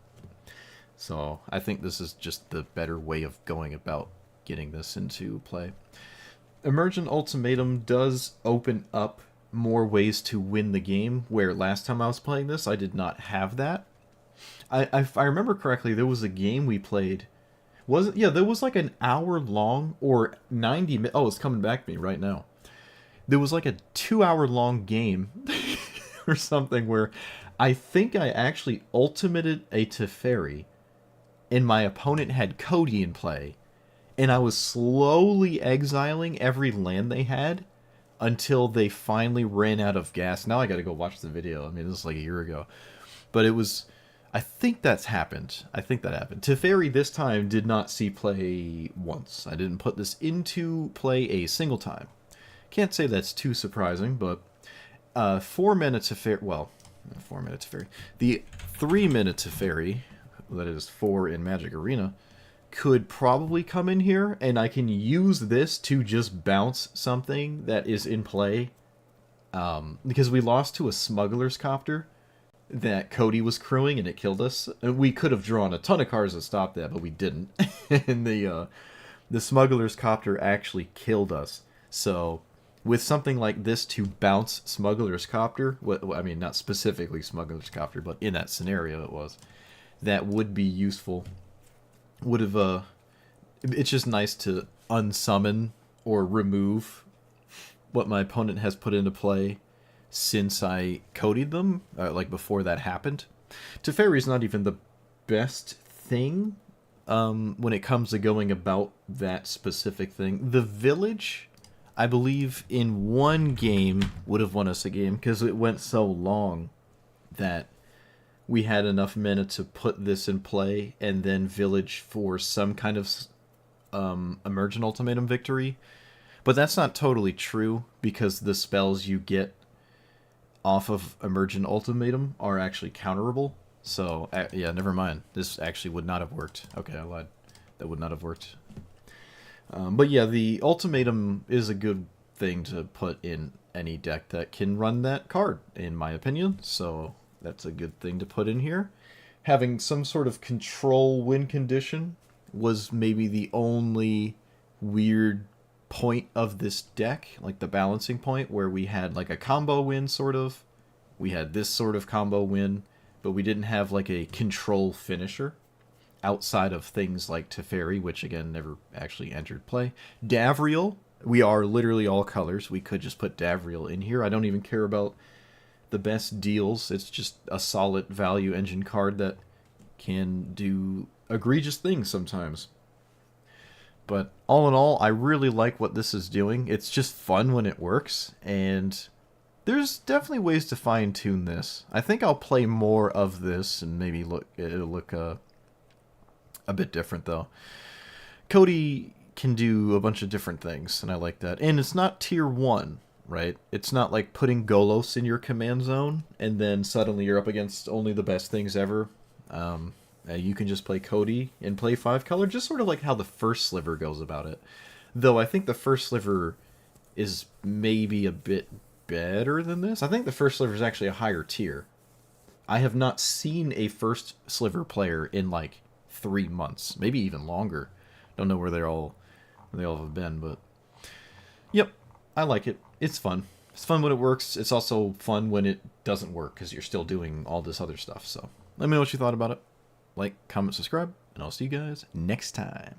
So I think this is just the better way of going about getting this into play. Emergent Ultimatum does open up more ways to win the game, where last time I was playing this, I did not have that. If I remember correctly, there was a game we played. Was it? Yeah, there was like an hour long or 90 minutes. Oh, it's coming back to me right now. There was like a 2-hour long game or something where I think I actually ultimated a Teferi, and my opponent had Cody in play, and I was slowly exiling every land they had until they finally ran out of gas. Now I gotta go watch the video. I mean, this is like a year ago. But it was... I think that's happened. I think that happened. Teferi this time did not see play once. I didn't put this into play a single time. Can't say that's too surprising, but 4 minutes Teferi... Well, 4 minutes Teferi. The 3 minute Teferi, that is 4 in Magic Arena, could probably come in here, and I can use this to just bounce something that is in play. Because we lost to a Smuggler's Copter that Cody was crewing, and it killed us. And we could have drawn a ton of cards to stop that, but we didn't. And the Smuggler's Copter actually killed us. So with something like this to bounce Smuggler's Copter, I mean, not specifically Smuggler's Copter, but in that scenario it was, that would be useful. Would have, it's just nice to unsummon or remove what my opponent has put into play since I codied them, like before that happened. Teferi is not even the best thing when it comes to going about that specific thing. The Village, I believe, in one game would have won us a game because it went so long that we had enough mana to put this in play, and then Village for some kind of Emergent Ultimatum victory, but that's not totally true because the spells you get off of Emergent Ultimatum are actually counterable. So, yeah, never mind. This actually would not have worked. Okay, I lied. That would not have worked. But yeah, the Ultimatum is a good thing to put in any deck that can run that card, in my opinion. So that's a good thing to put in here. Having some sort of control win condition was maybe the only weird point of this deck, like the balancing point, where we had like a combo win, sort of. We had this sort of combo win, but we didn't have like a control finisher outside of things like Teferi, which again never actually entered play. Davriel, we are literally all colors. We could just put Davriel in here. I don't even care about the best deals. It's just a solid value engine card that can do egregious things sometimes. But all in all, I really like what this is doing. It's just fun when it works, and there's definitely ways to fine tune this. I think I'll play more of this, and maybe it'll look a bit different though. Cody can do a bunch of different things, and I like that. And it's not tier 1, right? It's not like putting Golos in your command zone, and then suddenly you're up against only the best things ever. You can just play Cody and play 5 color, just sort of like how the first sliver goes about it. Though I think the first sliver is maybe a bit better than this. I think the first sliver is actually a higher tier. I have not seen a first sliver player in like 3 months, maybe even longer. Don't know where they all have been, but yep, I like it. It's fun. It's fun when it works. It's also fun when it doesn't work because you're still doing all this other stuff. So let me know what you thought about it. Like, comment, subscribe, and I'll see you guys next time.